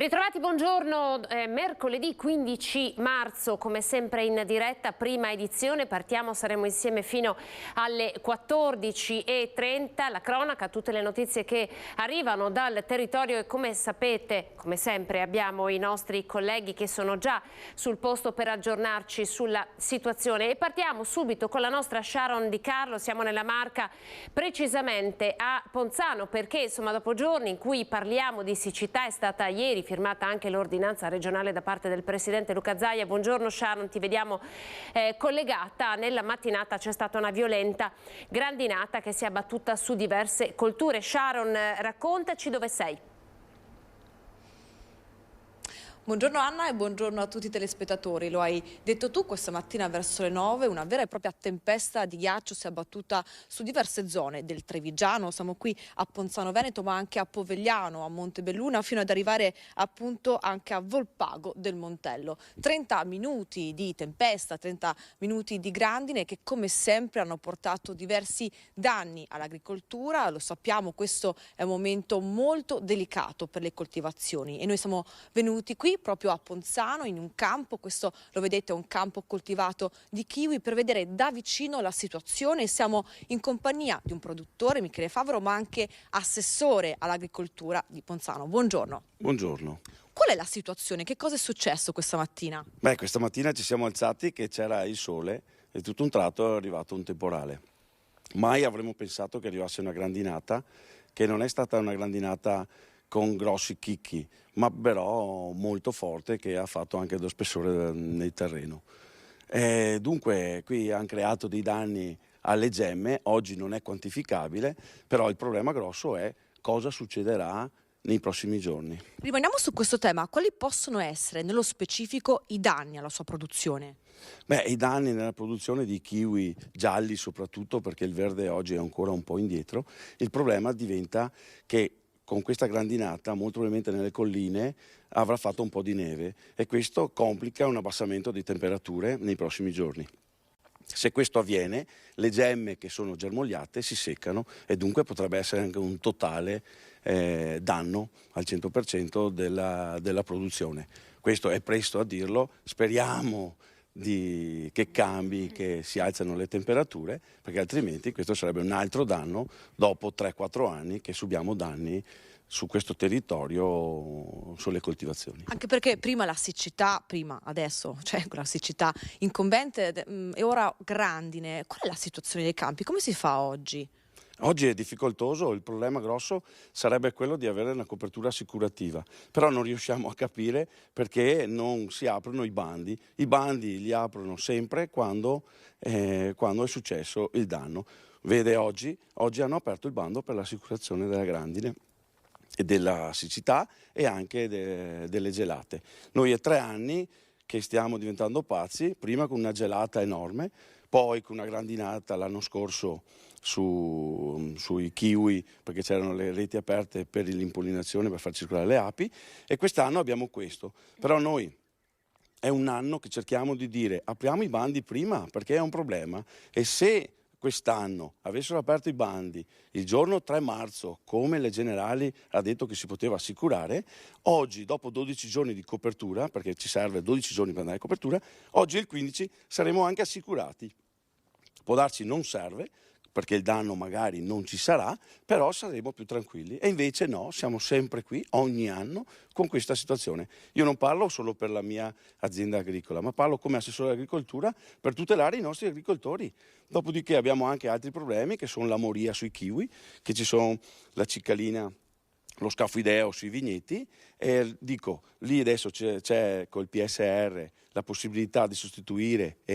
Ben ritrovati, buongiorno. Mercoledì 15 marzo, come sempre in diretta, prima edizione. Partiamo, saremo insieme fino alle 14:30. La cronaca, tutte le notizie che arrivano dal territorio e come sapete, come sempre, abbiamo i nostri colleghi che sono già sul posto per aggiornarci sulla situazione. E partiamo subito con la nostra Sharon Di Carlo. Siamo nella Marca, precisamente a Ponzano, perché insomma dopo giorni in cui parliamo di siccità è stata ieri firmata anche l'ordinanza regionale da parte del presidente Luca Zaia. Buongiorno Sharon, ti vediamo collegata. Nella mattinata c'è stata una violenta grandinata che si è abbattuta su diverse colture. Sharon, raccontaci dove sei. Buongiorno Anna e buongiorno a tutti i telespettatori. Lo hai detto tu, questa mattina verso le 9 una vera e propria tempesta di ghiaccio si è abbattuta su diverse zone del Trevigiano. Siamo qui a Ponzano Veneto ma anche a Povegliano, a Montebelluna, fino ad arrivare appunto anche a Volpago del Montello. 30 minuti di tempesta, 30 minuti di grandine che come sempre hanno portato diversi danni all'agricoltura. Lo sappiamo, questo è un momento molto delicato per le coltivazioni e noi siamo venuti qui proprio a Ponzano, in un campo, questo lo vedete è un campo coltivato di kiwi, per vedere da vicino la situazione. Siamo in compagnia di un produttore, Michele Favaro, ma anche assessore all'agricoltura di Ponzano. Buongiorno. Buongiorno. Qual è la situazione? Che cosa è successo questa mattina? Beh, questa mattina ci siamo alzati che c'era il sole e tutto un tratto è arrivato un temporale. Mai avremmo pensato che arrivasse una grandinata, che non è stata una grandinata con grossi chicchi, ma però molto forte, che ha fatto anche dello spessore nel terreno. Dunque qui hanno creato dei danni alle gemme, oggi non è quantificabile, però il problema grosso è cosa succederà nei prossimi giorni. Rimaniamo su questo tema. Quali possono essere nello specifico i danni alla sua produzione? Beh, i danni nella produzione di kiwi gialli soprattutto, perché il verde oggi è ancora un po' indietro. Il problema diventa che con questa grandinata, molto probabilmente nelle colline, avrà fatto un po' di neve e questo complica un abbassamento di temperature nei prossimi giorni. Se questo avviene, le gemme che sono germogliate si seccano e dunque potrebbe essere anche un totale danno al 100% della produzione. Questo è presto a dirlo, speriamo che cambi, che si alzano le temperature, perché altrimenti questo sarebbe un altro danno dopo 3-4 anni che subiamo danni su questo territorio, sulle coltivazioni. Anche perché prima la siccità, adesso c'è la siccità incombente e ora grandine. Qual è la situazione dei campi? Come si fa oggi? Oggi è difficoltoso, il problema grosso sarebbe quello di avere una copertura assicurativa, però non riusciamo a capire perché non si aprono i bandi. I bandi li aprono sempre quando è successo il danno. Vede oggi hanno aperto il bando per l'assicurazione della grandine e della siccità e anche delle gelate. Noi è 3 anni che stiamo diventando pazzi, prima con una gelata enorme, poi con una grandinata l'anno scorso sui kiwi, perché c'erano le reti aperte per l'impollinazione, per far circolare le api, e quest'anno abbiamo questo. Però noi è un anno che cerchiamo di dire apriamo i bandi prima perché è un problema, e se quest'anno avessero aperto i bandi il giorno 3 marzo, come le Generali ha detto che si poteva assicurare, oggi dopo 12 giorni di copertura, perché ci serve 12 giorni per andare in copertura, oggi il 15 saremo anche assicurati. Può darsi non serve, perché il danno magari non ci sarà, però saremo più tranquilli. E invece no, siamo sempre qui, ogni anno, con questa situazione. Io non parlo solo per la mia azienda agricola, ma parlo come assessore all'agricoltura per tutelare i nostri agricoltori. Dopodiché abbiamo anche altri problemi, che sono la moria sui kiwi, che ci sono la cicalina, lo scafoideo sui vigneti, e dico, lì adesso c'è col PSR la possibilità di sostituire e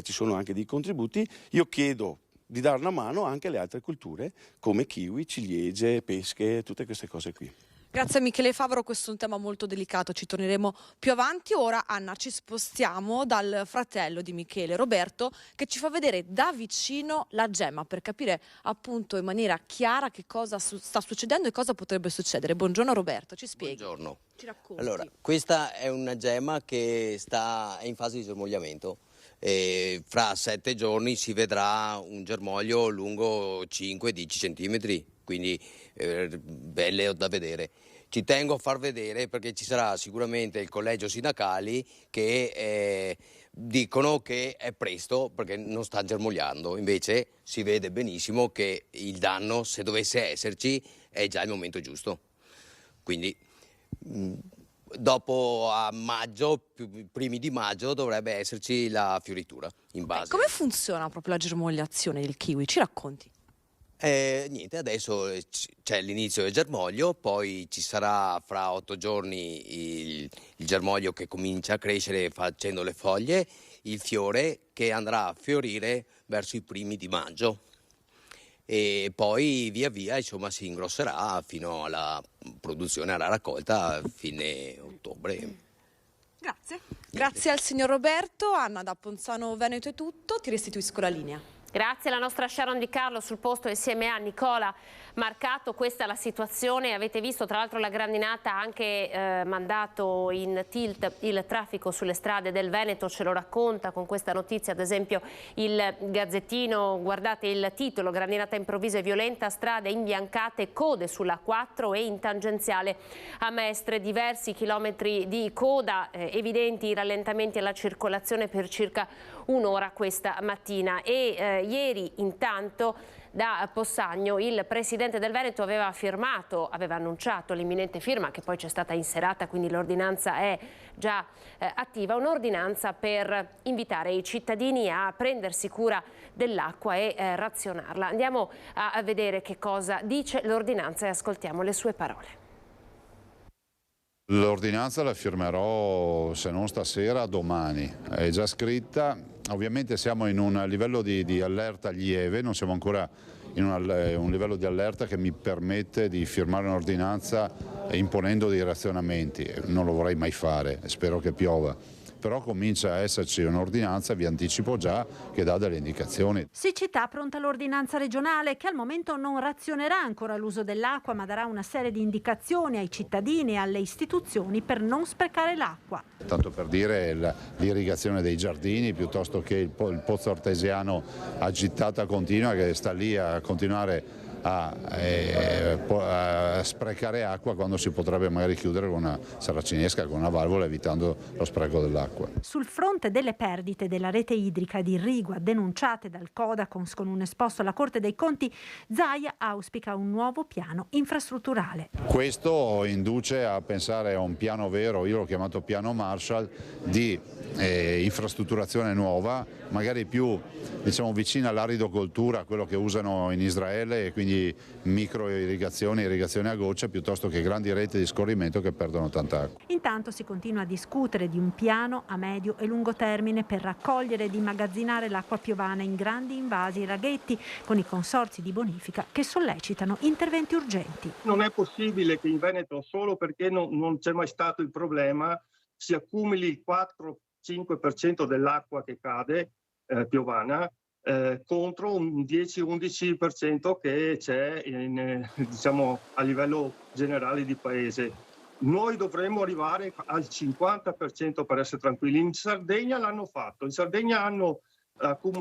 ci sono anche dei contributi. Io chiedo di dare una mano anche alle altre culture come kiwi, ciliegie, pesche, tutte queste cose qui. Grazie a Michele Favaro, questo è un tema molto delicato, ci torneremo più avanti. Ora Anna, ci spostiamo dal fratello di Michele, Roberto, che ci fa vedere da vicino la gemma per capire appunto in maniera chiara che cosa sta succedendo e cosa potrebbe succedere. Buongiorno Roberto, ci spieghi? Buongiorno. Ci racconti? Allora, questa è una gemma che è in fase di germogliamento. E fra 7 giorni si vedrà un germoglio lungo 5-10 centimetri, quindi belle da vedere. ci tengo a far vedere, perché ci sarà sicuramente il collegio sindacali che dicono che è presto perché non sta germogliando, invece si vede benissimo che il danno, se dovesse esserci, è già il momento giusto. Quindi dopo a maggio, primi di maggio, dovrebbe esserci la fioritura in base. Come funziona proprio la germogliazione del kiwi? Ci racconti? Niente, adesso c'è l'inizio del germoglio, poi ci sarà fra 8 giorni il germoglio che comincia a crescere facendo le foglie, il fiore che andrà a fiorire verso i primi di maggio e poi via via insomma si ingrosserà fino alla produzione, alla raccolta a fine ottobre. Grazie. Grazie al signor Roberto. Anna, da Ponzano Veneto è tutto, ti restituisco la linea. Grazie alla nostra Sharon Di Carlo sul posto insieme a Nicola Marcato. Questa è la situazione, avete visto tra l'altro la grandinata ha anche mandato in tilt il traffico sulle strade del Veneto, ce lo racconta con questa notizia ad esempio il Gazzettino, guardate il titolo: grandinata improvvisa e violenta, strade imbiancate, code sulla A4 e in tangenziale a Mestre, diversi chilometri di coda, evidenti i rallentamenti alla circolazione per circa un'ora questa mattina e ieri intanto da Possagno il presidente del Veneto aveva annunciato l'imminente firma, che poi c'è stata inserata, quindi l'ordinanza è già attiva, un'ordinanza per invitare i cittadini a prendersi cura dell'acqua e razionarla. Andiamo a vedere che cosa dice l'ordinanza e ascoltiamo le sue parole. L'ordinanza la firmerò, se non stasera, domani. È già scritta, ovviamente siamo in un livello di allerta lieve, non siamo ancora in un livello di allerta che mi permette di firmare un'ordinanza imponendo dei razionamenti. Non lo vorrei mai fare, spero che piova. Però comincia a esserci un'ordinanza, vi anticipo già, che dà delle indicazioni. Siccità, pronta l'ordinanza regionale che al momento non razionerà ancora l'uso dell'acqua, ma darà una serie di indicazioni ai cittadini e alle istituzioni per non sprecare l'acqua. Tanto per dire l'irrigazione dei giardini piuttosto che il pozzo artesiano a gittata continua che sta lì a continuare a sprecare acqua quando si potrebbe magari chiudere con una saracinesca, con una valvola, evitando lo spreco dell'acqua. Sul fronte delle perdite della rete idrica ed irrigua denunciate dal Codacons con un esposto alla Corte dei Conti, Zaia auspica un nuovo piano infrastrutturale. Questo induce a pensare a un piano vero, io l'ho chiamato piano Marshall, di infrastrutturazione nuova, magari più vicina all'aridocoltura, quello che usano in Israele, e quindi micro irrigazione a goccia piuttosto che grandi reti di scorrimento che perdono tanta acqua. Intanto si continua a discutere di un piano a medio e lungo termine per raccogliere ed immagazzinare l'acqua piovana in grandi invasi e laghetti, con i consorzi di bonifica che sollecitano interventi urgenti. Non è possibile che in Veneto, solo perché non c'è mai stato il problema, si accumuli il 4-5% dell'acqua che cade piovana contro un 10-11% che c'è a livello generale di paese. Noi dovremmo arrivare al 50% per essere tranquilli. In Sardegna l'hanno fatto, in Sardegna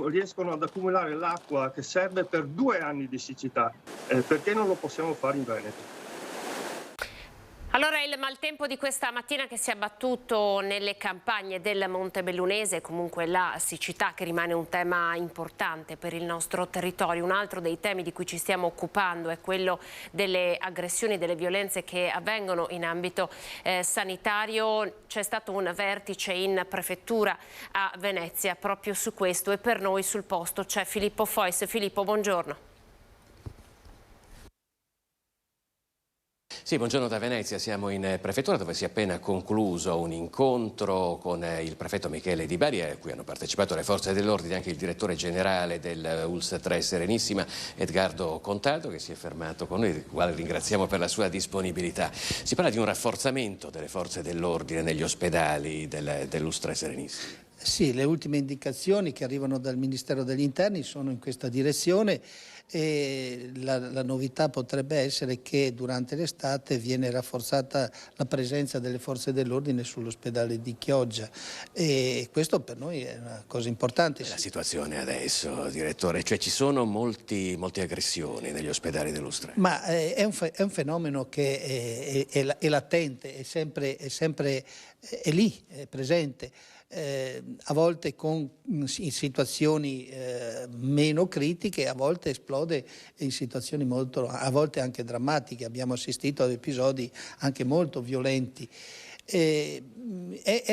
riescono ad accumulare l'acqua che serve per 2 anni di siccità, perché non lo possiamo fare in Veneto? Allora il maltempo di questa mattina che si è abbattuto nelle campagne del Montebellunese, comunque la siccità che rimane un tema importante per il nostro territorio. Un altro dei temi di cui ci stiamo occupando è quello delle aggressioni, delle violenze che avvengono in ambito sanitario. C'è stato un vertice in prefettura a Venezia proprio su questo e per noi sul posto c'è Filippo Fois. Filippo, buongiorno. Sì, buongiorno da Venezia, siamo in prefettura dove si è appena concluso un incontro con il prefetto Michele Di Baria, a cui hanno partecipato le forze dell'ordine, anche il direttore generale del ULSS 3 Serenissima, Edgardo Contaldo, che si è fermato con noi, il quale ringraziamo per la sua disponibilità. Si parla di un rafforzamento delle forze dell'ordine negli ospedali dell'ULSS 3 Serenissima. Sì, le ultime indicazioni che arrivano dal Ministero degli Interni sono in questa direzione e la novità potrebbe essere che durante l'estate viene rafforzata la presenza delle forze dell'ordine sull'ospedale di Chioggia e questo per noi è una cosa importante. La situazione adesso, direttore, cioè ci sono molte aggressioni negli ospedali dell'Ulster? Ma è un fenomeno che è latente, è lì, è presente. A volte in situazioni meno critiche, a volte esplode in situazioni a volte anche drammatiche. Abbiamo assistito ad episodi anche molto violenti. È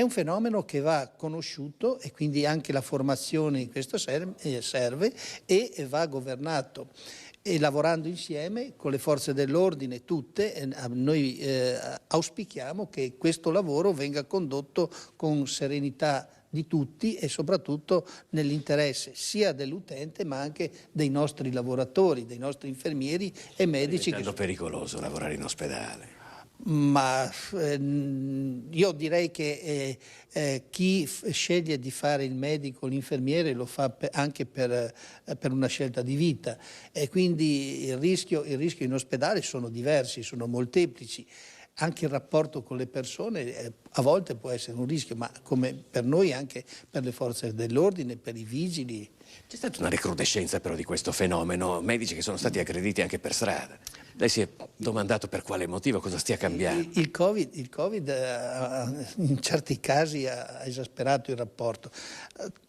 un fenomeno che va conosciuto e quindi anche la formazione in questo serve e va governato. E lavorando insieme con le forze dell'ordine tutte, noi auspichiamo che questo lavoro venga condotto con serenità di tutti e soprattutto nell'interesse sia dell'utente ma anche dei nostri lavoratori, dei nostri infermieri e medici. È pericoloso lavorare in ospedale. Ma io direi che chi sceglie di fare il medico, l'infermiere lo fa anche per una scelta di vita e quindi il rischio in ospedale sono diversi, sono molteplici. Anche il rapporto con le persone a volte può essere un rischio, ma come per noi anche per le forze dell'ordine, per i vigili. C'è stata una recrudescenza però di questo fenomeno, medici che sono stati aggrediti anche per strada. Lei si è domandato per quale motivo, cosa stia cambiando? Il Covid in certi casi ha esasperato il rapporto.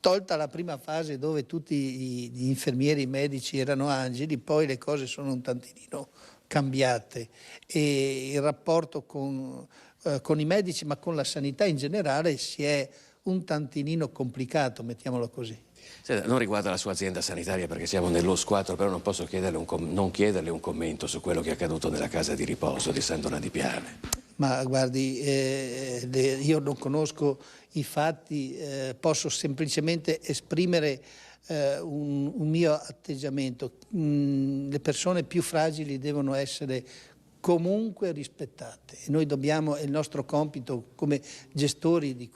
Tolta la prima fase dove tutti gli infermieri e i medici erano angeli, poi le cose sono un tantinino cambiate e il rapporto con i medici ma con la sanità in generale si è un tantinino complicato, mettiamolo così. Non riguarda la sua azienda sanitaria perché siamo nell'ULSS 4, però non posso non chiederle un commento su quello che è accaduto nella casa di riposo di San Donà di Piave. Ma guardi, io non conosco i fatti, posso semplicemente esprimere un mio atteggiamento. Le persone più fragili devono essere comunque rispettate e noi è il nostro compito come gestori di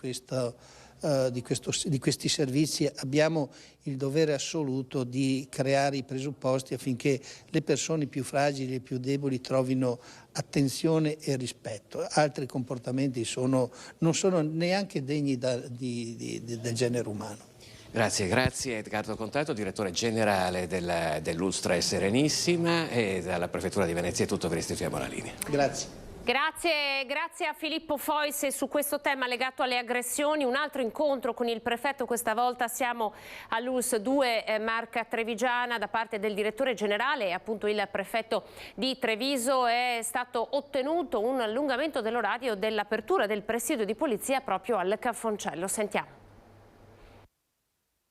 questi servizi, abbiamo il dovere assoluto di creare i presupposti affinché le persone più fragili e più deboli trovino attenzione e rispetto. Altri comportamenti non sono neanche degni del genere umano. Grazie Edgardo Contato, direttore generale dell'Ulster Serenissima, e dalla Prefettura di Venezia è tutto, vi restituiamo la linea. Grazie. Grazie a Filippo Fois su questo tema legato alle aggressioni. Un altro incontro con il prefetto, questa volta siamo all'ULSS 2 Marca Trevigiana da parte del direttore generale e appunto il prefetto di Treviso. È stato ottenuto un allungamento dell'orario dell'apertura del presidio di polizia proprio al Cafoncello. Sentiamo.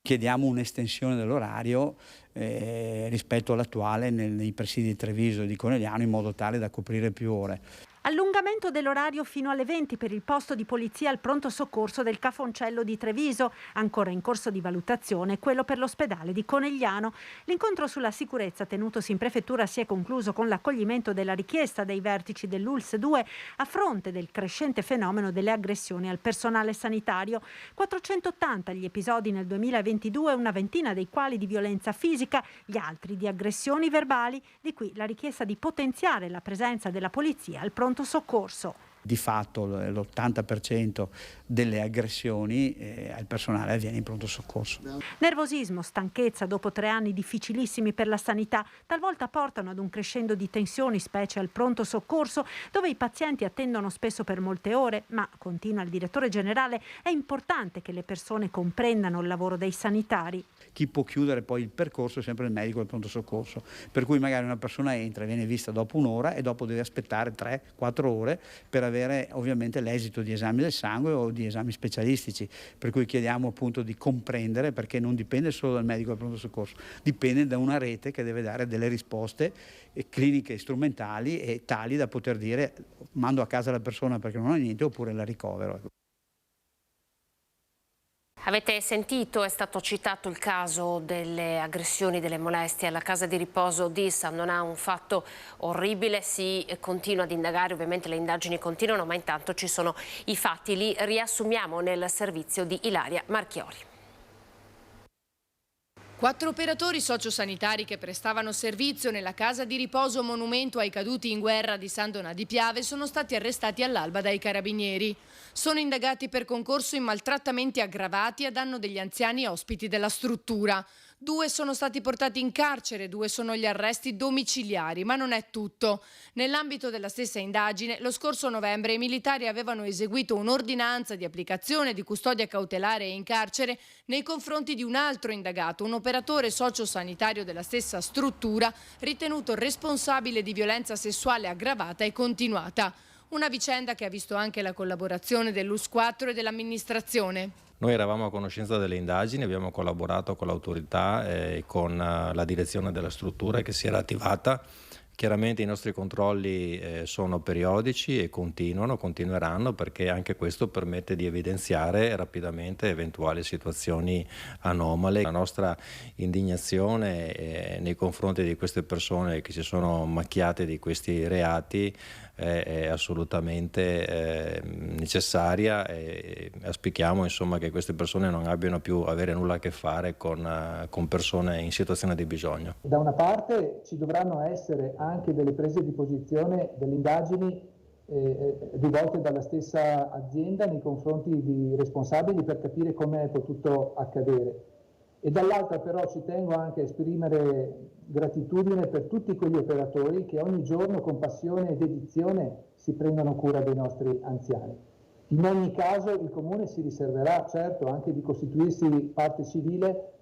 Chiediamo un'estensione dell'orario rispetto all'attuale nei presidi di Treviso e di Conegliano in modo tale da coprire più ore. Allungamento dell'orario fino alle 20 per il posto di polizia al pronto soccorso del Cafoncello di Treviso, ancora in corso di valutazione quello per l'ospedale di Conegliano. L'incontro sulla sicurezza tenutosi in prefettura si è concluso con l'accoglimento della richiesta dei vertici dell'ULSS 2 a fronte del crescente fenomeno delle aggressioni al personale sanitario. 480 gli episodi nel 2022, una ventina dei quali di violenza fisica, gli altri di aggressioni verbali, di qui la richiesta di potenziare la presenza della polizia al pronto soccorso. Di fatto l'80% delle aggressioni al personale avviene in pronto soccorso. Nervosismo, stanchezza dopo 3 anni difficilissimi per la sanità talvolta portano ad un crescendo di tensioni, specie al pronto soccorso, dove i pazienti attendono spesso per molte ore, ma, continua il direttore generale, è importante che le persone comprendano il lavoro dei sanitari. Chi può chiudere poi il percorso è sempre il medico del pronto soccorso, per cui magari una persona entra e viene vista dopo un'ora e dopo deve aspettare 3-4 ore per avere ovviamente l'esito di esami del sangue o di esami specialistici, per cui chiediamo appunto di comprendere, perché non dipende solo dal medico del pronto soccorso, dipende da una rete che deve dare delle risposte cliniche strumentali e tali da poter dire mando a casa la persona perché non ha niente oppure la ricovero. Avete sentito, è stato citato il caso delle aggressioni, delle molestie alla casa di riposo di San Donà, un fatto orribile, si continua ad indagare, ovviamente le indagini continuano, ma intanto ci sono i fatti, li riassumiamo nel servizio di Ilaria Marchiori. 4 operatori sociosanitari che prestavano servizio nella casa di riposo monumento ai caduti in guerra di San Donà di Piave sono stati arrestati all'alba dai carabinieri. Sono indagati per concorso in maltrattamenti aggravati a danno degli anziani ospiti della struttura. 2 sono stati portati in carcere, 2 sono gli arresti domiciliari, ma non è tutto. Nell'ambito della stessa indagine, lo scorso novembre i militari avevano eseguito un'ordinanza di applicazione di custodia cautelare in carcere nei confronti di un altro indagato, un operatore sociosanitario della stessa struttura, ritenuto responsabile di violenza sessuale aggravata e continuata. Una vicenda che ha visto anche la collaborazione dell'US4 e dell'amministrazione. Noi eravamo a conoscenza delle indagini, abbiamo collaborato con l'autorità e con la direzione della struttura che si era attivata. Chiaramente i nostri controlli sono periodici e continueranno, perché anche questo permette di evidenziare rapidamente eventuali situazioni anomale. La nostra indignazione nei confronti di queste persone che si sono macchiate di questi reati è assolutamente necessaria e auspichiamo insomma che queste persone non abbiano più avere nulla a che fare con persone in situazione di bisogno. Da una parte ci dovranno essere anche delle prese di posizione, delle indagini rivolte dalla stessa azienda nei confronti di responsabili per capire come è potuto accadere. E dall'altra però ci tengo anche a esprimere gratitudine per tutti quegli operatori che ogni giorno con passione e dedizione si prendono cura dei nostri anziani. In ogni caso il Comune si riserverà certo anche di costituirsi parte civile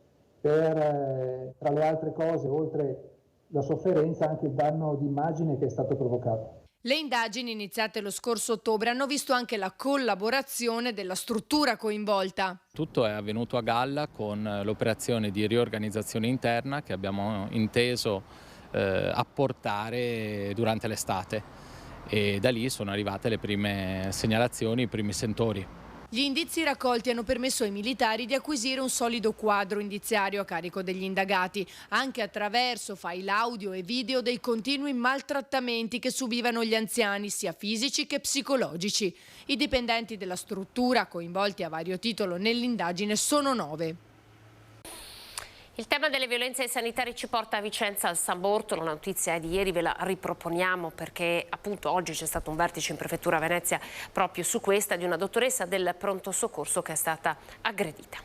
per, tra le altre cose, oltre la sofferenza, anche il danno d'immagine che è stato provocato. Le indagini iniziate lo scorso ottobre hanno visto anche la collaborazione della struttura coinvolta. Tutto è avvenuto a galla con l'operazione di riorganizzazione interna che abbiamo inteso apportare durante l'estate e da lì sono arrivate le prime segnalazioni, i primi sentori. Gli indizi raccolti hanno permesso ai militari di acquisire un solido quadro indiziario a carico degli indagati, anche attraverso file audio e video dei continui maltrattamenti che subivano gli anziani, sia fisici che psicologici. I dipendenti della struttura, coinvolti a vario titolo nell'indagine, sono 9. Il tema delle violenze ai sanitari ci porta a Vicenza, al San Bortolo. La notizia è di ieri, ve la riproponiamo perché appunto oggi c'è stato un vertice in Prefettura Venezia proprio su questa, di una dottoressa del pronto soccorso che è stata aggredita.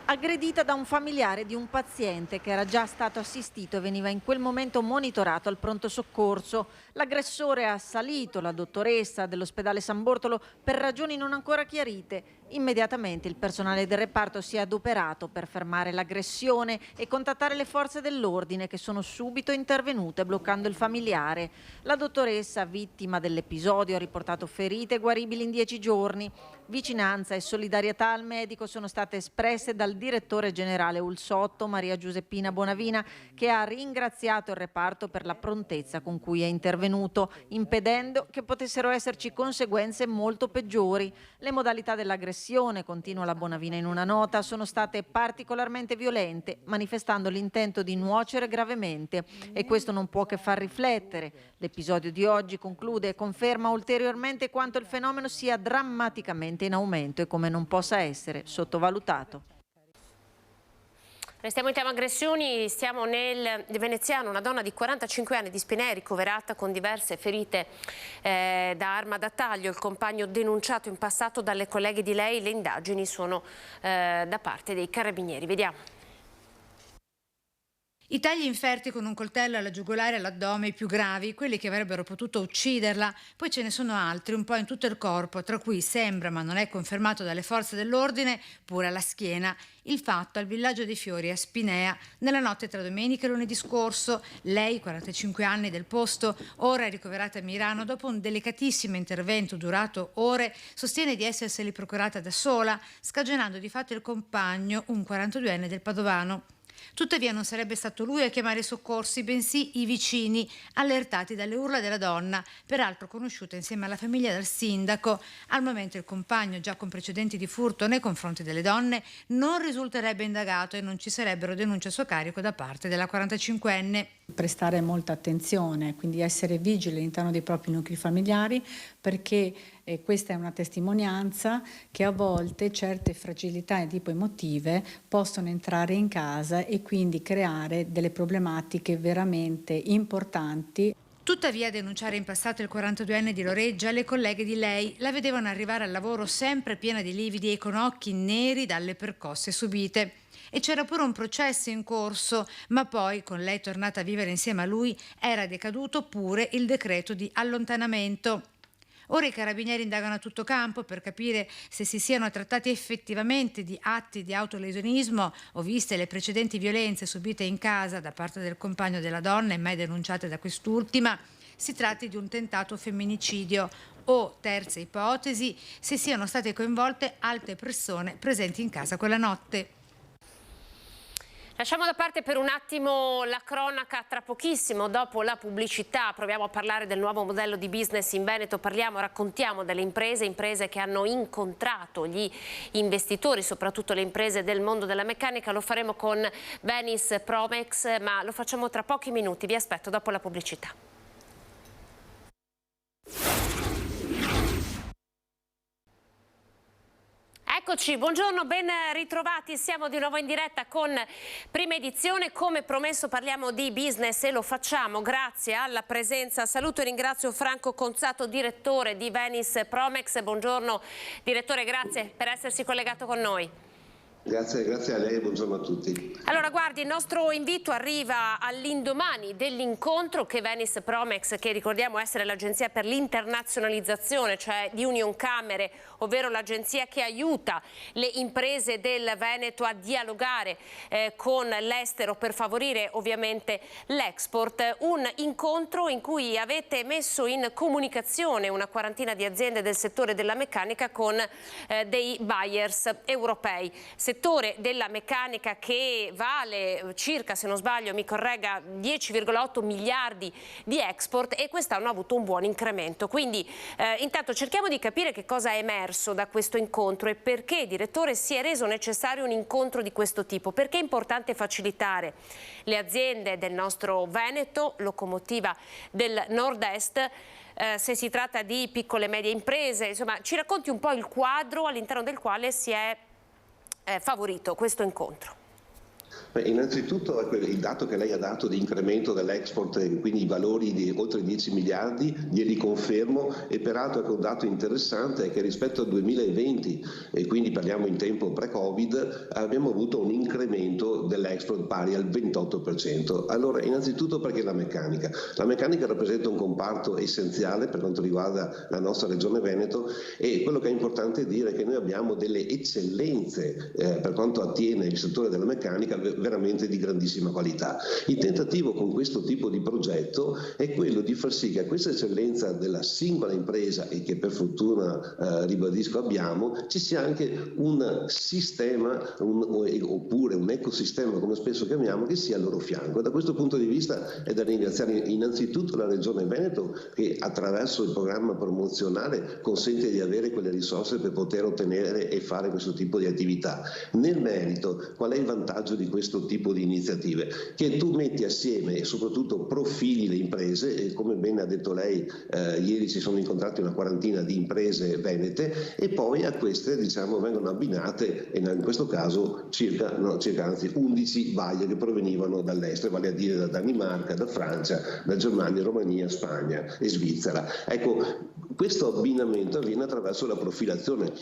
Aggredita da un familiare di un paziente che era già stato assistito e veniva in quel momento monitorato al pronto soccorso. L'aggressore ha assalito la dottoressa dell'ospedale San Bortolo per ragioni non ancora chiarite. Immediatamente il personale del reparto si è adoperato per fermare l'aggressione e contattare le forze dell'ordine che sono subito intervenute bloccando il familiare. La dottoressa, vittima dell'episodio, ha riportato ferite guaribili in 10 giorni. Vicinanza e solidarietà al medico sono state espresse dal direttore generale ULS8 Maria Giuseppina Bonavina, che ha ringraziato il reparto per la prontezza con cui è intervenuto, impedendo che potessero esserci conseguenze molto peggiori. Le modalità dell'aggressione, continua la Bonavina in una nota, sono state particolarmente violente, manifestando l'intento di nuocere gravemente, e questo non può che far riflettere. L'episodio di oggi, conclude, conferma ulteriormente quanto il fenomeno sia drammaticamente in aumento e come non possa essere sottovalutato. Restiamo in tema aggressioni, stiamo nel veneziano. Una donna di 45 anni di Spinea ricoverata con diverse ferite da arma da taglio. Il compagno denunciato in passato dalle colleghe di lei. Le indagini sono da parte dei carabinieri. Vediamo. I tagli inferti con un coltello alla giugolare e all'addome, i più gravi, quelli che avrebbero potuto ucciderla. Poi ce ne sono altri, un po' in tutto il corpo, tra cui sembra, ma non è confermato dalle forze dell'ordine, pure alla schiena. Il fatto al villaggio dei Fiori a Spinea, nella notte tra domenica e lunedì scorso. Lei, 45 anni del posto, ora è ricoverata a Milano dopo un delicatissimo intervento durato ore, sostiene di esserseli procurata da sola, scagionando di fatto il compagno, un 42enne del Padovano. Tuttavia non sarebbe stato lui a chiamare i soccorsi, bensì i vicini, allertati dalle urla della donna, peraltro conosciuta insieme alla famiglia dal sindaco. Al momento il compagno, già con precedenti di furto nei confronti delle donne, non risulterebbe indagato e non ci sarebbero denunce a suo carico da parte della 45enne. Prestare molta attenzione, quindi essere vigili all'interno dei propri nuclei familiari, perché questa è una testimonianza che a volte certe fragilità di tipo emotive possono entrare in casa e quindi creare delle problematiche veramente importanti. Tuttavia, a denunciare in passato il 42enne di Loreggia, le colleghe di lei la vedevano arrivare al lavoro sempre piena di lividi e con occhi neri dalle percosse subite. E c'era pure un processo in corso, ma poi, con lei tornata a vivere insieme a lui, era decaduto pure il decreto di allontanamento. Ora i carabinieri indagano a tutto campo per capire se si siano trattati effettivamente di atti di autolesionismo o, viste le precedenti violenze subite in casa da parte del compagno della donna e mai denunciate da quest'ultima, si tratti di un tentato femminicidio o, terza ipotesi, se siano state coinvolte altre persone presenti in casa quella notte. Lasciamo da parte per un attimo la cronaca, tra pochissimo, dopo la pubblicità, proviamo a parlare del nuovo modello di business in Veneto, raccontiamo delle imprese che hanno incontrato gli investitori, soprattutto le imprese del mondo della meccanica. Lo faremo con Venice Promex, ma lo facciamo tra pochi minuti, vi aspetto dopo la pubblicità. Eccoci, buongiorno, ben ritrovati, siamo di nuovo in diretta con Prima Edizione. Come promesso parliamo di business e lo facciamo grazie alla presenza. Saluto e ringrazio Franco Conzato, direttore di Venice Promex. Buongiorno direttore, grazie per essersi collegato con noi. Grazie a lei, buongiorno a tutti. Allora guardi, il nostro invito arriva all'indomani dell'incontro che Venice Promex, che ricordiamo essere l'agenzia per l'internazionalizzazione, cioè di Unioncamere, ovvero l'agenzia che aiuta le imprese del Veneto a dialogare con l'estero per favorire ovviamente l'export, un incontro in cui avete messo in comunicazione una quarantina di aziende del settore della meccanica con dei buyers europei. Settore della meccanica che vale circa, se non sbaglio, mi corregga, 10,8 miliardi di export, e quest'anno ha avuto un buon incremento. Quindi intanto cerchiamo di capire che cosa è emerso da questo incontro e perché, direttore, si è reso necessario un incontro di questo tipo. Perché è importante facilitare le aziende del nostro Veneto, locomotiva del nord-est, se si tratta di piccole e medie imprese. Insomma, ci racconti un po' il quadro all'interno del quale si è favorito questo incontro. Innanzitutto il dato che lei ha dato di incremento dell'export, quindi i valori di oltre 10 miliardi, glieli confermo, e peraltro un dato interessante è che rispetto al 2020, e quindi parliamo in tempo pre-Covid, abbiamo avuto un incremento dell'export pari al 28%. Allora, innanzitutto perché la meccanica? La meccanica rappresenta un comparto essenziale per quanto riguarda la nostra regione Veneto, e quello che è importante dire è che noi abbiamo delle eccellenze per quanto attiene il settore della meccanica veramente di grandissima qualità. Il tentativo con questo tipo di progetto è quello di far sì che a questa eccellenza della singola impresa, e che per fortuna ribadisco abbiamo, ci sia anche un sistema oppure un ecosistema, come spesso chiamiamo, che sia al loro fianco. Da questo punto di vista è da ringraziare innanzitutto la Regione Veneto, che attraverso il programma promozionale consente di avere quelle risorse per poter ottenere e fare questo tipo di attività. Nel merito, qual è il vantaggio di questo tipo di iniziative? Che tu metti assieme e soprattutto profili le imprese, e come ben ha detto lei, ieri si sono incontrati una quarantina di imprese venete, e poi a queste vengono abbinate, e in questo caso circa 11 buyer che provenivano dall'estero, vale a dire da Danimarca, da Francia, da Germania, Romania, Spagna e Svizzera. Ecco, questo abbinamento avviene attraverso la profilazione.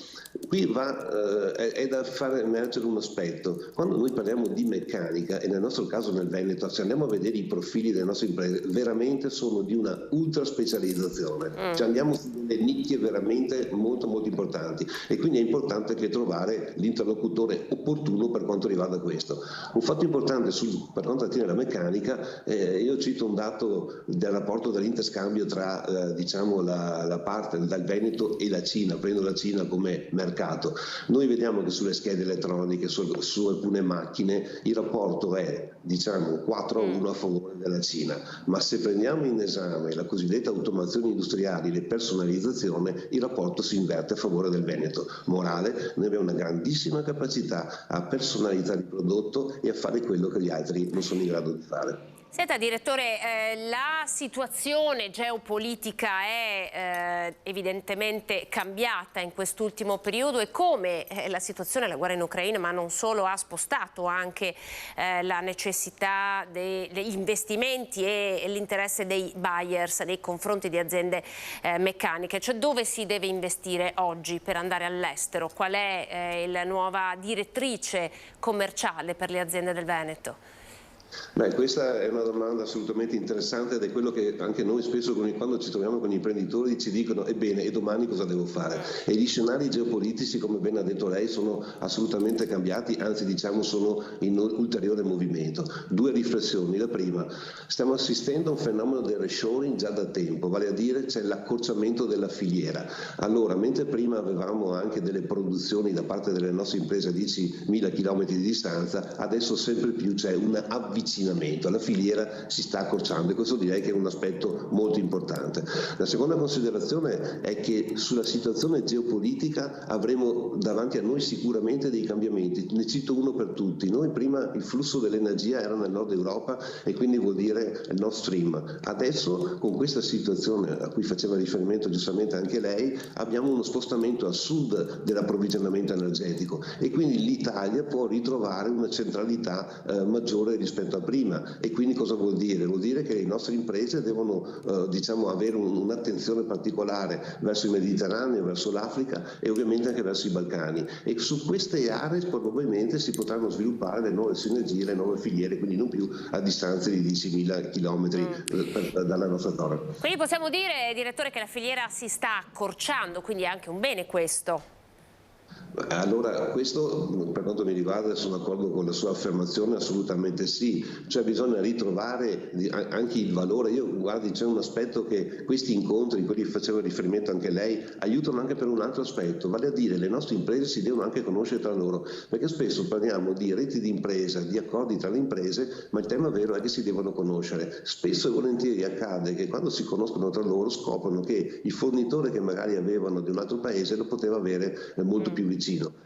Qui è da far emergere un aspetto. Quando noi parliamo di meccanica, e nel nostro caso nel Veneto, se andiamo a vedere i profili delle nostre imprese, veramente sono di una ultra specializzazione. Cioè andiamo su delle nicchie veramente molto molto importanti, e quindi è importante che trovare l'interlocutore opportuno per quanto riguarda questo. Un fatto importante per quanto attiene la meccanica, io cito un dato del rapporto dell'interscambio tra la dal Veneto e la Cina, prendo la Cina come mercato. Noi vediamo che sulle schede elettroniche, su alcune macchine, il rapporto è, diciamo, 4-1 a favore della Cina, ma se prendiamo in esame la cosiddetta automazione industriale, le personalizzazione, il rapporto si inverte a favore del Veneto. Morale, noi abbiamo una grandissima capacità a personalizzare il prodotto e a fare quello che gli altri non sono in grado di fare. Senta direttore, la situazione geopolitica è evidentemente cambiata in quest'ultimo periodo e come la situazione, la guerra in Ucraina, ma non solo, ha spostato anche la necessità degli investimenti e l'interesse dei buyers nei confronti di aziende meccaniche, cioè dove si deve investire oggi per andare all'estero? Qual è la nuova direttrice commerciale per le aziende del Veneto? Beh, questa è una domanda assolutamente interessante ed è quello che anche noi spesso quando ci troviamo con gli imprenditori ci dicono ebbene e domani cosa devo fare? E gli scenari geopolitici, come ben ha detto lei, sono assolutamente cambiati, anzi diciamo sono in ulteriore movimento. Due riflessioni. La prima, stiamo assistendo a un fenomeno del reshoring già da tempo, vale a dire c'è l'accorciamento della filiera. Allora, mentre prima avevamo anche delle produzioni da parte delle nostre imprese a 10.000 km di distanza, adesso sempre più c'è un avvicinamento, la filiera si sta accorciando e questo direi che è un aspetto molto importante. La seconda considerazione è che sulla situazione geopolitica avremo davanti a noi sicuramente dei cambiamenti, ne cito uno per tutti. Noi prima il flusso dell'energia era nel nord Europa e quindi vuol dire il Nord Stream. Adesso con questa situazione a cui faceva riferimento giustamente anche lei abbiamo uno spostamento a sud dell'approvvigionamento energetico e quindi l'Italia può ritrovare una centralità maggiore rispetto a prima. E quindi cosa vuol dire? Vuol dire che le nostre imprese devono diciamo avere un'attenzione particolare verso il Mediterraneo, verso l'Africa e ovviamente anche verso i Balcani, e su queste aree probabilmente si potranno sviluppare le nuove sinergie, le nuove filiere, quindi non più a distanze di 10.000 km dalla nostra zona. Quindi possiamo dire, direttore, che la filiera si sta accorciando, quindi è anche un bene questo? Allora, questo per quanto mi riguarda sono d'accordo con la sua affermazione, assolutamente sì, cioè bisogna ritrovare anche il valore. Io guardi, c'è un aspetto che questi incontri, quelli che faceva riferimento anche lei, aiutano anche per un altro aspetto, vale a dire le nostre imprese si devono anche conoscere tra loro, perché spesso parliamo di reti di impresa, di accordi tra le imprese, ma il tema vero è che si devono conoscere. Spesso e volentieri accade che quando si conoscono tra loro scoprono che il fornitore che magari avevano di un altro paese lo poteva avere molto più vicino.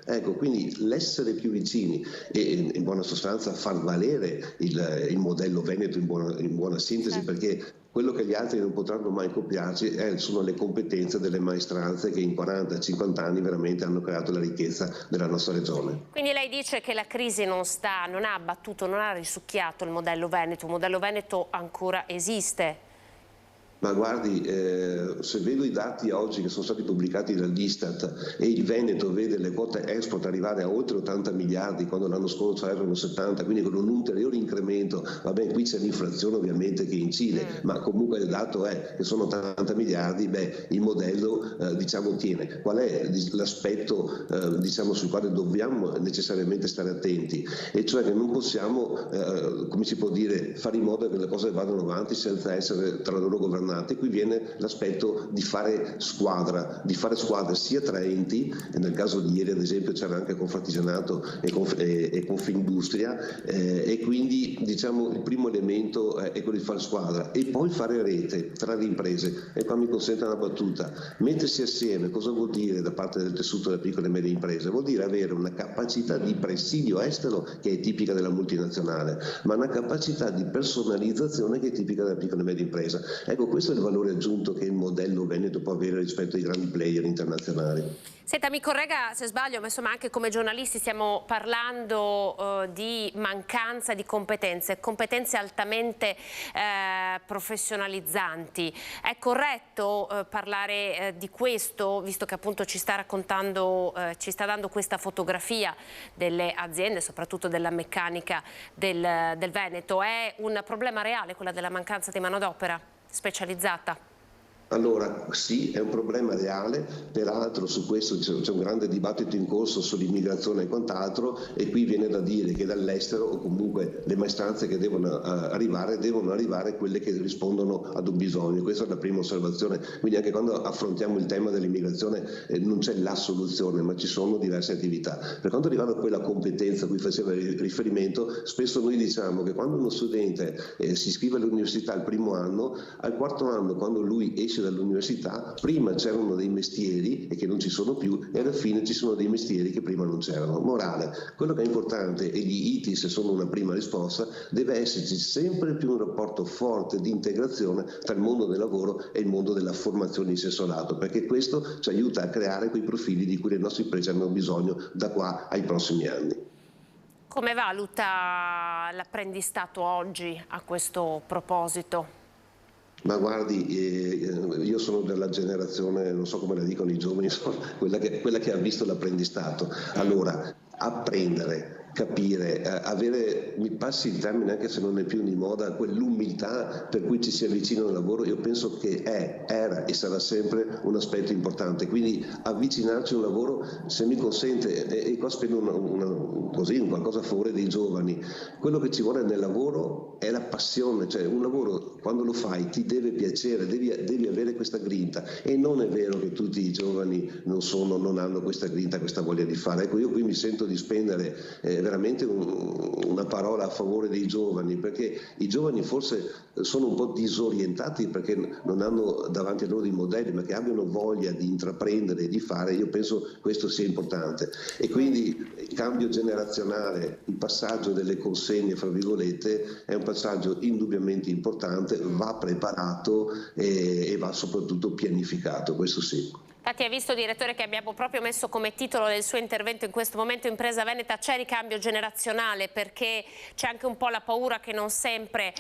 Ecco, quindi l'essere più vicini e in buona sostanza far valere il modello Veneto in buona sintesi, perché quello che gli altri non potranno mai copiarci sono le competenze delle maestranze che in 40-50 anni veramente hanno creato la ricchezza della nostra regione. Quindi lei dice che la crisi non ha abbattuto, non ha risucchiato il modello Veneto ancora esiste? Ma guardi, se vedo i dati oggi che sono stati pubblicati dall'Istat e il Veneto vede le quote export arrivare a oltre 80 miliardi quando l'anno scorso erano 70, quindi con un ulteriore incremento, vabbè qui c'è l'inflazione ovviamente che incide, ma comunque il dato è che sono 80 miliardi, beh il modello diciamo tiene. Qual è l'aspetto diciamo sul quale dobbiamo necessariamente stare attenti? E cioè che non possiamo, come si può dire, fare in modo che le cose vadano avanti senza essere tra loro governate. Qui viene l'aspetto di fare squadra sia tra enti, e nel caso di ieri ad esempio c'era anche Confartigianato e Confindustria, e quindi diciamo il primo elemento è quello di fare squadra e poi fare rete tra le imprese. E qua mi consente una battuta: mettersi assieme cosa vuol dire da parte del tessuto delle piccole e medie imprese? Vuol dire avere una capacità di presidio estero che è tipica della multinazionale, ma una capacità di personalizzazione che è tipica della piccola e media impresa. Ecco, questo è il valore aggiunto che il modello Veneto può avere rispetto ai grandi player internazionali. Senta, mi corregga se sbaglio, ma insomma anche come giornalisti stiamo parlando di mancanza di competenze altamente professionalizzanti. È corretto parlare di questo, visto che appunto ci sta dando questa fotografia delle aziende, soprattutto della meccanica del Veneto? È un problema reale quella della mancanza di manodopera specializzata? Allora sì, è un problema reale, peraltro su questo c'è un grande dibattito in corso sull'immigrazione e quant'altro, e qui viene da dire che dall'estero, o comunque le maestranze che devono arrivare quelle che rispondono ad un bisogno. Questa è la prima osservazione, quindi anche quando affrontiamo il tema dell'immigrazione non c'è la soluzione, ma ci sono diverse attività. Per quanto riguarda poi la competenza a cui faceva riferimento, spesso noi diciamo che quando uno studente si iscrive all'università al primo anno, al quarto anno, quando lui esce dall'università, prima c'erano dei mestieri e che non ci sono più, e alla fine ci sono dei mestieri che prima non c'erano. Morale, quello che è importante, e gli ITIS sono una prima risposta, deve esserci sempre più un rapporto forte di integrazione tra il mondo del lavoro e il mondo della formazione in senso lato, perché questo ci aiuta a creare quei profili di cui le nostre imprese hanno bisogno da qua ai prossimi anni. Come valuta l'apprendistato oggi a questo proposito? Ma guardi, io sono della generazione, non so come la dicono i giovani, quella che ha visto l'apprendistato. Allora, apprendere, capire, avere, mi passi il termine anche se non è più di moda, quell'umiltà per cui ci si avvicina al lavoro, io penso che era e sarà sempre un aspetto importante. Quindi avvicinarci a un lavoro, se mi consente, e qua spendo qualcosa a favore dei giovani, quello che ci vuole nel lavoro è la passione, cioè un lavoro quando lo fai ti deve piacere, devi avere questa grinta, e non è vero che tutti i giovani non hanno questa grinta, questa voglia di fare. Ecco, io qui mi sento di spendere veramente una parola a favore dei giovani, perché i giovani forse sono un po' disorientati perché non hanno davanti a loro dei modelli, ma che abbiano voglia di intraprendere e di fare, io penso questo sia importante. E quindi il cambio generazionale, il passaggio delle consegne, fra virgolette, è un passaggio indubbiamente importante, va preparato e va soprattutto pianificato, questo sì. Infatti hai visto, direttore, che abbiamo proprio messo come titolo del suo intervento in questo momento Impresa Veneta: c'è ricambio generazionale, perché c'è anche un po' la paura che non sempre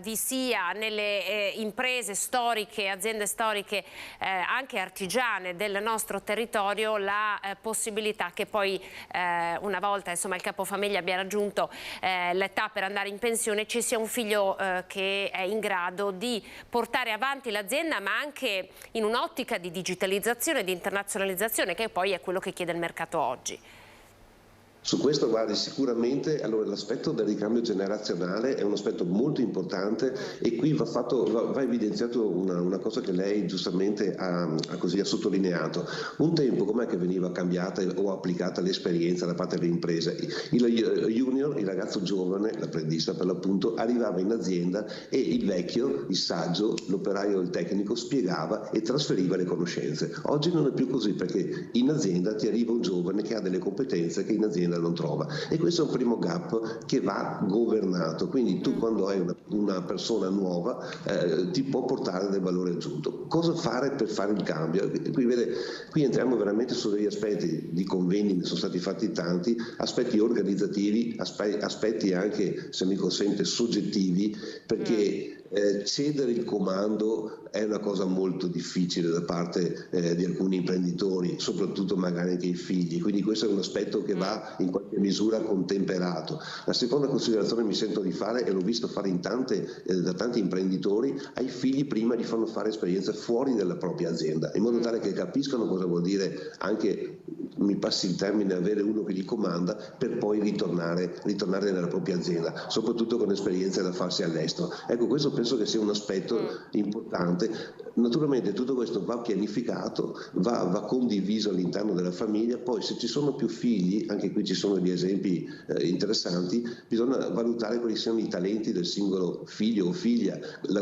vi sia nelle imprese storiche, aziende storiche, anche artigiane del nostro territorio, la possibilità che poi una volta il capofamiglia abbia raggiunto l'età per andare in pensione, ci sia un figlio che è in grado di portare avanti l'azienda, ma anche in un'ottica di digitalizzazione e di internazionalizzazione, che poi è quello che chiede il mercato oggi. Su questo, guardi, sicuramente l'aspetto del ricambio generazionale è un aspetto molto importante, e qui va evidenziato una cosa che lei giustamente ha sottolineato. Un tempo com'è che veniva cambiata o applicata l'esperienza da parte delle imprese? Il junior, il ragazzo giovane, l'apprendista per l'appunto, arrivava in azienda e il vecchio, il saggio, l'operaio, il tecnico spiegava e trasferiva le conoscenze. Oggi non è più così, perché in azienda ti arriva un giovane che ha delle competenze che in azienda non trova, e questo è un primo gap che va governato. Quindi tu, quando hai una persona nuova, ti può portare del valore aggiunto. Cosa fare per fare il cambio? Qui entriamo veramente su degli aspetti di convegni, ne sono stati fatti tanti, aspetti organizzativi, aspetti anche, se mi consente, soggettivi, perché cedere il comando è una cosa molto difficile da parte di alcuni imprenditori, soprattutto magari anche i figli, quindi questo è un aspetto che va in qualche misura contemperato. La seconda considerazione mi sento di fare, e l'ho visto fare da tanti imprenditori, ai figli prima gli fanno fare esperienze fuori dalla propria azienda, in modo tale che capiscano cosa vuol dire, anche, mi passi il termine, avere uno che gli comanda, per poi ritornare nella propria azienda, soprattutto con esperienze da farsi all'estero. Ecco, questo penso che sia un aspetto importante. Naturalmente tutto questo va pianificato, va condiviso all'interno della famiglia. Poi, se ci sono più figli, anche qui ci sono degli esempi interessanti, bisogna valutare quali siano i talenti del singolo figlio o figlia,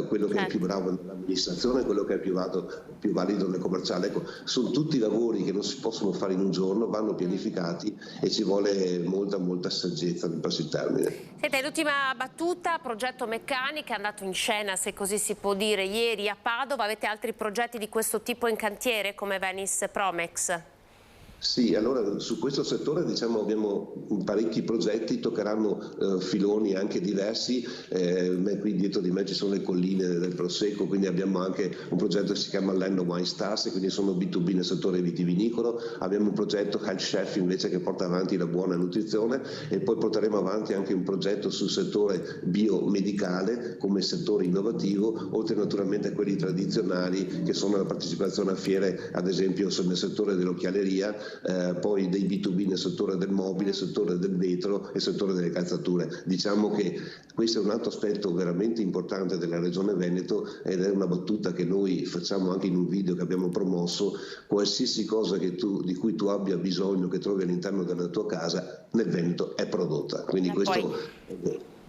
quello che è più bravo nell'amministrazione, quello che è più valido nel commerciale. Ecco, sono tutti lavori che non si possono fare in un giorno, vanno pianificati e ci vuole molta saggezza, mi passi il termine. Senta, l'ultima battuta: progetto Meccanica, è andato in scena, se così si può dire, ieri a Padova. Avete altri progetti di questo tipo in cantiere come Venice Promex? Sì, allora su questo settore abbiamo parecchi progetti, toccheranno filoni anche diversi, qui dietro di me ci sono le colline del Prosecco, quindi abbiamo anche un progetto che si chiama Land of Wine Stars, quindi sono B2B nel settore vitivinicolo, abbiamo un progetto Health Chef invece che porta avanti la buona nutrizione, e poi porteremo avanti anche un progetto sul settore biomedicale come settore innovativo, oltre naturalmente a quelli tradizionali che sono la partecipazione a fiere, ad esempio nel settore dell'occhialeria, poi dei B2B nel settore del mobile, settore del vetro e settore delle calzature. Diciamo che questo è un altro aspetto veramente importante della Regione Veneto, ed è una battuta che noi facciamo anche in un video che abbiamo promosso: qualsiasi cosa di cui tu abbia bisogno, che trovi all'interno della tua casa, nel Veneto è prodotta. Quindi questo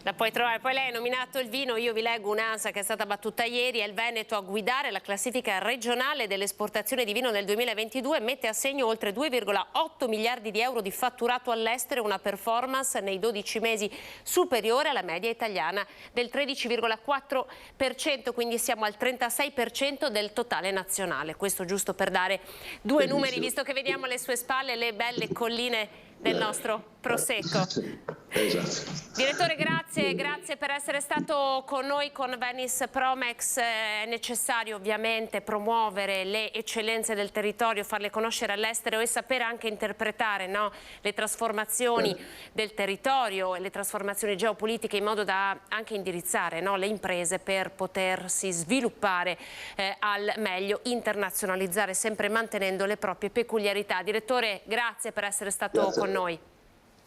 la puoi trovare. Poi lei ha nominato il vino, io vi leggo un'ANSA che è stata battuta ieri: è il Veneto a guidare la classifica regionale dell'esportazione di vino nel 2022, mette a segno oltre 2,8 miliardi di euro di fatturato all'estero, una performance nei 12 mesi superiore alla media italiana del 13,4%, quindi siamo al 36% del totale nazionale. Questo giusto per dare due numeri, visto che vediamo alle sue spalle le belle colline del nostro Prosecco. Esatto. Direttore, grazie per essere stato con noi con Venice Promex. È necessario ovviamente promuovere le eccellenze del territorio, farle conoscere all'estero e sapere anche interpretare, no, le trasformazioni del territorio e le trasformazioni geopolitiche, in modo da anche indirizzare, no, le imprese per potersi sviluppare al meglio, internazionalizzare sempre mantenendo le proprie peculiarità. Direttore, grazie per essere stato con noi.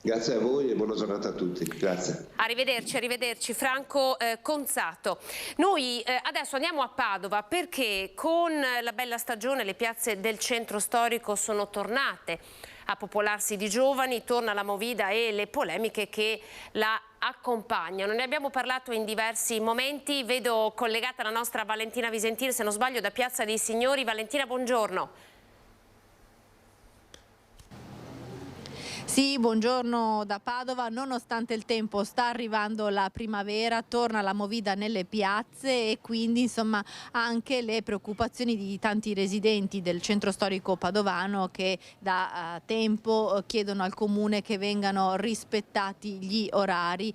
Grazie a voi e buona giornata a tutti. Grazie. Arrivederci. Franco Conzato. Noi adesso andiamo a Padova perché con la bella stagione le piazze del centro storico sono tornate a popolarsi di giovani, torna la movida e le polemiche che la accompagnano. Ne abbiamo parlato in diversi momenti. Vedo collegata la nostra Valentina Visentini, se non sbaglio, da Piazza dei Signori. Valentina, buongiorno. Sì, buongiorno da Padova. Nonostante il tempo, sta arrivando la primavera, torna la movida nelle piazze e quindi insomma anche le preoccupazioni di tanti residenti del centro storico padovano che da tempo chiedono al comune che vengano rispettati gli orari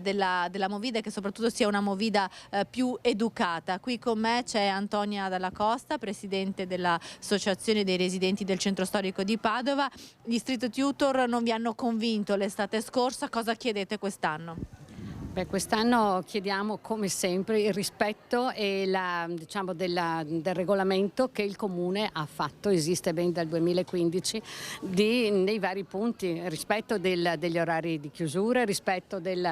della movida e che soprattutto sia una movida più educata. Qui con me c'è Antonia Dalla Costa, presidente dell'Associazione dei Residenti del Centro Storico di Padova. Gli Street Tutor non vi hanno convinto l'estate scorsa, cosa chiedete quest'anno? Beh, quest'anno chiediamo come sempre il rispetto e del regolamento che il Comune ha fatto, esiste ben dal 2015, nei vari punti: rispetto degli orari di chiusura, rispetto del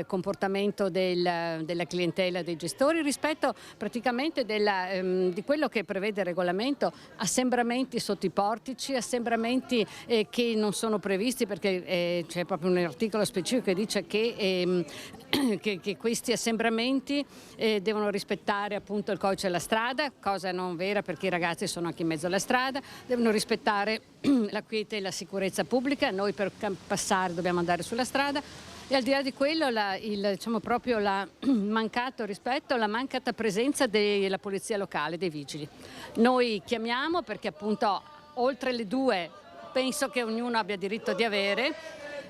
comportamento della clientela dei gestori, rispetto praticamente di quello che prevede il regolamento: assembramenti sotto i portici, assembramenti che non sono previsti perché c'è proprio un articolo specifico che dice che questi assembramenti devono rispettare appunto il codice della strada, cosa non vera perché i ragazzi sono anche in mezzo alla strada, devono rispettare la quiete e la sicurezza pubblica, noi per passare dobbiamo andare sulla strada. E al di là di quello proprio il mancato rispetto, la mancata presenza della polizia locale, dei vigili. Noi chiamiamo perché appunto oltre le 2 penso che ognuno abbia diritto di avere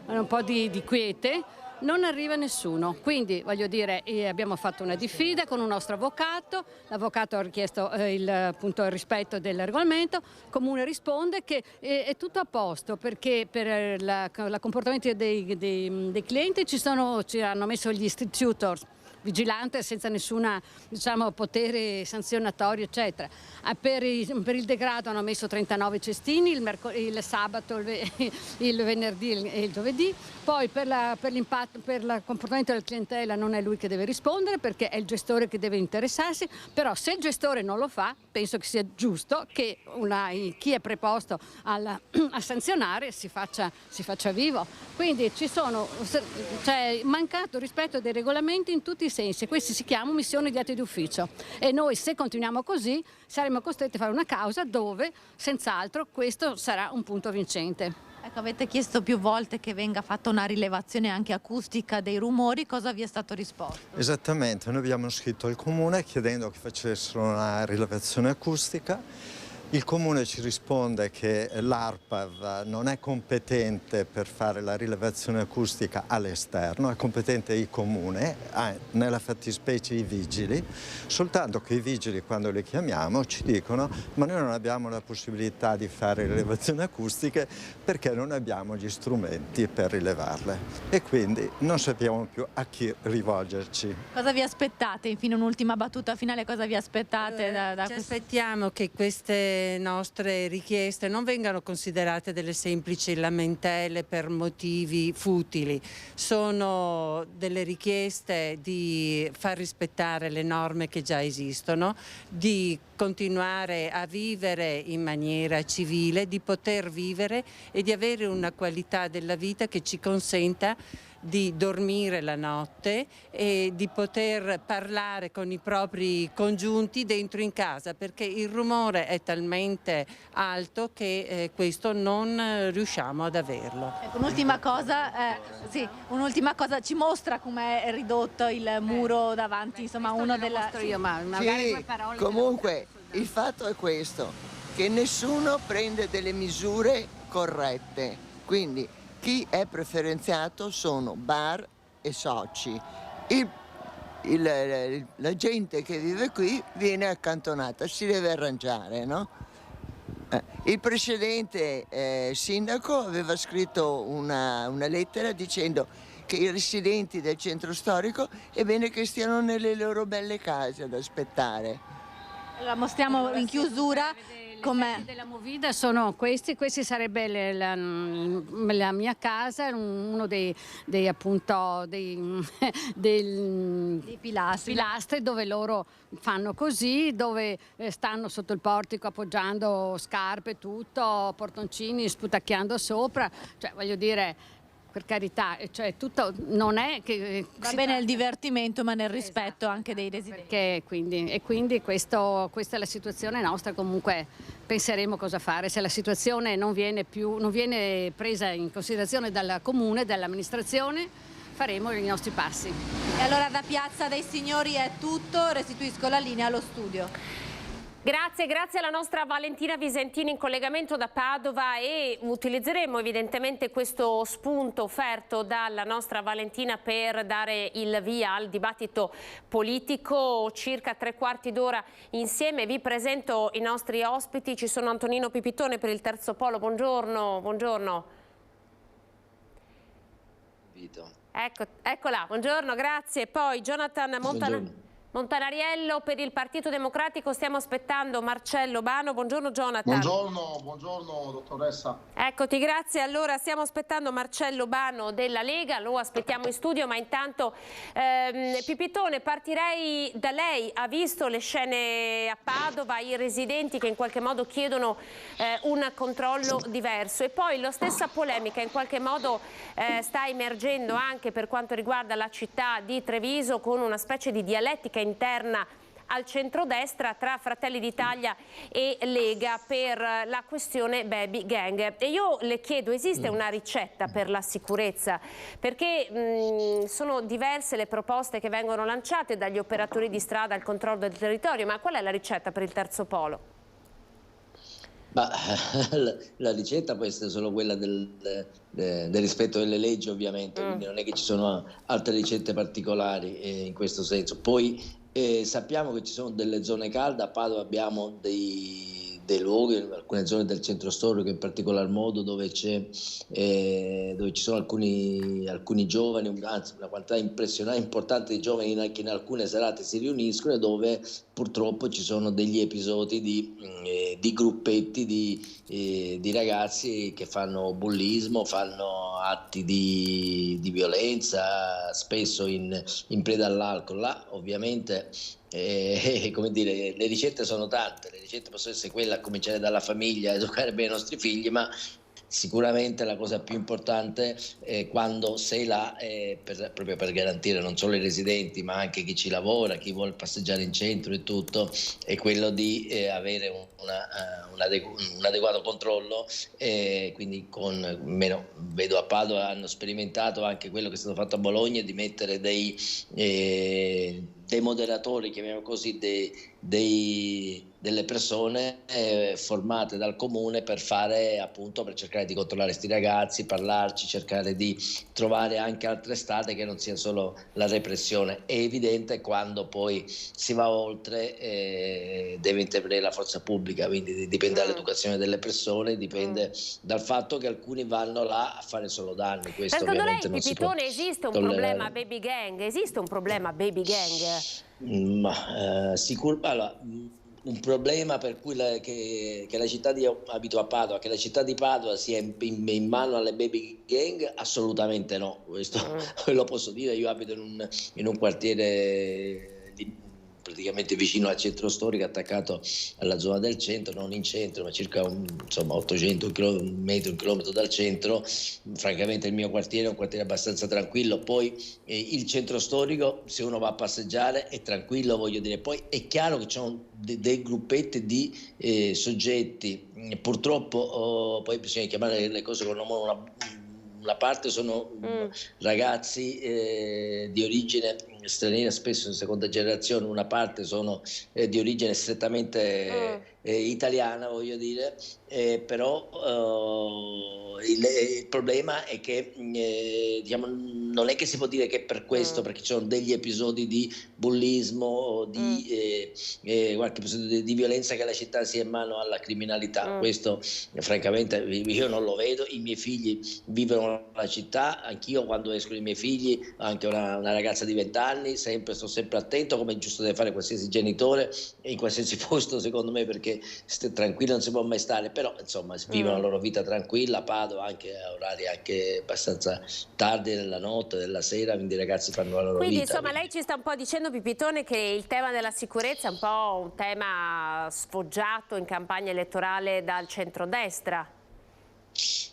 un po' di quiete. Non arriva nessuno, quindi voglio dire abbiamo fatto una diffida con un nostro avvocato, l'avvocato ha richiesto il rispetto del regolamento, il Comune risponde che è tutto a posto perché per il comportamento dei clienti ci hanno messo gli street tutors, vigilante senza nessuna potere sanzionatorio eccetera. Per il degrado hanno messo 39 cestini il sabato, il venerdì e il giovedì. Poi per il comportamento del clientela non è lui che deve rispondere perché è il gestore che deve interessarsi, però se il gestore non lo fa penso che sia giusto che chi è preposto a sanzionare si faccia vivo. Quindi c'è mancato rispetto dei regolamenti in tutti i sensi. Questi si chiamano missioni di atti d'ufficio e noi se continuiamo così saremo costretti a fare una causa dove senz'altro questo sarà un punto vincente. Ecco, avete chiesto più volte che venga fatta una rilevazione anche acustica dei rumori, cosa vi è stato risposto? Esattamente, noi abbiamo scritto al Comune chiedendo che facessero una rilevazione acustica Il Comune ci risponde che l'ARPAV non è competente per fare la rilevazione acustica all'esterno, è competente il Comune, nella fattispecie i vigili, soltanto che i vigili quando li chiamiamo ci dicono ma noi non abbiamo la possibilità di fare rilevazioni acustiche perché non abbiamo gli strumenti per rilevarle e quindi non sappiamo più a chi rivolgerci. Cosa vi aspettate? Infine un'ultima battuta finale, cosa vi aspettate da Ci aspettiamo che queste nostre richieste non vengano considerate delle semplici lamentele per motivi futili, sono delle richieste di far rispettare le norme che già esistono, di continuare a vivere in maniera civile, di poter vivere e di avere una qualità della vita che ci consenta di dormire la notte e di poter parlare con i propri congiunti dentro in casa, perché il rumore è talmente alto che questo non riusciamo ad averlo. Ecco, un'ultima cosa, ci mostra com'è ridotto il muro davanti, insomma, uno della... Sì, comunque il fatto è questo, che nessuno prende delle misure corrette, quindi chi è preferenziato sono bar e soci. La gente che vive qui viene accantonata, si deve arrangiare, no? Il precedente sindaco aveva scritto una lettera dicendo che i residenti del centro storico è bene che stiano nelle loro belle case ad aspettare. La mostriamo in chiusura. Come della Movida sono questi sarebbe la mia casa, uno dei pilastri dove loro fanno così, dove stanno sotto il portico appoggiando scarpe, tutto, portoncini, sputacchiando sopra, cioè voglio dire, per carità, cioè tutto non è che va bene il divertimento, ma nel rispetto anche dei residenti. Quindi questa è la situazione nostra. Comunque penseremo cosa fare se la situazione non viene presa in considerazione dal comune, dall'amministrazione. Faremo i nostri passi. E allora da Piazza dei Signori è tutto, restituisco la linea allo studio. Grazie alla nostra Valentina Visentini in collegamento da Padova, e utilizzeremo evidentemente questo spunto offerto dalla nostra Valentina per dare il via al dibattito politico. Circa 3/4 d'ora insieme. Vi presento i nostri ospiti. Ci sono Antonino Pipitone per il Terzo Polo. Buongiorno. Eccola, buongiorno, grazie. Poi Jonathan Montanariello per il Partito Democratico. Stiamo aspettando Marcello Bano. Buongiorno Jonathan. Buongiorno dottoressa. Eccoti, grazie. Allora stiamo aspettando Marcello Bano della Lega, lo aspettiamo in studio, ma intanto Pipitone, partirei da lei. Ha visto le scene a Padova, i residenti che in qualche modo chiedono un controllo diverso, e poi la stessa polemica in qualche modo sta emergendo anche per quanto riguarda la città di Treviso, con una specie di dialettica interna al centrodestra tra Fratelli d'Italia e Lega per la questione baby gang. E io le chiedo, esiste una ricetta per la sicurezza? Perché sono diverse le proposte che vengono lanciate dagli operatori di strada al controllo del territorio, ma qual è la ricetta per il Terzo Polo? La ricetta può essere solo quella del rispetto delle leggi, ovviamente, quindi non è che ci sono altre ricette particolari in questo senso. Poi sappiamo che ci sono delle zone calde, a Padova abbiamo dei luoghi, alcune zone del centro storico in particolar modo, dove ci sono alcuni giovani, anzi una quantità impressionante, importante di giovani che in alcune serate si riuniscono, e dove purtroppo ci sono degli episodi di gruppetti di ragazzi che fanno bullismo, fanno atti di violenza, spesso in preda all'alcol. Là ovviamente come dire, le ricette sono tante, le ricette possono essere quelle a cominciare dalla famiglia, educare bene i nostri figli, ma sicuramente la cosa più importante quando sei là, proprio per garantire non solo i residenti ma anche chi ci lavora, chi vuole passeggiare in centro e tutto, è quello di avere un adeguato controllo, quindi vedo a Padova hanno sperimentato anche quello che è stato fatto a Bologna, di mettere dei dei moderatori, chiamiamo così, delle persone formate dal comune per fare, appunto, per cercare di controllare questi ragazzi, parlarci, cercare di trovare anche altre strade che non sia solo la repressione. È evidente quando poi si va oltre deve intervenire la forza pubblica, quindi dipende dall'educazione delle persone, dipende dal fatto che alcuni vanno là a fare solo danni. Questo Secondo ovviamente lei, non si può Pipitone, esiste un tollerare. problema baby gang? Esiste un problema baby gang? Allora, un problema per cui che la città abito a Padova, che la città di Padova sia in mano alle baby gang, assolutamente no, questo lo posso dire. Io abito in un quartiere praticamente vicino al centro storico, attaccato alla zona del centro, non in centro, ma circa 800 metri, un chilometro dal centro. Francamente il mio quartiere è un quartiere abbastanza tranquillo. Poi il centro storico, se uno va a passeggiare, è tranquillo, voglio dire. Poi è chiaro che ci sono dei gruppetti di soggetti, purtroppo poi bisogna chiamare le cose con nome. Una parte sono ragazzi di origine straniera, spesso in seconda generazione, una parte sono di origine strettamente italiana, voglio dire, però il problema è che diciamo, non è che si può dire che per questo, perché ci sono degli episodi di bullismo, di qualche episodio di violenza, che la città sia in mano alla criminalità. Questo francamente io non lo vedo. I miei figli vivono la città, anch'io quando escono i miei figli, anche una ragazza di 20 anni, sto sempre attento, come è giusto deve fare qualsiasi genitore in qualsiasi posto, secondo me, perché tranquillo non si può mai stare, però insomma vivono la loro vita tranquilla. A Padova anche a orari anche abbastanza tardi della notte, della sera, quindi i ragazzi fanno la loro quindi, vita. Insomma, lei ci sta un po' dicendo, Pipitone, che il tema della sicurezza è un po' un tema sfoggiato in campagna elettorale dal centrodestra.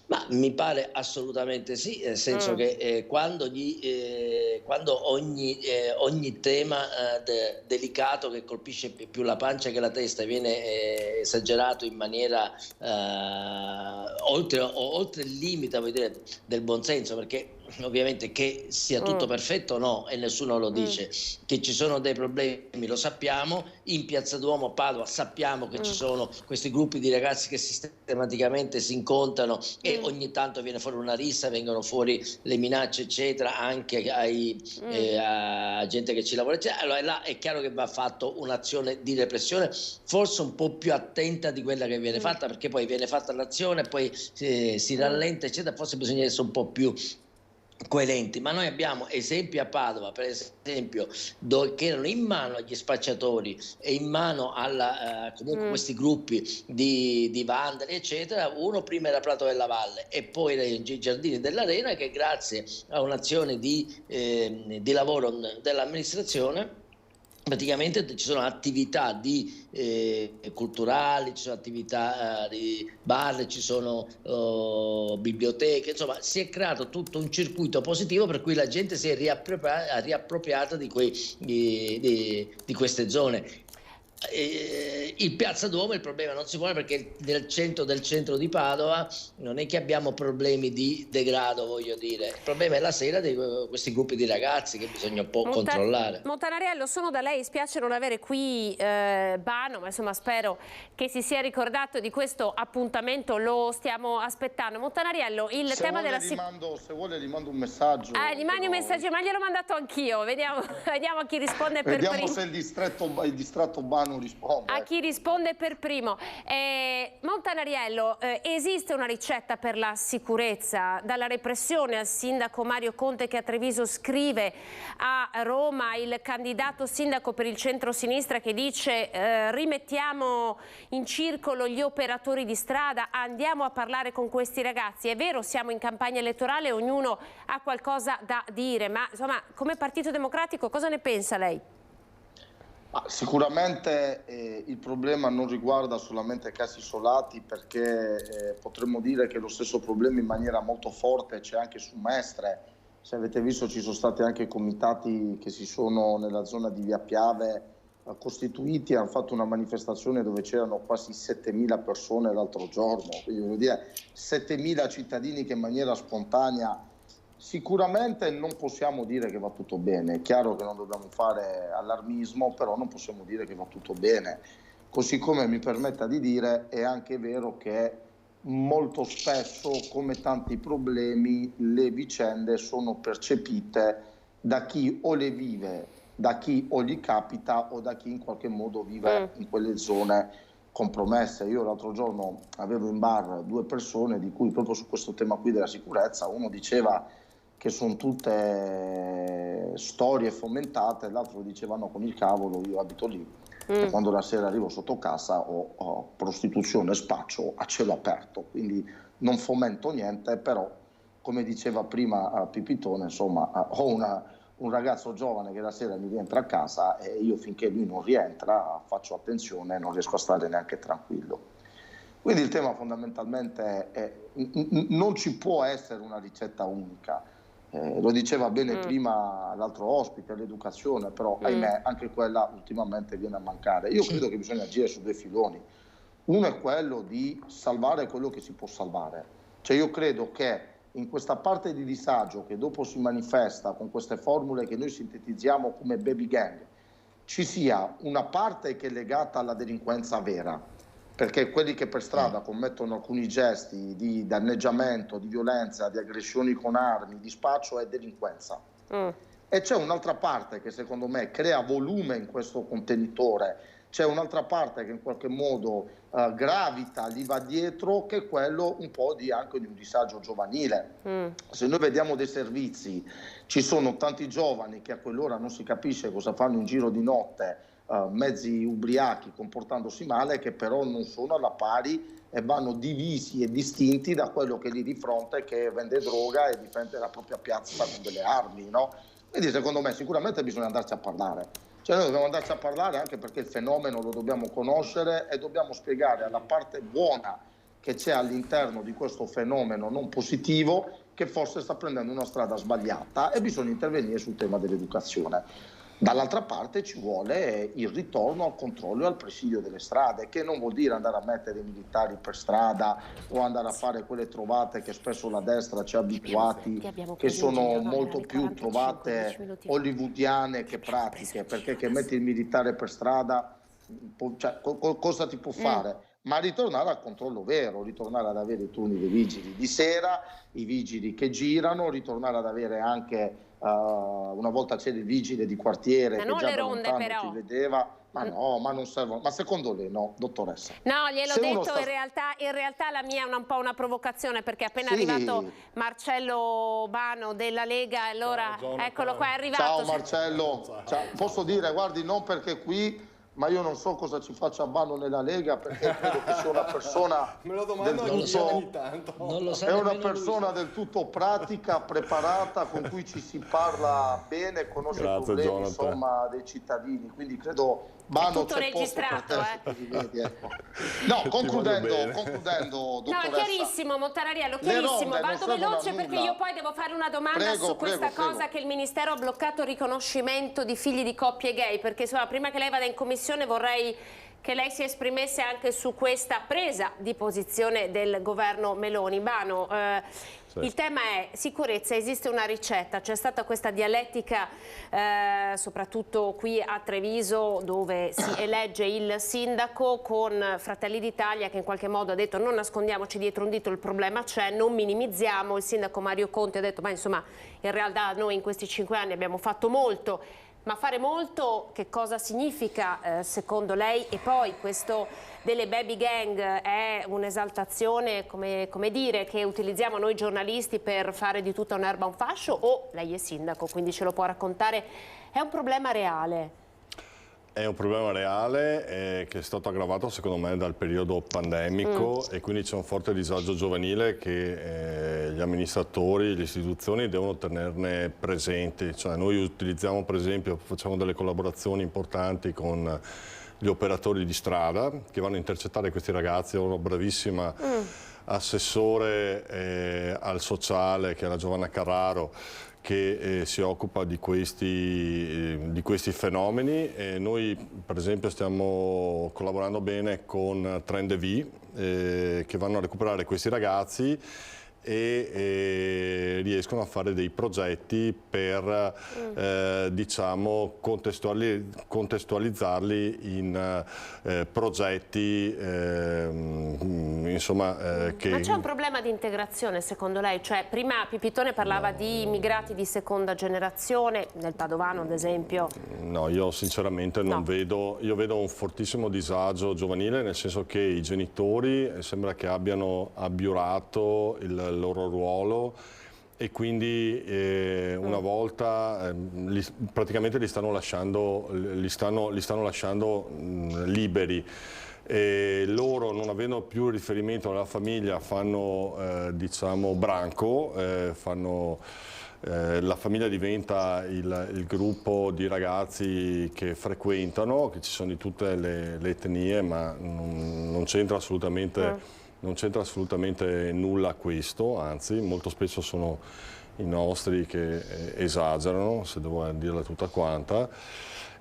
Ma mi pare assolutamente sì, nel senso che quando ogni tema delicato che colpisce più la pancia che la testa viene esagerato in maniera oltre il limite, voglio dire, del buonsenso, perché ovviamente che sia tutto perfetto no, e nessuno lo dice, che ci sono dei problemi lo sappiamo. In Piazza Duomo a Padova sappiamo che ci sono questi gruppi di ragazzi che sistematicamente si incontrano e ogni tanto viene fuori una rissa, vengono fuori le minacce eccetera, anche a gente che ci lavora eccetera. Allora là è chiaro che va fatto un'azione di repressione, forse un po' più attenta di quella che viene fatta, perché poi viene fatta l'azione, poi si rallenta eccetera. Forse bisogna essere un po' più coerenti, ma noi abbiamo esempi a Padova, per esempio, che erano in mano agli spacciatori e in mano alla comunque questi gruppi di vandali eccetera. Uno prima era Prato della Valle e poi era i Giardini dell'Arena, che grazie a un'azione di lavoro dell'amministrazione praticamente ci sono attività culturali, ci sono attività di bar, ci sono biblioteche, insomma si è creato tutto un circuito positivo per cui la gente si è riappropriata di queste zone. Il Piazza Duomo il problema non si pone, perché del centro di Padova non è che abbiamo problemi di degrado, voglio dire. Il problema è la sera di questi gruppi di ragazzi che bisogna un po' controllare. Montanariello, sono da lei, spiace non avere qui Bano, ma insomma spero che si sia ricordato di questo appuntamento, lo stiamo aspettando. Montanariello, il tema della sicurezza. Se vuole gli mando un messaggio. Gli mandi un messaggio, ma gliel'ho mandato anch'io, vediamo a chi risponde per primo. Vediamo se il distratto Bano risponde. A chi risponde per primo. Montanariello, esiste una ricetta per la sicurezza? Dalla repressione al sindaco Mario Conte, che a Treviso scrive a Roma, il candidato sindaco per il centro-sinistra che dice rimettiamo in circolo gli operatori di strada, andiamo a parlare con questi ragazzi. È vero, siamo in campagna elettorale, ognuno ha qualcosa da dire, ma insomma, come Partito Democratico cosa ne pensa lei? Sicuramente il problema non riguarda solamente casi isolati, perché potremmo dire che lo stesso problema in maniera molto forte c'è anche su Mestre. Se avete visto, ci sono stati anche comitati che si sono nella zona di Via Piave costituiti, hanno fatto una manifestazione dove c'erano quasi 7.000 persone l'altro giorno. Quindi voglio dire, 7.000 cittadini che in maniera spontanea Sicuramente non possiamo dire che va tutto bene, è chiaro che non dobbiamo fare allarmismo, però non possiamo dire che va tutto bene. Così come mi permetta di dire, è anche vero che molto spesso, come tanti problemi, le vicende sono percepite da chi o le vive, da chi o gli capita o da chi in qualche modo vive in quelle zone compromesse. Io l'altro giorno avevo in bar 2 persone di cui proprio su questo tema qui della sicurezza, uno diceva che sono tutte storie fomentate, l'altro diceva no, con il cavolo, io abito lì e quando la sera arrivo sotto casa ho prostituzione e spaccio a cielo aperto, quindi non fomento niente, però come diceva prima Pipitone, insomma, ho un ragazzo giovane che la sera mi rientra a casa e io finché lui non rientra faccio attenzione e non riesco a stare neanche tranquillo. Quindi il tema fondamentalmente è non ci può essere una ricetta unica. Lo diceva bene prima l'altro ospite, l'educazione, però ahimè anche quella ultimamente viene a mancare. Io credo che bisogna agire su 2 filoni. Uno è quello di salvare quello che si può salvare. Cioè io credo che in questa parte di disagio che dopo si manifesta con queste formule che noi sintetizziamo come baby gang, ci sia una parte che è legata alla delinquenza vera, perché quelli che per strada commettono alcuni gesti di danneggiamento, di violenza, di aggressioni con armi, di spaccio è delinquenza. E c'è un'altra parte che secondo me crea volume in questo contenitore, c'è un'altra parte che in qualche modo gravita, gli va dietro, che è quello un po' anche di un disagio giovanile. Se noi vediamo dei servizi, ci sono tanti giovani che a quell'ora non si capisce cosa fanno in giro di notte, mezzi ubriachi comportandosi male, che però non sono alla pari e vanno divisi e distinti da quello che è lì di fronte che vende droga e difende la propria piazza con delle armi, no? Quindi secondo me sicuramente bisogna andarci a parlare, cioè noi dobbiamo andarci a parlare anche perché il fenomeno lo dobbiamo conoscere e dobbiamo spiegare alla parte buona che c'è all'interno di questo fenomeno non positivo che forse sta prendendo una strada sbagliata e bisogna intervenire sul tema dell'educazione. Dall'altra parte ci vuole il ritorno al controllo e al presidio delle strade, che non vuol dire andare a mettere i militari per strada o andare a fare quelle trovate che spesso la destra ci ha abituati, che sono molto più trovate hollywoodiane che pratiche, perché che metti il militare per strada, cioè, cosa ti può fare? Ma ritornare al controllo vero, ritornare ad avere i turni dei vigili di sera, i vigili che girano, ritornare ad avere anche una volta c'era il vigile di quartiere che già da lontano ti vedeva, ma no, ma non servono, ma secondo lei no, dottoressa? No, gliel'ho detto, in realtà la mia è un po' una provocazione, perché è appena arrivato Marcello Bano della Lega, allora eccolo qua, è arrivato. Ciao Marcello, ciao. Posso dire, guardi, non perché qui, ma io non so cosa ci faccia Bano nella Lega, perché credo che sia una persona è una persona del tutto pratica, preparata, con cui ci si parla bene, conosce i problemi insomma dei cittadini, quindi credo Bano tutto registrato, No, concludendo, dottoressa. No, è chiarissimo, Montanariello, chiarissimo. Vado veloce perché io poi devo fare una domanda su questa cosa che il Ministero ha bloccato il riconoscimento di figli di coppie gay, perché insomma, prima che lei vada in commissione vorrei che lei si esprimesse anche su questa presa di posizione del governo Meloni. Bano, il tema è sicurezza, esiste una ricetta, c'è stata questa dialettica soprattutto qui a Treviso dove si elegge il sindaco con Fratelli d'Italia che in qualche modo ha detto non nascondiamoci dietro un dito, il problema c'è, non minimizziamo. Il sindaco Mario Conte ha detto ma insomma in realtà noi in questi 5 anni abbiamo fatto molto. Ma fare molto che cosa significa secondo lei? E poi questo delle baby gang è un'esaltazione, come dire, che utilizziamo noi giornalisti per fare di tutta un'erba un fascio, o lei è sindaco, quindi ce lo può raccontare? È un problema reale? È un problema reale che è stato aggravato secondo me dal periodo pandemico e quindi c'è un forte disagio giovanile che gli amministratori, le istituzioni devono tenerne presenti. Cioè, noi utilizziamo per esempio, facciamo delle collaborazioni importanti con gli operatori di strada che vanno a intercettare questi ragazzi. Ho una bravissima assessore al sociale che è la Giovanna Carraro, che si occupa di questi fenomeni. E noi per esempio stiamo collaborando bene con Trend V che vanno a recuperare questi ragazzi e riescono a fare dei progetti per diciamo contestualizzarli in progetti insomma che... Ma c'è un problema di integrazione secondo lei? Cioè prima Pipitone parlava di immigrati di seconda generazione, nel Padovano ad esempio. No, io sinceramente non vedo, io vedo un fortissimo disagio giovanile, nel senso che i genitori sembra che abbiano abiurato il loro ruolo e quindi una volta praticamente li stanno lasciando liberi. E loro, non avendo più riferimento alla famiglia, fanno diciamo branco, la famiglia diventa il gruppo di ragazzi che frequentano, che ci sono di tutte le etnie, ma non c'entra assolutamente... Non c'entra assolutamente nulla questo, anzi molto spesso sono i nostri che esagerano, se devo dirla tutta quanta.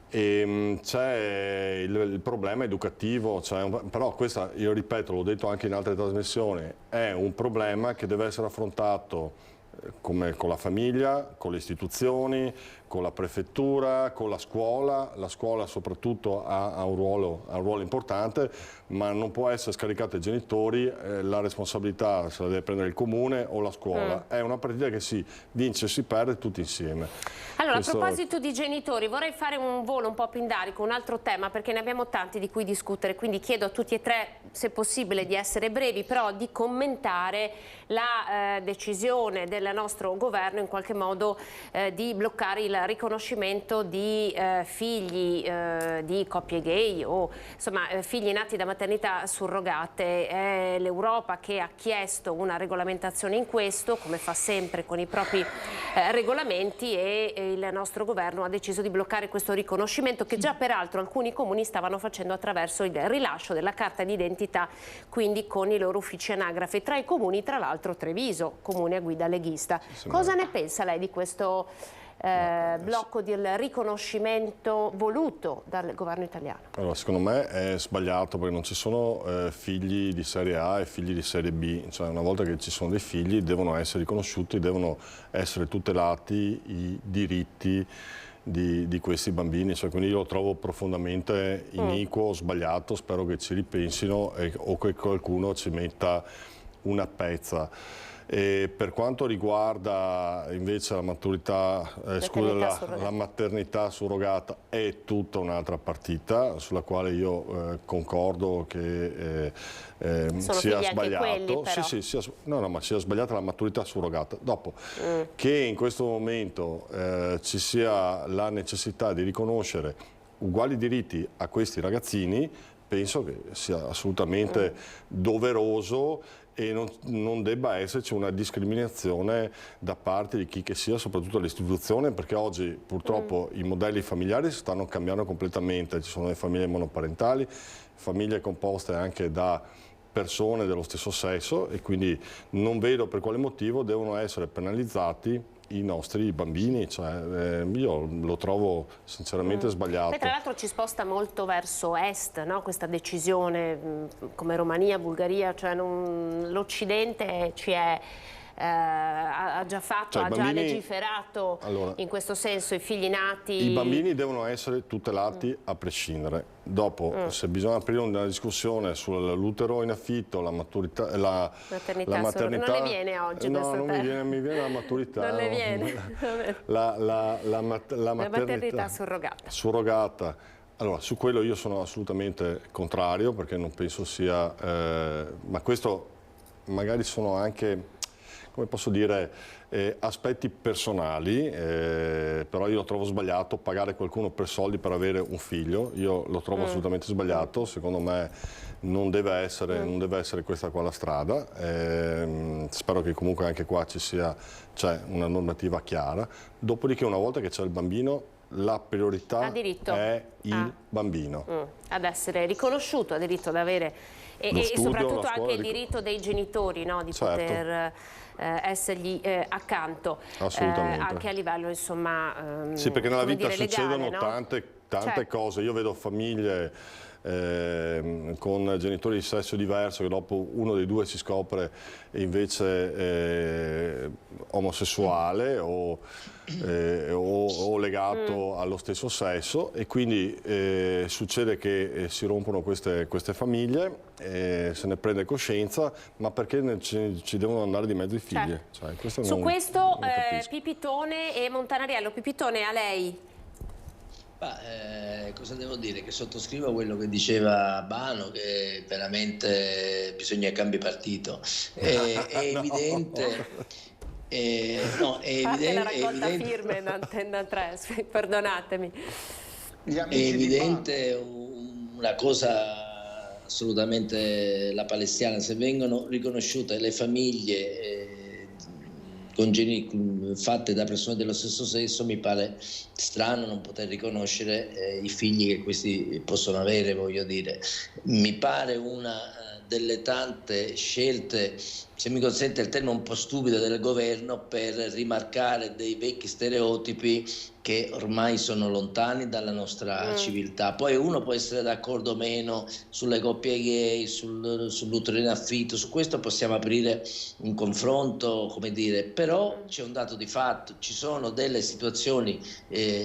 E c'è il problema educativo, però questa, io ripeto, l'ho detto anche in altre trasmissioni, è un problema che deve essere affrontato come con la famiglia, con le istituzioni, con la prefettura, con la scuola soprattutto ha un ruolo importante, ma non può essere scaricato ai genitori, la responsabilità se la deve prendere il comune o la scuola, è una partita che si vince e si perde tutti insieme. Allora, a proposito di genitori, vorrei fare un volo un po' pindarico, un altro tema, perché ne abbiamo tanti di cui discutere, quindi chiedo a tutti e tre, se possibile, di essere brevi, però di commentare la decisione del nostro governo in qualche modo di bloccare il riconoscimento di figli di coppie gay o insomma figli nati da maternità surrogate. È l'Europa che ha chiesto una regolamentazione in questo, come fa sempre con i propri regolamenti, e il nostro governo ha deciso di bloccare questo riconoscimento, che già peraltro alcuni comuni stavano facendo attraverso il rilascio della carta d'identità, quindi con i loro uffici anagrafe. Tra i comuni, tra l'altro, Treviso, comune a guida leghista. Cosa ne pensa lei di questo blocco del riconoscimento voluto dal governo italiano? Allora, secondo me è sbagliato, perché non ci sono figli di serie A e figli di serie B, cioè una volta che ci sono dei figli devono essere riconosciuti, devono essere tutelati i diritti di questi bambini, cioè, quindi io lo trovo profondamente iniquo, sbagliato, spero che ci ripensino o che qualcuno ci metta una pezza. E per quanto riguarda invece la maturità, la maternità surrogata, è tutta un'altra partita sulla quale io concordo che sia sbagliato. Ma sia sbagliata la maturità surrogata. Dopo che in questo momento ci sia la necessità di riconoscere uguali diritti a questi ragazzini, penso che sia assolutamente doveroso e non debba esserci una discriminazione da parte di chi che sia, soprattutto all'istituzione, perché oggi purtroppo i modelli familiari stanno cambiando completamente, ci sono le famiglie monoparentali, famiglie composte anche da persone dello stesso sesso, e quindi non vedo per quale motivo devono essere penalizzati i nostri bambini, cioè, io lo trovo sinceramente sbagliato. Beh, tra l'altro ci sposta molto verso est, no? Questa decisione, come Romania, Bulgaria, cioè l'Occidente ci è... ha già fatto, ha già legiferato in questo senso, i figli nati... I bambini devono essere tutelati a prescindere. Dopo, se bisogna aprire una discussione sull'utero in affitto, la maturità, la maternità... Non le viene oggi questo no, mi viene la maturità. Non le viene. La maternità surrogata. Allora, su quello io sono assolutamente contrario, perché non penso sia... ma questo magari sono anche... come posso dire, aspetti personali, però io lo trovo sbagliato pagare qualcuno per soldi per avere un figlio, io lo trovo assolutamente sbagliato, secondo me non deve essere questa qua la strada, spero che comunque anche qua c'è una normativa chiara, dopodiché una volta che c'è il bambino la priorità è il bambino. Ad essere riconosciuto, ha diritto ad avere e soprattutto anche il diritto dei genitori, no? Di poter essergli accanto, anche a livello insomma sì, perché nella vita legale, succedono no? tante cose. Io vedo famiglie con genitori di sesso diverso, che dopo uno dei due si scopre invece omosessuale o legato allo stesso sesso, e quindi succede che si rompono queste famiglie, se ne prende coscienza, ma perché ci devono andare di mezzo i figli? Cioè, Su questo Pipitone e Montanariello. Pipitone, a lei. Cosa devo dire? Che sottoscrivo quello che diceva Bano, che veramente bisogna cambiare partito. È evidente... è la raccolta firme in Antenne 3, perdonatemi. È evidente una cosa assolutamente la palestiana: se vengono riconosciute le famiglie fatte da persone dello stesso sesso, mi pare strano non poter riconoscere i figli che questi possono avere, voglio dire. Mi pare una delle tante scelte, se mi consente il termine un po' stupido, del governo per rimarcare dei vecchi stereotipi che ormai sono lontani dalla nostra civiltà. Poi uno può essere d'accordo o meno sulle coppie gay, sull'utero in affitto, su questo possiamo aprire un confronto, come dire, però c'è un dato di fatto: ci sono delle situazioni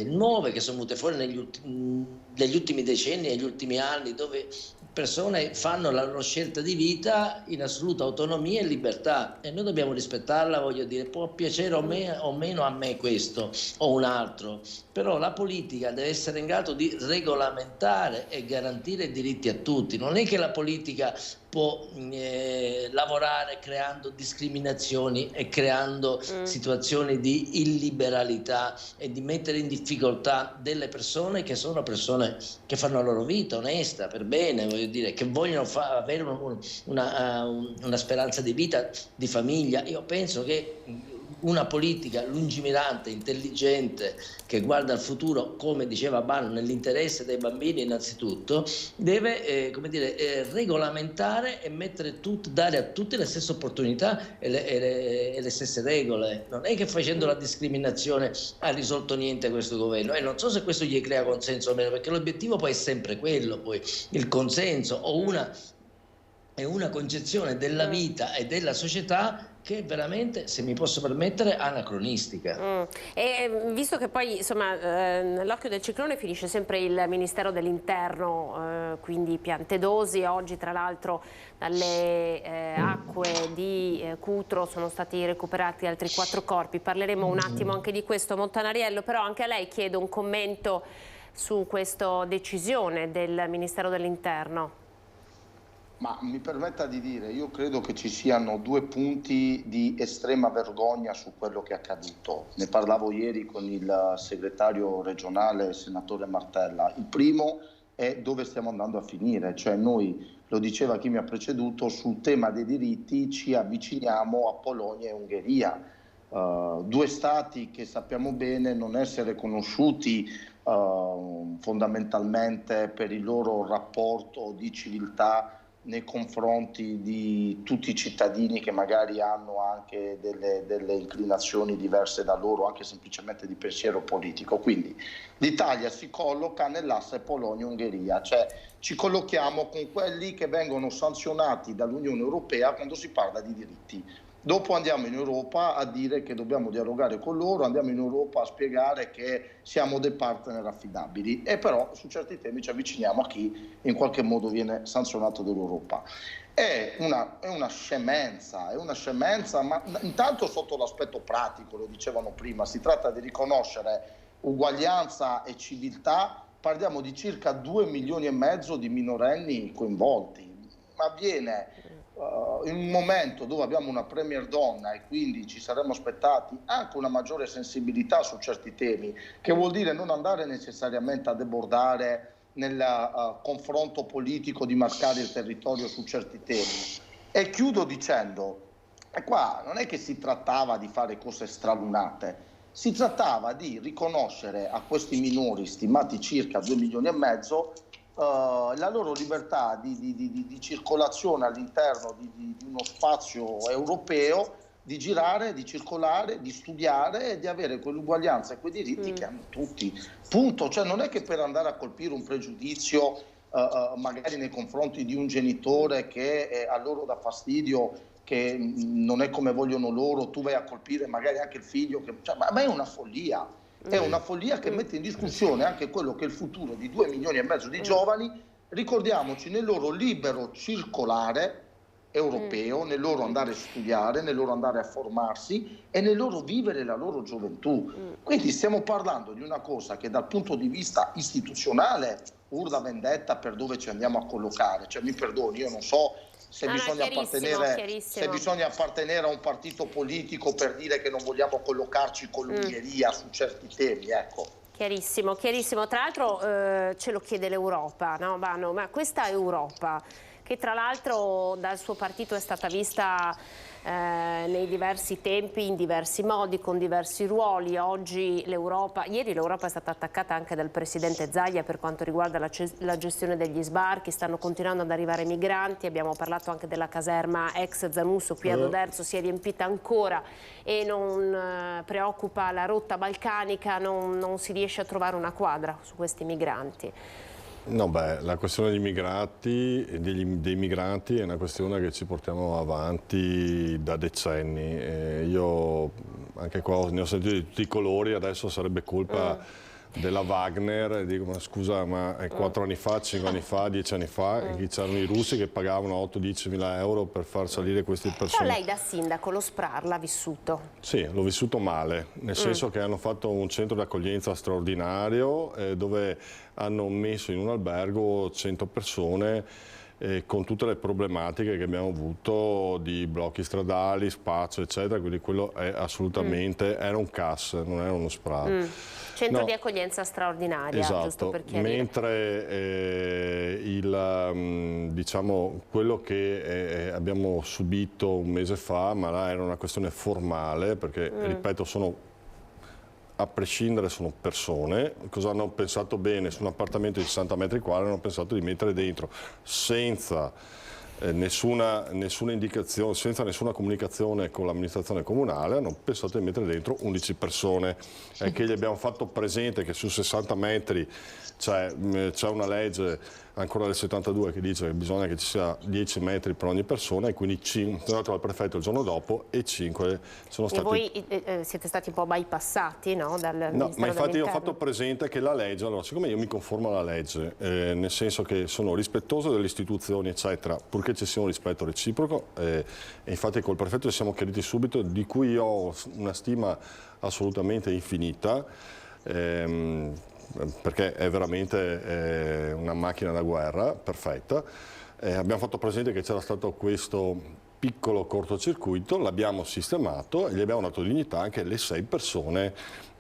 nuove che sono venute fuori negli ultimi decenni, negli ultimi anni, dove persone fanno la loro scelta di vita in assoluta autonomia e libertà, e noi dobbiamo rispettarla, voglio dire. Può piacere o meno a me questo o un altro, però la politica deve essere in grado di regolamentare e garantire diritti a tutti. Non è che la politica può lavorare creando discriminazioni e creando situazioni di illiberalità e di mettere in difficoltà delle persone che sono persone che fanno la loro vita onesta, per bene, voglio dire, che vogliono avere una speranza di vita, di famiglia. Io penso che una politica lungimirante, intelligente, che guarda al futuro, come diceva Bano, nell'interesse dei bambini innanzitutto, deve regolamentare e dare a tutti le stesse opportunità e le stesse regole. Non è che facendo la discriminazione ha risolto niente questo governo, e non so se questo gli crea consenso o meno, perché l'obiettivo poi è sempre quello, poi il consenso o una concezione della vita e della società che è veramente, se mi posso permettere, anacronistica. E visto che poi, insomma, nell'occhio del ciclone finisce sempre il Ministero dell'Interno, quindi Piantedosi. Oggi, tra l'altro, dalle acque di Cutro sono stati recuperati altri 4 corpi. Parleremo un attimo anche di questo, Montanariello, però anche a lei chiedo un commento su questa decisione del Ministero dell'Interno. Ma mi permetta di dire, io credo che ci siano 2 punti di estrema vergogna su quello che è accaduto. Ne parlavo ieri con il segretario regionale, senatore Martella. Il primo è dove stiamo andando a finire, cioè noi, lo diceva chi mi ha preceduto, sul tema dei diritti ci avviciniamo a Polonia e Ungheria, 2 stati che sappiamo bene non essere conosciuti fondamentalmente per il loro rapporto di civiltà nei confronti di tutti i cittadini che magari hanno anche delle inclinazioni diverse da loro, anche semplicemente di pensiero politico. Quindi l'Italia si colloca nell'asse Polonia-Ungheria, cioè ci collochiamo con quelli che vengono sanzionati dall'Unione Europea quando si parla di diritti. Dopo andiamo in Europa a dire che dobbiamo dialogare con loro, andiamo in Europa a spiegare che siamo dei partner affidabili, e però su certi temi ci avviciniamo a chi in qualche modo viene sanzionato dall'Europa. È una scemenza, ma intanto sotto l'aspetto pratico, lo dicevano prima, si tratta di riconoscere uguaglianza e civiltà. Parliamo di circa 2,5 milioni di minorenni coinvolti, ma avviene in un momento dove abbiamo una premier donna, e quindi ci saremmo aspettati anche una maggiore sensibilità su certi temi, che vuol dire non andare necessariamente a debordare nel confronto politico di marcare il territorio su certi temi. E chiudo dicendo, qua non è che si trattava di fare cose stralunate, si trattava di riconoscere a questi minori, stimati circa 2,5 milioni, la loro libertà di circolazione all'interno di uno spazio europeo, di girare, di circolare, di studiare e di avere quell'uguaglianza e quei diritti che hanno tutti. Punto. Cioè non è che per andare a colpire un pregiudizio magari nei confronti di un genitore che a loro dà fastidio, che non è come vogliono loro, tu vai a colpire magari anche il figlio, cioè, ma è una follia, è una follia che mette in discussione anche quello che è il futuro di 2,5 milioni di giovani, ricordiamoci, nel loro libero circolare europeo, nel loro andare a studiare, nel loro andare a formarsi e nel loro vivere la loro gioventù. Quindi stiamo parlando di una cosa che dal punto di vista istituzionale urla vendetta per dove ci andiamo a collocare, cioè mi perdoni, io non so se bisogna appartenere a un partito politico per dire che non vogliamo collocarci con l'Ungheria su certi temi, ecco. Chiarissimo, chiarissimo. Tra l'altro ce lo chiede l'Europa, no? Ma questa Europa, che tra l'altro dal suo partito è stata vista nei diversi tempi, in diversi modi, con diversi ruoli. Oggi ieri l'Europa è stata attaccata anche dal presidente Zaia per quanto riguarda la gestione degli sbarchi, stanno continuando ad arrivare migranti, abbiamo parlato anche della caserma ex Zanusso qui ad Oderzo, si è riempita ancora e non preoccupa la rotta balcanica, non si riesce a trovare una quadra su questi migranti. No, la questione dei migranti è una questione che ci portiamo avanti da decenni. Io anche qua ne ho sentito di tutti i colori, adesso sarebbe colpa della Wagner, dico ma scusa, ma 4 anni fa, 5 anni fa, 10 anni fa, c'erano i russi che pagavano 8-10 mila euro per far salire queste persone. Però lei da sindaco lo SPRAR l'ha vissuto? Sì, l'ho vissuto male, nel senso che hanno fatto un centro di accoglienza straordinario dove hanno messo in un albergo 100 persone con tutte le problematiche che abbiamo avuto di blocchi stradali, spazio eccetera, quindi quello è assolutamente, era un CAS, non era uno SPRAR. Centro di accoglienza straordinaria, esatto, giusto per chiarire. Mentre diciamo, quello che abbiamo subito un mese fa, ma là era una questione formale, perché ripeto, a prescindere sono persone, cosa hanno pensato bene su un appartamento di 60 metri quadri, hanno pensato di mettere dentro senza nessuna indicazione, senza nessuna comunicazione con l'amministrazione comunale, hanno pensato di mettere dentro 11 persone, che gli abbiamo fatto presente che su 60 metri c'è una legge ancora del 72 che dice che bisogna che ci sia 10 metri per ogni persona, e quindi 5 sono andato al prefetto il giorno dopo e 5 sono stati... E voi siete stati un po' bypassati, no? No, ma infatti io ho fatto presente che la legge, allora siccome io mi conformo alla legge, nel senso che sono rispettoso delle istituzioni eccetera, purché ci sia un rispetto reciproco, e infatti col prefetto ci siamo chiariti subito, di cui io ho una stima assolutamente infinita, perché è veramente una macchina da guerra perfetta. Abbiamo fatto presente che c'era stato questo piccolo cortocircuito, l'abbiamo sistemato e gli abbiamo dato dignità anche alle 6 persone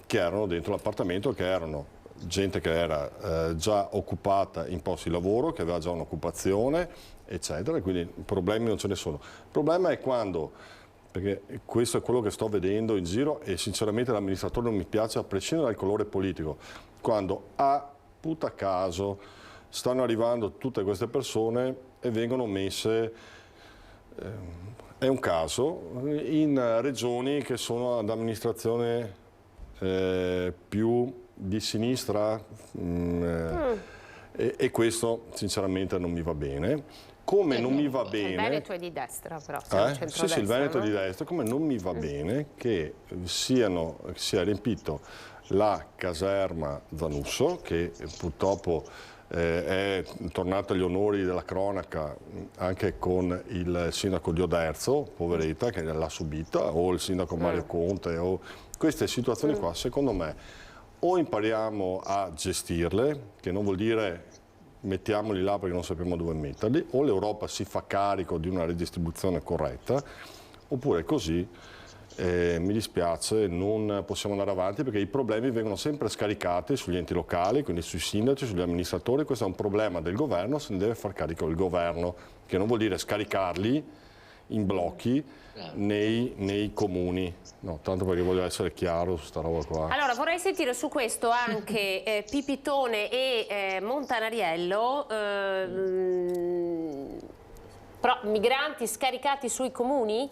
che erano dentro l'appartamento, che erano gente che era già occupata in posti di lavoro, che aveva già un'occupazione eccetera, quindi problemi non ce ne sono. Il problema è quando, perché questo è quello che sto vedendo in giro e sinceramente l'amministratore non mi piace a prescindere dal colore politico, quando a puta caso stanno arrivando tutte queste persone e vengono messe, è un caso, in regioni che sono ad amministrazione più di sinistra e questo sinceramente non mi va bene. Come non mi va bene... Il Veneto è di destra però, sì, il Veneto è di destra, come non mi va bene che sia riempito la caserma Zanusso, che purtroppo è tornata agli onori della cronaca anche con il sindaco di Oderzo, poveretta, che l'ha subita, o il sindaco Mario Conte, o queste situazioni qua, secondo me, o impariamo a gestirle, che non vuol dire mettiamoli là perché non sappiamo dove metterli, o l'Europa si fa carico di una ridistribuzione corretta, oppure così, mi dispiace, non possiamo andare avanti perché i problemi vengono sempre scaricati sugli enti locali, quindi sui sindaci, sugli amministratori. Questo è un problema del governo, se ne deve far carico il governo, che non vuol dire scaricarli in blocchi nei comuni. No, tanto perché voglio essere chiaro su sta roba qua. Allora vorrei sentire su questo anche Pipitone e Montanariello, però migranti scaricati sui comuni?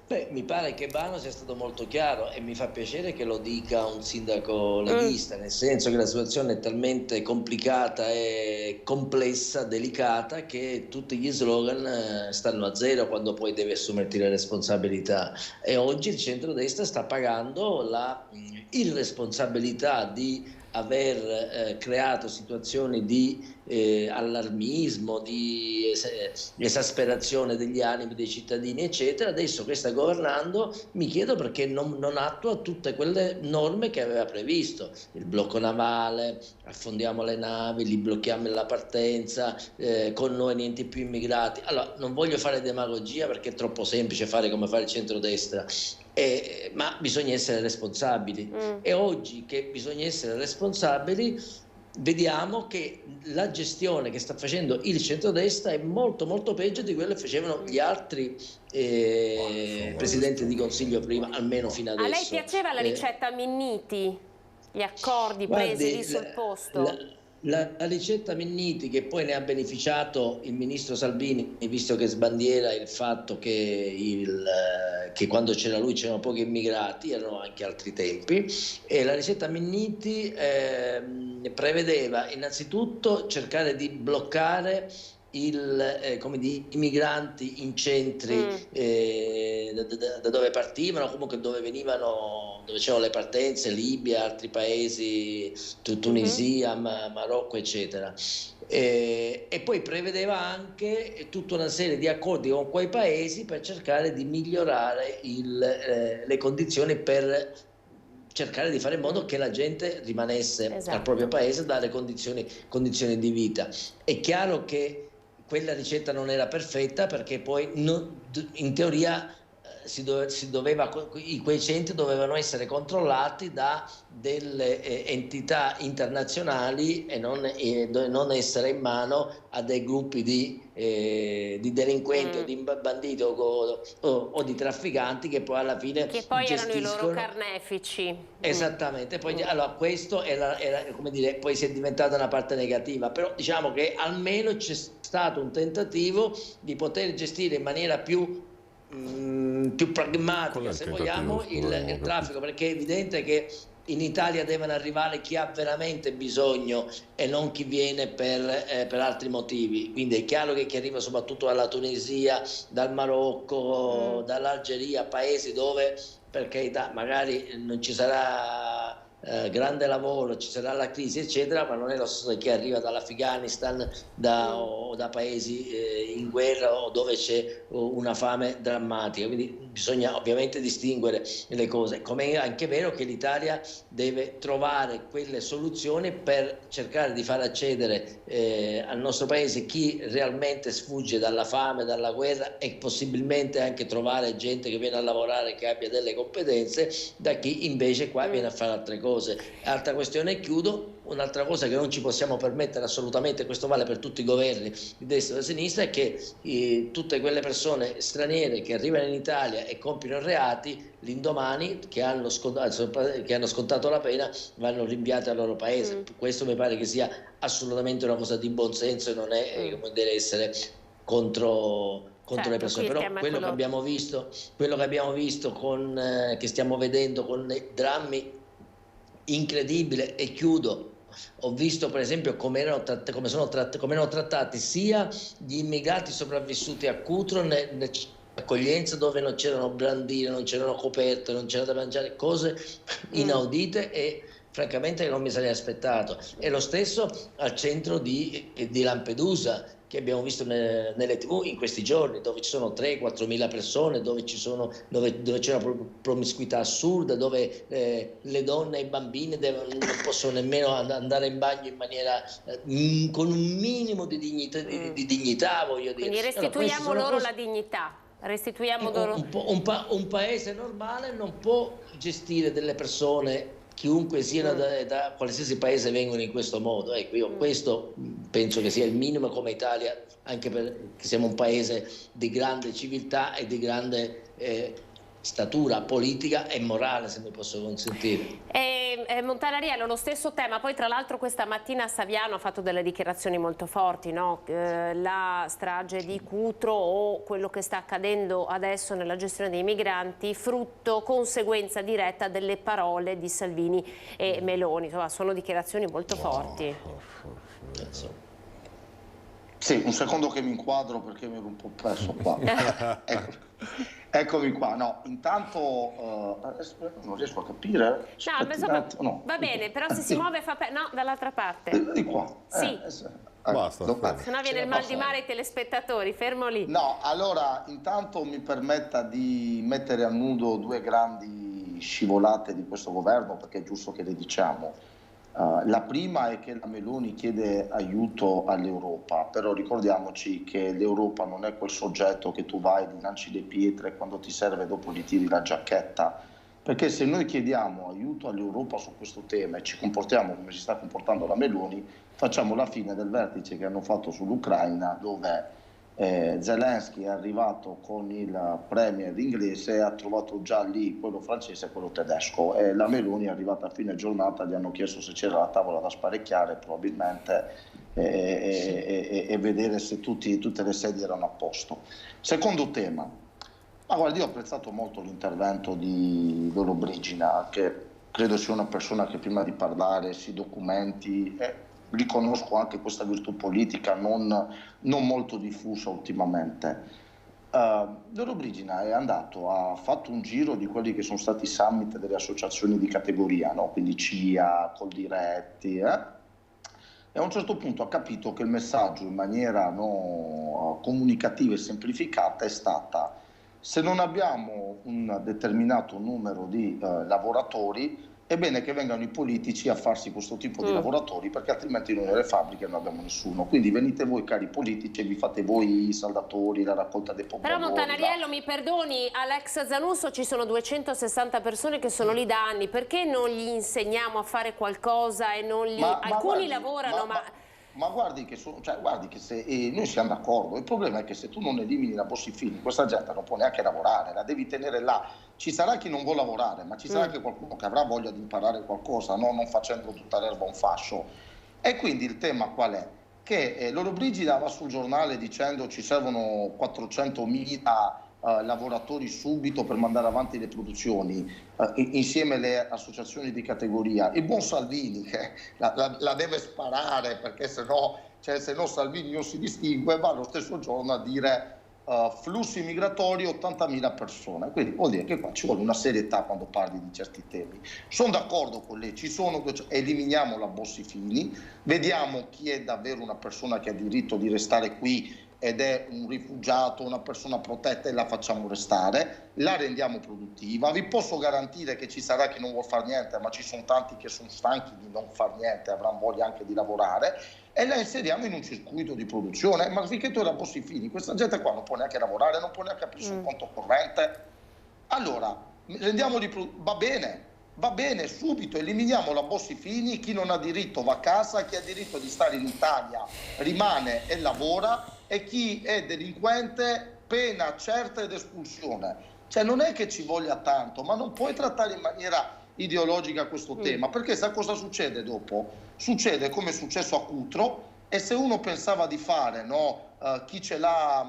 Beh, mi pare che Bano sia stato molto chiaro e mi fa piacere che lo dica un sindaco leghista, nel senso che la situazione è talmente complicata e complessa, delicata, che tutti gli slogan stanno a zero quando poi devi assumerti le responsabilità. E oggi il centrodestra sta pagando la irresponsabilità di aver creato situazioni di allarmismo, di esasperazione degli animi dei cittadini, eccetera. Adesso che sta governando, mi chiedo perché non attua tutte quelle norme che aveva previsto: il blocco navale, affondiamo le navi, li blocchiamo la partenza, con noi niente più immigrati. Allora, non voglio fare demagogia perché è troppo semplice fare come fa il centrodestra, ma bisogna essere responsabili. E oggi che bisogna essere responsabili, vediamo che la gestione che sta facendo il centrodestra è molto molto peggio di quello che facevano gli altri presidenti di consiglio prima, almeno fino adesso. A lei piaceva la ricetta Minniti? Gli accordi presi lì sul posto? La ricetta Minniti, che poi ne ha beneficiato il ministro Salvini, visto che sbandiera il fatto che quando c'era lui c'erano pochi immigrati, erano anche altri tempi, e la ricetta Minniti prevedeva innanzitutto cercare di bloccare i migranti in centri da dove partivano, comunque dove c'erano le partenze, Libia, altri paesi, Tunisia, Marocco, eccetera. E poi prevedeva anche tutta una serie di accordi con quei paesi per cercare di migliorare le condizioni, per cercare di fare in modo che la gente rimanesse al proprio paese, dare condizioni di vita. È chiaro che quella ricetta non era perfetta, perché poi in teoria quei centri dovevano essere controllati da delle entità internazionali e non essere in mano a dei gruppi di delinquenti o di banditi o di trafficanti, che poi alla fine erano i loro carnefici. Esattamente. Poi allora questo era come dire, poi si è diventata una parte negativa, però diciamo che almeno c'è stato un tentativo di poter gestire in maniera più pragmatica, se vogliamo, il traffico, perché è evidente che in Italia devono arrivare chi ha veramente bisogno e non chi viene per altri motivi. Quindi è chiaro che chi arriva soprattutto dalla Tunisia, dal Marocco, dall'Algeria, paesi dove, per carità, magari non ci sarà grande lavoro, ci sarà la crisi, eccetera, ma non è lo stesso di chi arriva dall'Afghanistan o da paesi in guerra o dove c'è una fame drammatica. Quindi bisogna ovviamente distinguere le cose. Come è anche vero che l'Italia deve trovare quelle soluzioni per cercare di far accedere al nostro paese chi realmente sfugge dalla fame, dalla guerra, e possibilmente anche trovare gente che viene a lavorare, che abbia delle competenze, da chi invece qua viene a fare altre cose. Altra questione, e chiudo, un'altra cosa che non ci possiamo permettere assolutamente, questo vale per tutti i governi di destra e di sinistra, è che tutte quelle persone straniere che arrivano in Italia e compiono reati, l'indomani che hanno scontato la pena, vanno rinviati al loro paese. Questo mi pare che sia assolutamente una cosa di buon senso e non è come deve essere contro le persone. Però quello che abbiamo visto che stiamo vedendo con i drammi incredibile, e chiudo, ho visto per esempio come erano trattati sia gli immigrati sopravvissuti a Cutro, accoglienza, dove non c'erano brandine, non c'erano coperte, non c'era da mangiare, cose inaudite e francamente non mi sarei aspettato. E lo stesso al centro di Lampedusa, che abbiamo visto nelle TV in questi giorni, dove ci sono 3-4 mila persone, dove c'è una promiscuità assurda, dove le donne e i bambini non possono nemmeno andare in bagno in maniera con un minimo di dignità, voglio dire. Quindi restituiamo loro la dignità. Restituiamo loro. Un paese normale non può gestire delle persone, chiunque siano da qualsiasi paese, vengono in questo modo. Ecco, io questo penso che sia il minimo come Italia, anche perché siamo un paese di grande civiltà e di grande statura politica e morale, se mi posso consentire. Montanariello, lo stesso tema, poi tra l'altro questa mattina Saviano ha fatto delle dichiarazioni molto forti, no? La strage di Cutro o quello che sta accadendo adesso nella gestione dei migranti, frutto, conseguenza diretta delle parole di Salvini e Meloni. Insomma, sono dichiarazioni molto forti. Sì, un secondo che mi inquadro perché mi ero un po' perso qua. Eccomi qua. No, intanto non riesco a capire. No, insomma, va bene, però se si muove fa no, dall'altra parte. Di qua. Sì. Basta. Se no viene il mal di mare ai telespettatori, fermo lì. No, allora intanto mi permetta di mettere a nudo due grandi scivolate di questo governo, perché è giusto che le diciamo. La prima è che la Meloni chiede aiuto all'Europa, però ricordiamoci che l'Europa non è quel soggetto che tu vai, ti lanci le pietre e quando ti serve dopo gli tiri la giacchetta, perché se noi chiediamo aiuto all'Europa su questo tema e ci comportiamo come si sta comportando la Meloni, facciamo la fine del vertice che hanno fatto sull'Ucraina, dove Zelensky è arrivato con il premier inglese e ha trovato già lì quello francese e quello tedesco, e la Meloni è arrivata a fine giornata, gli hanno chiesto se c'era la tavola da sparecchiare probabilmente e vedere se tutte le sedie erano a posto. Secondo tema, ma guarda, io ho apprezzato molto l'intervento di Lollobrigida, che credo sia una persona che prima di parlare si documenti riconosco anche questa virtù politica non molto diffusa ultimamente. Lollobrigida è andato, ha fatto un giro di quelli che sono stati i summit delle associazioni di categoria, no? Quindi CIA, Coldiretti, e a un certo punto ha capito che il messaggio in maniera comunicativa e semplificata è stata: se non abbiamo un determinato numero di lavoratori, è bene che vengano i politici a farsi questo tipo di lavoratori, perché altrimenti noi nelle fabbriche non abbiamo nessuno. Quindi venite voi cari politici e vi fate voi i saldatori, la raccolta dei pomodori. Però Montanariello, mi perdoni, all'ex Zanusso ci sono 260 persone che sono lì da anni, perché non gli insegniamo a fare qualcosa e non gli... Alcuni lavorano, ma guardi che, se noi siamo d'accordo, il problema è che se tu non elimini la Bossi-Fini, questa gente non può neanche lavorare, la devi tenere là. Ci sarà chi non vuole lavorare, ma ci sarà anche qualcuno che avrà voglia di imparare qualcosa, no? Non facendo tutta l'erba un fascio. E quindi il tema qual è? Che Lollobrigida va sul giornale dicendo ci servono 400.000 lavoratori subito per mandare avanti le produzioni, insieme alle associazioni di categoria. Il buon Salvini che la deve sparare, perché se no Salvini non si distingue, va lo stesso giorno a dire flussi migratori 80.000 persone. Quindi vuol dire che qua ci vuole una serietà quando parli di certi temi. Sono d'accordo con lei, eliminiamo la Bossi-Fini, vediamo chi è davvero una persona che ha diritto di restare qui ed è un rifugiato, una persona protetta, e la facciamo restare, la rendiamo produttiva. Vi posso garantire che ci sarà chi non vuol fare niente, ma ci sono tanti che sono stanchi di non fare niente, avranno voglia anche di lavorare, e la inseriamo in un circuito di produzione. Ma finché tu la Bossi-Fini, questa gente qua non può neanche lavorare, non può neanche aprire un conto corrente. Allora, va bene, subito eliminiamo la Bossi-Fini, chi non ha diritto va a casa, chi ha diritto di stare in Italia rimane e lavora, e chi è delinquente pena certa ed espulsione. Cioè non è che ci voglia tanto, ma non puoi trattare in maniera ideologica questo tema, perché sa cosa succede dopo? Succede come è successo a Cutro, e se uno pensava di fare chi c'ha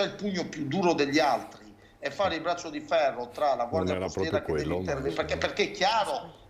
il pugno più duro degli altri e fare il braccio di ferro tra la Guardia Costiera che deve intervenire, perché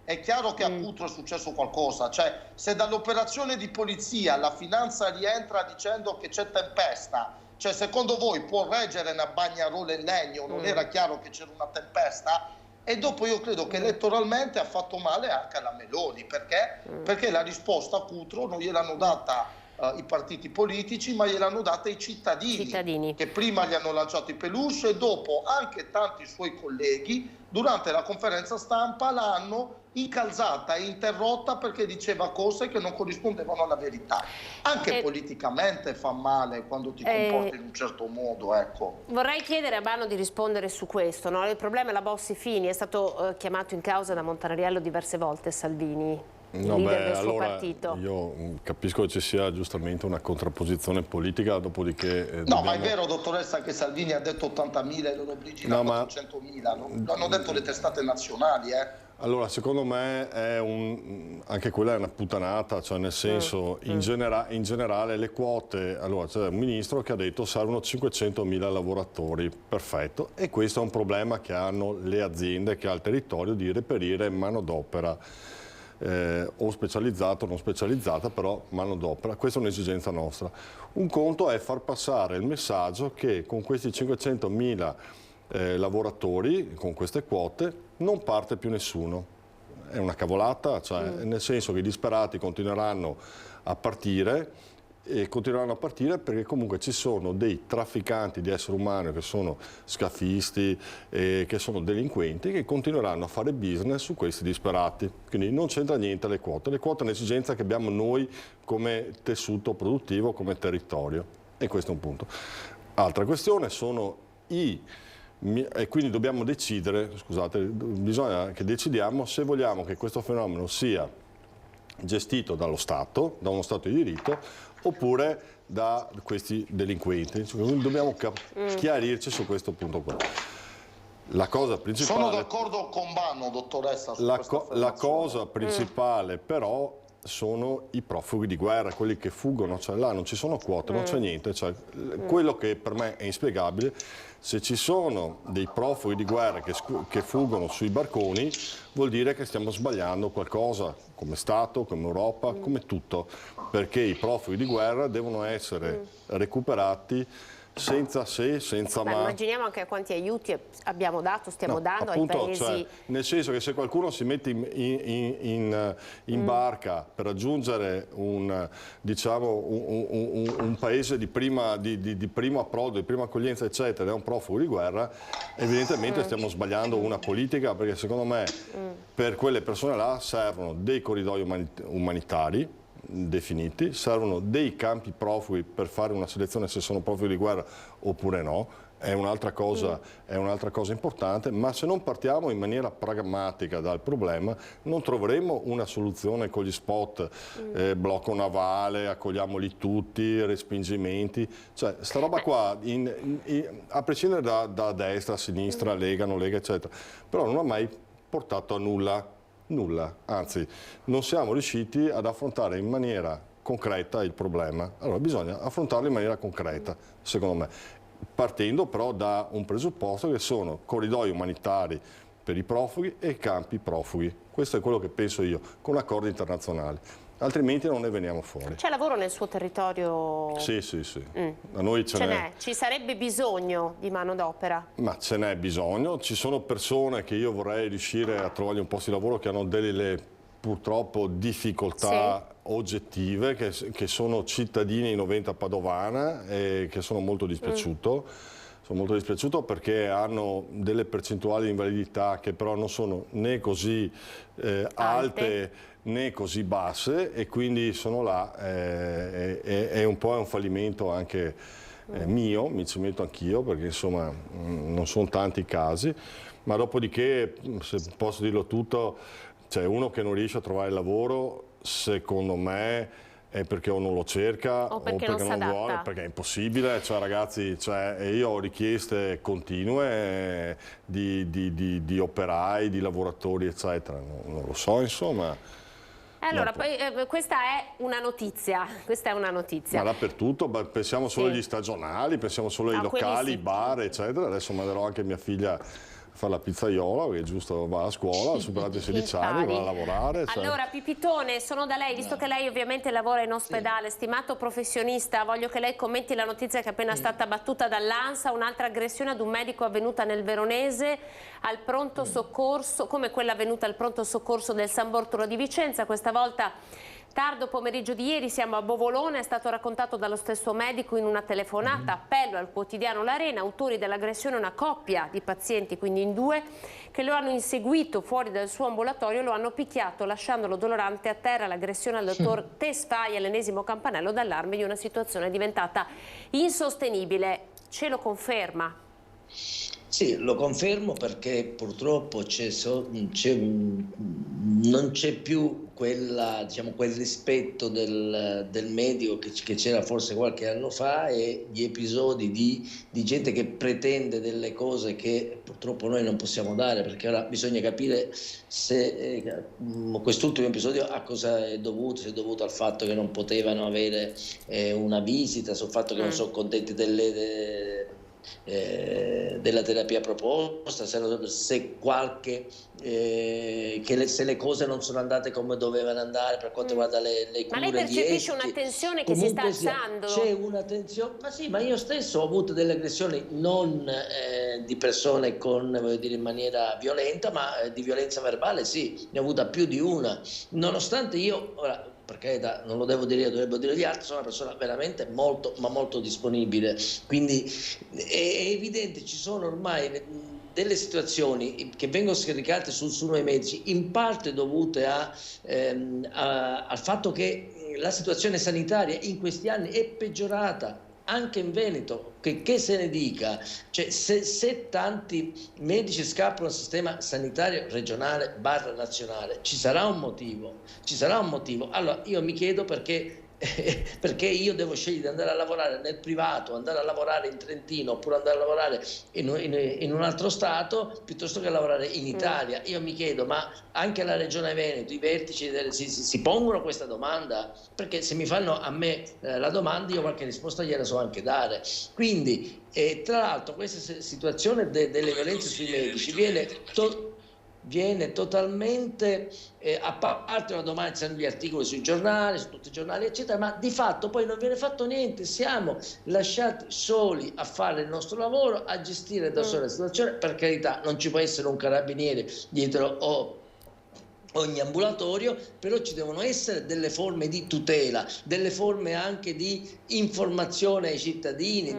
è chiaro che a Cutro è successo qualcosa. Cioè, se dall'operazione di polizia la finanza rientra dicendo che c'è tempesta, cioè secondo voi può reggere una bagnarola in legno? Non era chiaro che c'era una tempesta? E dopo io credo che elettoralmente ha fatto male anche alla Meloni, perché la risposta a Cutro non gliel'hanno data i partiti politici, ma gliel'hanno data i cittadini, che prima gli hanno lanciato i peluche e dopo anche tanti suoi colleghi durante la conferenza stampa l'hanno incalzata e interrotta perché diceva cose che non corrispondevano alla verità. Anche politicamente fa male quando ti comporti in un certo modo, ecco. Vorrei chiedere a Bano di rispondere su questo, no? Il problema è la Bossi-Fini, è stato chiamato in causa da Montanariello diverse volte Salvini. il leader del suo partito. Io capisco che ci sia giustamente una contrapposizione politica, dopodiché... No, ma è vero, dottoressa, che Salvini ha detto 80.000 e loro brigida 400.000, l'hanno detto le testate nazionali, Allora, secondo me anche quella è una puttanata, cioè nel senso, in generale le quote, allora c'è un ministro che ha detto servono 500.000 lavoratori, perfetto, e questo è un problema che hanno le aziende che ha il territorio di reperire manodopera, o specializzata o non specializzata, però manodopera, questa è un'esigenza nostra. Un conto è far passare il messaggio che con questi 500.000 lavoratori, con queste quote, non parte più nessuno. È una cavolata, cioè, nel senso che i disperati continueranno a partire, e continueranno a partire perché comunque ci sono dei trafficanti di esseri umani che sono scafisti, che sono delinquenti, che continueranno a fare business su questi disperati. Quindi non c'entra niente le quote. Le quote è un'esigenza che abbiamo noi come tessuto produttivo, come territorio, e questo è un punto. Altra questione sono e quindi dobbiamo decidere, scusate, bisogna che decidiamo se vogliamo che questo fenomeno sia gestito dallo Stato, da uno Stato di diritto, oppure da questi delinquenti. Quindi dobbiamo chiarirci su questo punto qua. La cosa principale... Sono d'accordo con Vanno, dottoressa, su la cosa principale però sono i profughi di guerra, quelli che fuggono, cioè là non ci sono quote, non c'è niente, cioè, quello che per me è inspiegabile, se ci sono dei profughi di guerra che fuggono sui barconi, vuol dire che stiamo sbagliando qualcosa, come Stato, come Europa, come tutto, perché i profughi di guerra devono essere recuperati senza se, senza ma. Immaginiamo anche quanti aiuti abbiamo dato, stiamo dando appunto, ai paesi. Cioè, nel senso che se qualcuno si mette in barca per raggiungere un paese di primo approdo, di prima accoglienza, eccetera, è un profugo di guerra, evidentemente stiamo sbagliando una politica, perché secondo me per quelle persone là servono dei corridoi umanitari definiti, servono dei campi profughi per fare una selezione se sono profughi di guerra oppure no, è un'altra cosa importante, ma se non partiamo in maniera pragmatica dal problema non troveremo una soluzione con gli spot, blocco navale, accogliamoli tutti, respingimenti, cioè sta roba qua, a prescindere da destra, sinistra, Lega, non Lega, eccetera, però non ha mai portato a nulla, anzi non siamo riusciti ad affrontare in maniera concreta il problema. Allora bisogna affrontarlo in maniera concreta, secondo me, partendo però da un presupposto che sono corridoi umanitari per i profughi e campi profughi. Questo è quello che penso io, con accordi internazionali. Altrimenti non ne veniamo fuori. C'è lavoro nel suo territorio? Sì. A noi ce n'è. Ci sarebbe bisogno di manodopera? Ma ce n'è bisogno. Ci sono persone che io vorrei riuscire a trovargli un posto di lavoro che hanno delle purtroppo difficoltà oggettive, che sono cittadini in 90 Padovana e che sono molto dispiaciuto. Sono molto dispiaciuto perché hanno delle percentuali di invalidità che però non sono né così alte né così basse, e quindi sono là, è un po' un fallimento anche mio, mi ci metto anch'io, perché insomma non sono tanti i casi, ma dopodiché, se posso dirlo tutto, c'è uno che non riesce a trovare lavoro, secondo me è perché o non lo cerca o perché non vuole, perché è impossibile, cioè ragazzi, io ho richieste continue di operai, di lavoratori, eccetera, non lo so, insomma. Allora, poi, questa è una notizia, Ma dappertutto, pensiamo solo agli stagionali, pensiamo solo ai locali, i bar, eccetera. Adesso manderò anche mia figlia a fare la pizzaiola, che giusto va a scuola, ha superato i 16 anni, va a lavorare. Allora, Pipitone, sono da lei, visto che lei ovviamente lavora in ospedale, stimato professionista, voglio che lei commenti la notizia che è appena stata battuta dall'ANSA, un'altra aggressione ad un medico avvenuta nel Veronese al pronto soccorso, come quella avvenuta al pronto soccorso del San Bortolo di Vicenza, questa volta tardo pomeriggio di ieri, siamo a Bovolone, è stato raccontato dallo stesso medico in una telefonata, appello al quotidiano L'Arena, autori dell'aggressione una coppia di pazienti, quindi in due, che lo hanno inseguito fuori dal suo ambulatorio, lo hanno picchiato lasciandolo dolorante a terra. L'aggressione al dottor Tesfaye, l'ennesimo campanello d'allarme di una situazione diventata insostenibile. Ce lo conferma? Sì, lo confermo perché purtroppo non c'è più quel rispetto del medico che c'era forse qualche anno fa, e gli episodi di gente che pretende delle cose che purtroppo noi non possiamo dare, perché ora bisogna capire se quest'ultimo episodio a cosa è dovuto, se è dovuto al fatto che non potevano avere una visita, sul fatto che non sono contenti della terapia proposta, se le cose non sono andate come dovevano andare per quanto riguarda le cure. Ma lei percepisce una tensione che comunque si sta alzando? C'è una tensione, ma sì, ma io stesso ho avuto delle aggressioni non di persone in maniera violenta, ma di violenza verbale, sì, ne ho avuta più di una, nonostante io, ora, perché non lo devo dire io, dovrebbero dire gli altri, sono una persona veramente molto, ma molto disponibile, quindi è evidente, ci sono ormai delle situazioni che vengono scaricate su noi medici, in parte dovute al fatto che la situazione sanitaria in questi anni è peggiorata. Anche in Veneto, che se ne dica, cioè se tanti medici scappano al sistema sanitario regionale / nazionale, ci sarà un motivo. Allora io mi chiedo perché io devo scegliere di andare a lavorare nel privato, andare a lavorare in Trentino, oppure andare a lavorare in un altro stato piuttosto che lavorare in Italia. Io mi chiedo, ma anche la Regione Veneto, i vertici si pongono questa domanda? Perché se mi fanno a me la domanda, io qualche risposta gliela so anche dare. Quindi tra l'altro questa situazione delle violenze sui medici viene totalmente a parte una domanda, ci sono gli articoli sui giornali, su tutti i giornali eccetera, ma di fatto poi non viene fatto niente, siamo lasciati soli a fare il nostro lavoro, a gestire da soli la situazione. Per carità, non ci può essere un carabiniere dietro ogni ambulatorio, però ci devono essere delle forme di tutela, delle forme anche di informazione ai cittadini.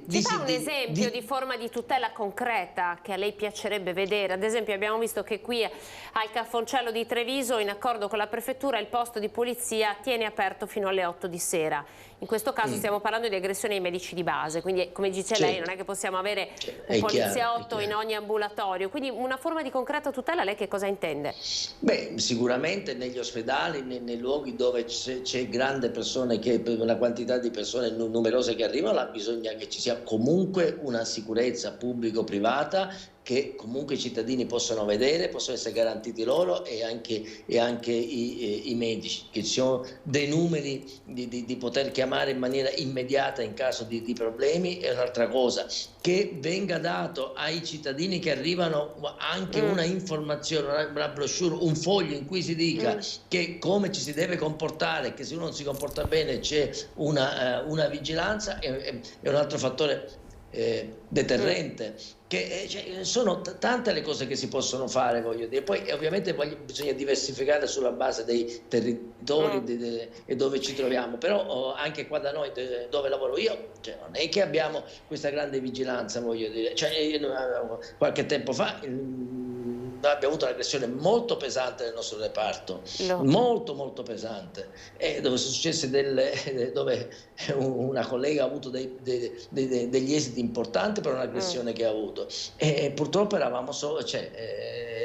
Ci fa un esempio di forma di tutela concreta che a lei piacerebbe vedere? Ad esempio abbiamo visto che qui al Caffoncello di Treviso, in accordo con la prefettura, il posto di polizia tiene aperto fino alle 8 di sera. In questo caso stiamo parlando di aggressioni ai medici di base, quindi come dice lei non è che possiamo avere un poliziotto in ogni ambulatorio, quindi una forma di concreta tutela, lei che cosa intende? Beh, sicuramente negli ospedali, nei luoghi dove c'è grande persone, una quantità di persone numerose che arrivano, bisogna che ci sia comunque una sicurezza pubblico-privata, che comunque i cittadini possono vedere, possono essere garantiti loro e anche i medici, che ci siano dei numeri di poter chiamare in maniera immediata in caso di problemi. È un'altra cosa, che venga dato ai cittadini che arrivano anche una informazione, una brochure, un foglio in cui si dica che come ci si deve comportare, che se uno non si comporta bene c'è una vigilanza, è un altro fattore deterrente. Sono tante le cose che si possono fare, voglio dire. Poi ovviamente bisogna diversificare sulla base dei territori e dove ci troviamo, però anche qua da noi dove lavoro io, non è che abbiamo questa grande vigilanza, voglio dire. Qualche tempo fa abbiamo avuto un'aggressione molto pesante nel nostro reparto, molto pesante, dove sono successe dove una collega ha avuto degli esiti importanti per un'aggressione che ha avuto, e purtroppo eravamo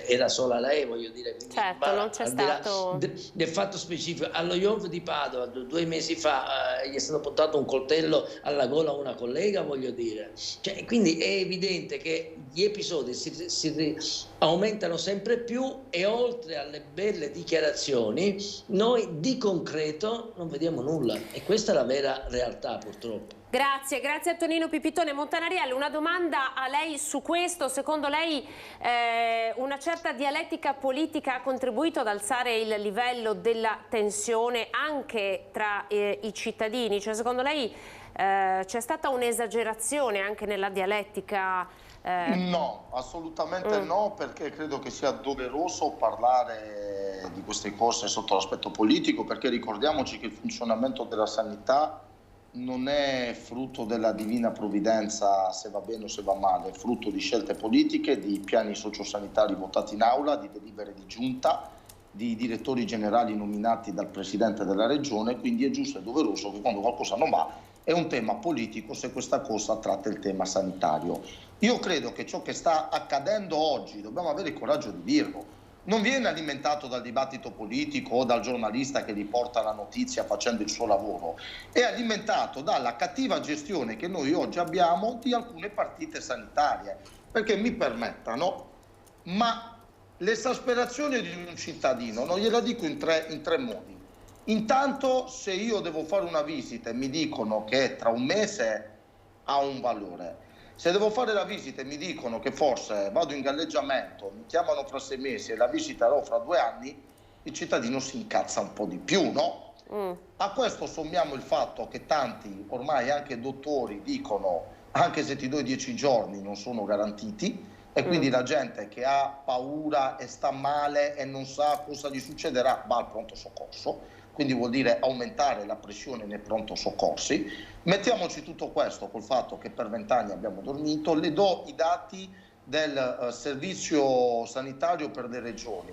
era sola lei, voglio dire. Certo, non c'è stato del fatto specifico. Allo IOV di Padova 2 mesi fa gli è stato portato un coltello alla gola a una collega, voglio dire. Quindi è evidente che gli episodi si aumentano sempre più, e oltre alle belle dichiarazioni noi di concreto non vediamo nulla, e questa è la vera realtà, purtroppo. Grazie a Tonino Pipitone. Montanariello, una domanda a lei su questo. Secondo lei una certa dialettica politica ha contribuito ad alzare il livello della tensione anche tra i cittadini? Cioè, secondo lei c'è stata un'esagerazione anche nella dialettica? No, assolutamente no, perché credo che sia doveroso parlare di queste cose sotto l'aspetto politico, perché ricordiamoci che il funzionamento della sanità non è frutto della divina provvidenza, se va bene o se va male, è frutto di scelte politiche, di piani sociosanitari votati in aula, di delibere di giunta, di direttori generali nominati dal Presidente della Regione. Quindi è giusto e doveroso che quando qualcosa non va è un tema politico se questa cosa tratta il tema sanitario. Io credo che ciò che sta accadendo oggi, dobbiamo avere il coraggio di dirlo, non viene alimentato dal dibattito politico o dal giornalista che riporta la notizia facendo il suo lavoro, è alimentato dalla cattiva gestione che noi oggi abbiamo di alcune partite sanitarie. Perché mi permettano, ma l'esasperazione di un cittadino, non gliela dico in tre modi. Intanto, se io devo fare una visita e mi dicono che tra un mese ha un valore, se devo fare la visita e mi dicono che forse vado in galleggiamento, mi chiamano fra 6 mesi e la visiterò fra 2 anni, il cittadino si incazza un po' di più, no? A questo sommiamo il fatto che tanti, ormai anche dottori, dicono anche se ti do 10 giorni non sono garantiti, e quindi la gente che ha paura e sta male e non sa cosa gli succederà va al pronto soccorso. Quindi vuol dire aumentare la pressione nei pronto soccorsi. Mettiamoci tutto questo col fatto che per 20 anni abbiamo dormito. Le do i dati del servizio sanitario per le regioni.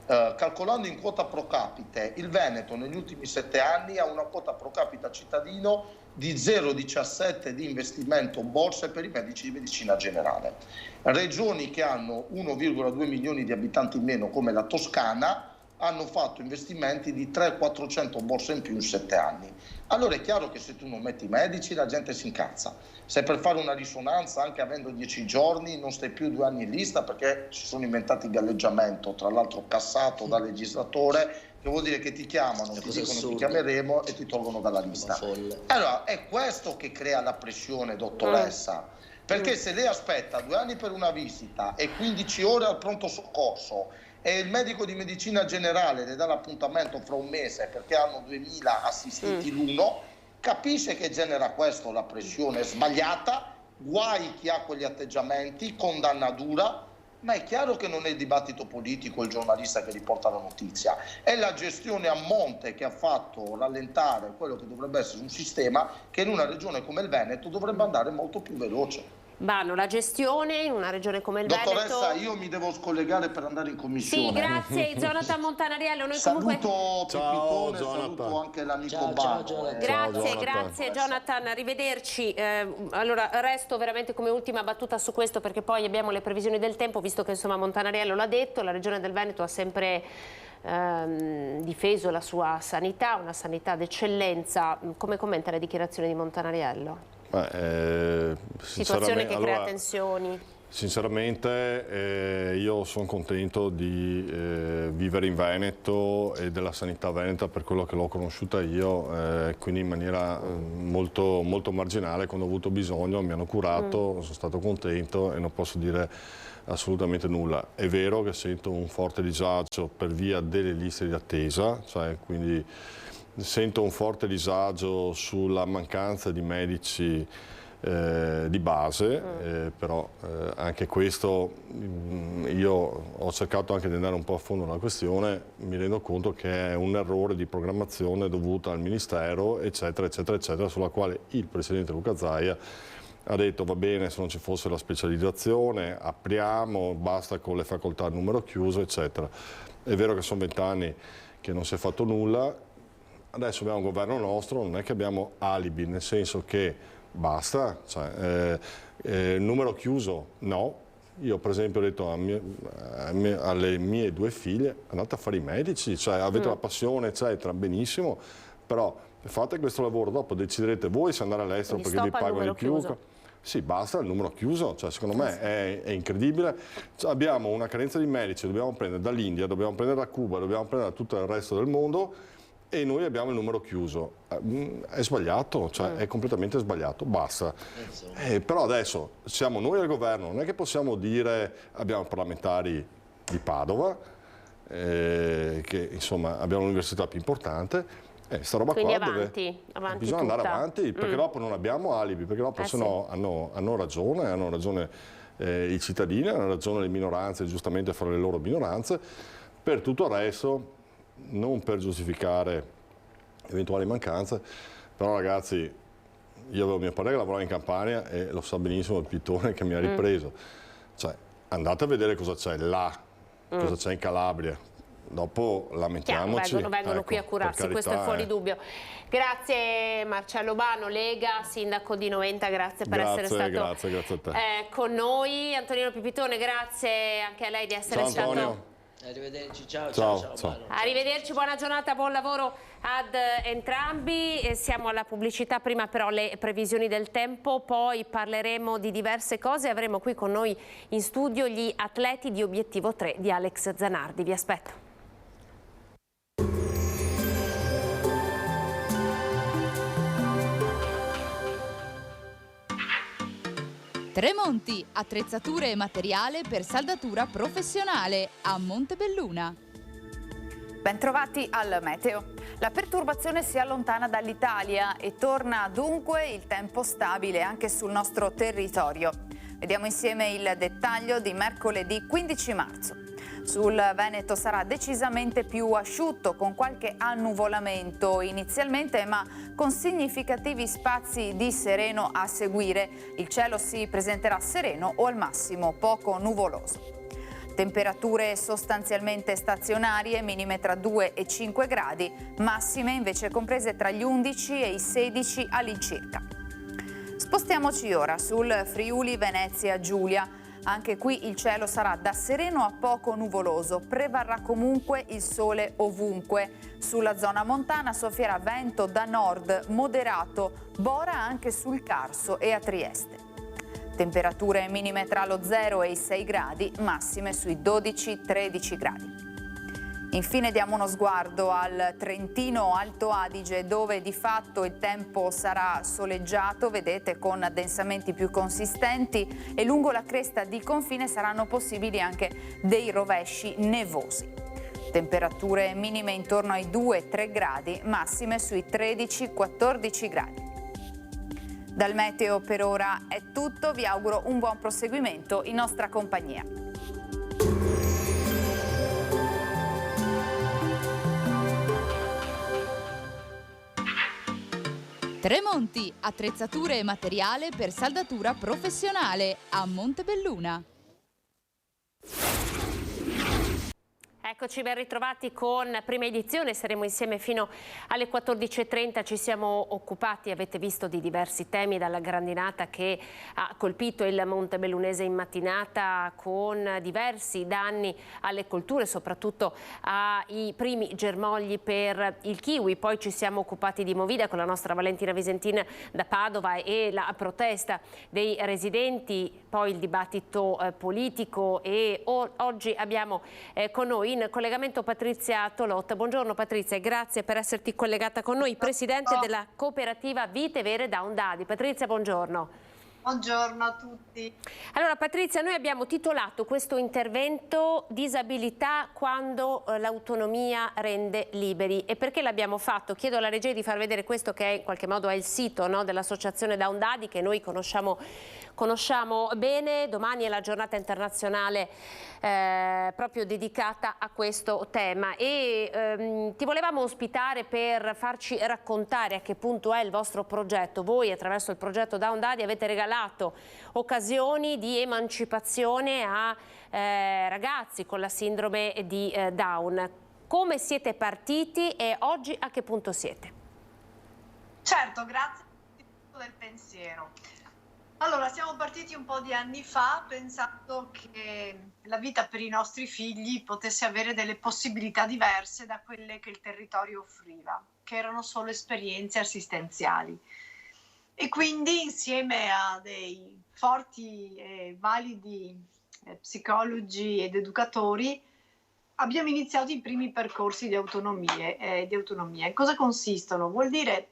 Calcolando in quota pro capite, il Veneto negli ultimi 7 anni ha una quota pro capita cittadino di 0,17 di investimento borse per i medici di medicina generale. Regioni che hanno 1,2 milioni di abitanti in meno come la Toscana hanno fatto investimenti di 300-400 borse in più in 7 anni. Allora è chiaro che se tu non metti i medici la gente si incazza. Se per fare una risonanza, anche avendo 10 giorni, non stai più 2 anni in lista perché si sono inventati il galleggiamento, tra l'altro cassato dal legislatore, che vuol dire che ti chiamano, ti dicono ti chiameremo e ti tolgono dalla lista. Allora è questo che crea la pressione, dottoressa, perché se lei aspetta 2 anni per una visita e 15 ore al pronto soccorso e il medico di medicina generale le dà l'appuntamento fra un mese perché hanno 2000 assistiti l'uno, capisce che genera questo la pressione sbagliata, guai chi ha quegli atteggiamenti, condanna dura, ma è chiaro che non è il dibattito politico il giornalista che riporta la notizia, è la gestione a monte che ha fatto rallentare quello che dovrebbe essere un sistema che in una regione come il Veneto dovrebbe andare molto più veloce. Vanno la gestione in una regione come il Veneto. Dottoressa, io mi devo scollegare per andare in commissione. Sì, grazie Jonathan Montanariello. Noi comunque... Saluto saluto anche l'amico Bano. Grazie Jonathan, arrivederci. Allora resto veramente come ultima battuta su questo perché poi abbiamo le previsioni del tempo, visto che insomma Montanariello l'ha detto, la regione del Veneto ha sempre difeso la sua sanità, una sanità d'eccellenza. Come commenta le dichiarazioni di Montanariello? Situazione che crea tensioni. Sinceramente io sono contento di vivere in Veneto e della sanità veneta per quello che l'ho conosciuta io, quindi in maniera molto, molto marginale. Quando ho avuto bisogno mi hanno curato, sono stato contento e non posso dire assolutamente nulla. È vero che sento un forte disagio per via delle liste di attesa, cioè quindi sento un forte disagio sulla mancanza di medici di base, però anche questo io ho cercato anche di andare un po' a fondo nella questione, mi rendo conto che è un errore di programmazione dovuta al Ministero, eccetera, eccetera, eccetera, sulla quale il Presidente Luca Zaia ha detto va bene se non ci fosse la specializzazione, apriamo, basta con le facoltà a numero chiuso, eccetera. È vero che sono 20 anni che non si è fatto nulla. Adesso abbiamo un governo nostro, non è che abbiamo alibi, nel senso che basta, cioè, numero chiuso no. Io per esempio ho detto alle mie 2 figlie andate a fare i medici, cioè avete la passione eccetera, benissimo, però fate questo lavoro, dopo deciderete voi se andare all'estero perché vi pagano di più. Chiuso. Sì, basta il numero chiuso, cioè, secondo me è incredibile. Cioè, abbiamo una carenza di medici, dobbiamo prendere dall'India, dobbiamo prendere da Cuba, dobbiamo prendere da tutto il resto del mondo e noi abbiamo il numero chiuso. È sbagliato, cioè è completamente sbagliato, basta. Però adesso siamo noi al governo, non è che possiamo dire abbiamo parlamentari di Padova, che insomma abbiamo l'università più importante. Sta roba quindi qua avanti bisogna tutta. andare avanti perché dopo non abbiamo alibi, perché dopo sennò hanno ragione i cittadini, hanno ragione le minoranze, giustamente fare le loro minoranze. Per tutto il resto, non per giustificare eventuali mancanze, però ragazzi, io avevo mio padre che lavorava in Campania e lo sa benissimo il pittore che mi ha ripreso. Cioè, andate a vedere cosa c'è là, cosa c'è in Calabria. dopo lamentiamoci. Vengono ecco, qui a curarsi, questo è fuori dubbio. Grazie Marcello Bano, Lega, sindaco di Noventa, grazie per essere stato grazie a te. Con noi. Antonino Pipitone, grazie anche a lei di essere stato. Arrivederci, ciao. Arrivederci, buona giornata, buon lavoro ad entrambi. Siamo alla pubblicità, prima però le previsioni del tempo, poi parleremo di diverse cose. Avremo qui con noi in studio gli atleti di Obiettivo 3 di Alex Zanardi. Vi aspetto. Tremonti, attrezzature e materiale per saldatura professionale a Montebelluna. Bentrovati al meteo. La perturbazione si allontana dall'Italia e torna dunque il tempo stabile anche sul nostro territorio. Vediamo insieme il dettaglio di mercoledì 15 marzo. Sul Veneto sarà decisamente più asciutto, con qualche annuvolamento inizialmente, ma con significativi spazi di sereno a seguire. Il cielo si presenterà sereno o al massimo poco nuvoloso. Temperature sostanzialmente stazionarie, minime tra 2 e 5 gradi, massime invece comprese tra gli 11 e i 16 all'incirca. Spostiamoci ora sul Friuli Venezia Giulia. Anche qui il cielo sarà da sereno a poco nuvoloso, prevarrà comunque il sole ovunque. Sulla zona montana soffierà vento da nord moderato, bora anche sul Carso e a Trieste. Temperature minime tra lo 0 e i 6 gradi, massime sui 12-13 gradi. Infine diamo uno sguardo al Trentino Alto Adige, dove di fatto il tempo sarà soleggiato, vedete, con addensamenti più consistenti, e lungo la cresta di confine saranno possibili anche dei rovesci nevosi. Temperature minime intorno ai 2-3 gradi, massime sui 13-14 gradi. Dal meteo per ora è tutto, vi auguro un buon proseguimento in nostra compagnia. Tremonti, attrezzature e materiale per saldatura professionale a Montebelluna. Eccoci ben ritrovati con Prima Edizione, saremo insieme fino alle 14:30, ci siamo occupati, avete visto, di diversi temi, dalla grandinata che ha colpito il Montebellunese in mattinata con diversi danni alle colture, soprattutto ai primi germogli per il kiwi, poi ci siamo occupati di Movida con la nostra Valentina Visentin da Padova e la protesta dei residenti, poi il dibattito politico e oggi abbiamo con noi in collegamento Patrizia Tolot. Buongiorno Patrizia e grazie per esserti collegata con noi, presidente della cooperativa Vite Vere Down Dadi. Patrizia, buongiorno. Buongiorno a tutti. Allora Patrizia, noi abbiamo titolato questo intervento Disabilità quando l'autonomia rende liberi. E perché l'abbiamo fatto? Chiedo alla regia di far vedere questo, che è in qualche modo è il sito, no, dell'associazione Down Dadi, che noi conosciamo bene. Domani è la giornata internazionale proprio dedicata a questo tema e ti volevamo ospitare per farci raccontare a che punto è il vostro progetto. Voi attraverso il progetto Down Dadi avete regalato occasioni di emancipazione a ragazzi con la sindrome di Down. Come siete partiti e oggi a che punto siete? Certo, grazie del pensiero. Allora, siamo partiti un po' di anni fa pensando che la vita per i nostri figli potesse avere delle possibilità diverse da quelle che il territorio offriva, che erano solo esperienze assistenziali. E quindi insieme a dei forti e validi psicologi ed educatori abbiamo iniziato i primi percorsi di autonomia. In cosa consistono? Vuol dire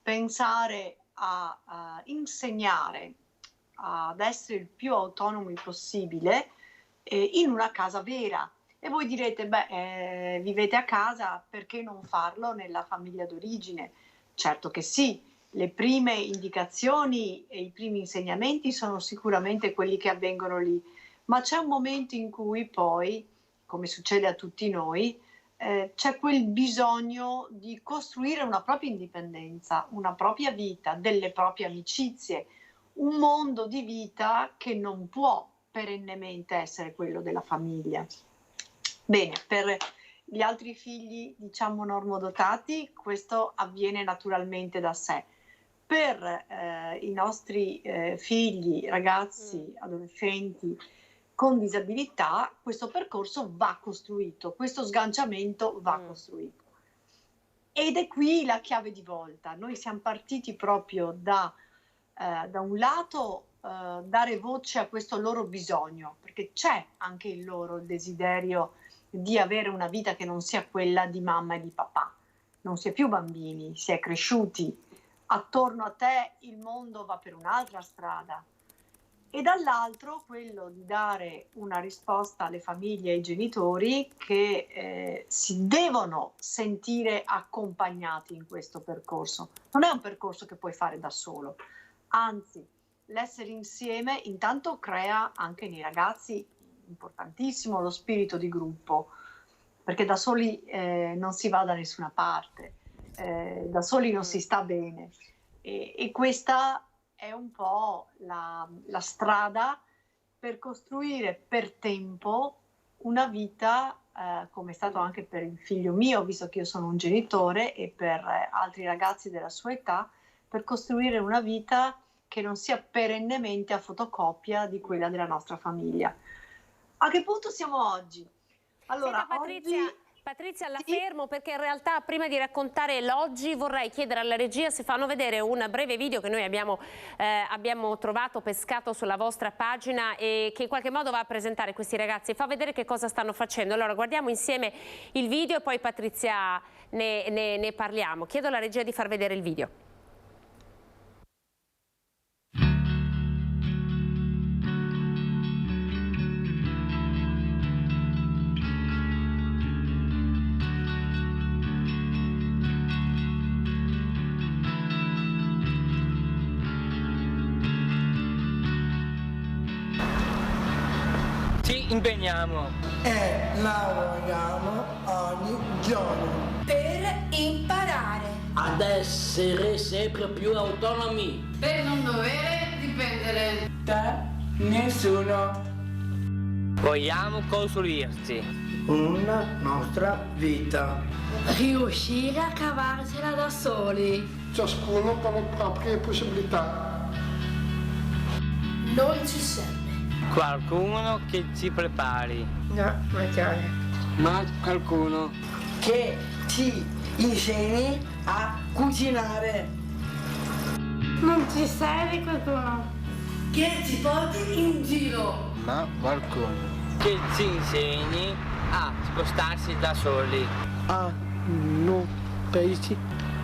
pensare a insegnare ad essere il più autonomi possibile in una casa vera. E voi direte, vivete a casa, perché non farlo nella famiglia d'origine? Certo che sì, le prime indicazioni e i primi insegnamenti sono sicuramente quelli che avvengono lì, ma c'è un momento in cui poi, come succede a tutti noi, c'è quel bisogno di costruire una propria indipendenza, una propria vita, delle proprie amicizie, un mondo di vita che non può perennemente essere quello della famiglia. Bene, per gli altri figli, diciamo, normodotati, questo avviene naturalmente da sé. Per i nostri figli, ragazzi, adolescenti con disabilità, questo percorso va costruito, questo sganciamento va costruito. Ed è qui la chiave di volta. Noi siamo partiti proprio da un lato dare voce a questo loro bisogno, perché c'è anche il loro desiderio di avere una vita che non sia quella di mamma e di papà. Non si è più bambini, si è cresciuti. Attorno a te il mondo va per un'altra strada. E dall'altro quello di dare una risposta alle famiglie e ai genitori che si devono sentire accompagnati in questo percorso. Non è un percorso che puoi fare da solo, anzi l'essere insieme intanto crea anche nei ragazzi, importantissimo, lo spirito di gruppo, perché da soli non si va da nessuna parte, da soli non si sta bene e questa è un po' la strada per costruire per tempo una vita, come è stato anche per il figlio mio, visto che io sono un genitore, e per altri ragazzi della sua età, per costruire una vita che non sia perennemente a fotocopia di quella della nostra famiglia. A che punto siamo oggi? Allora, Senta, Patrizia, la fermo perché in realtà prima di raccontare l'oggi vorrei chiedere alla regia se fanno vedere un breve video che noi abbiamo trovato, pescato sulla vostra pagina e che in qualche modo va a presentare questi ragazzi e fa vedere che cosa stanno facendo. Allora guardiamo insieme il video e poi Patrizia ne parliamo. Chiedo alla regia di far vedere il video. Ci impegniamo e lavoriamo ogni giorno per imparare ad essere sempre più autonomi, per non dover dipendere da nessuno. Vogliamo costruirci una nostra vita, riuscire a cavarcela da soli, ciascuno con le proprie possibilità. Non ci serve qualcuno che ci prepari da mangiare, ma qualcuno che ci insegni a cucinare. Non ci serve qualcuno che ci porti in giro, ma qualcuno che ci insegni a spostarsi da soli, a non perdersi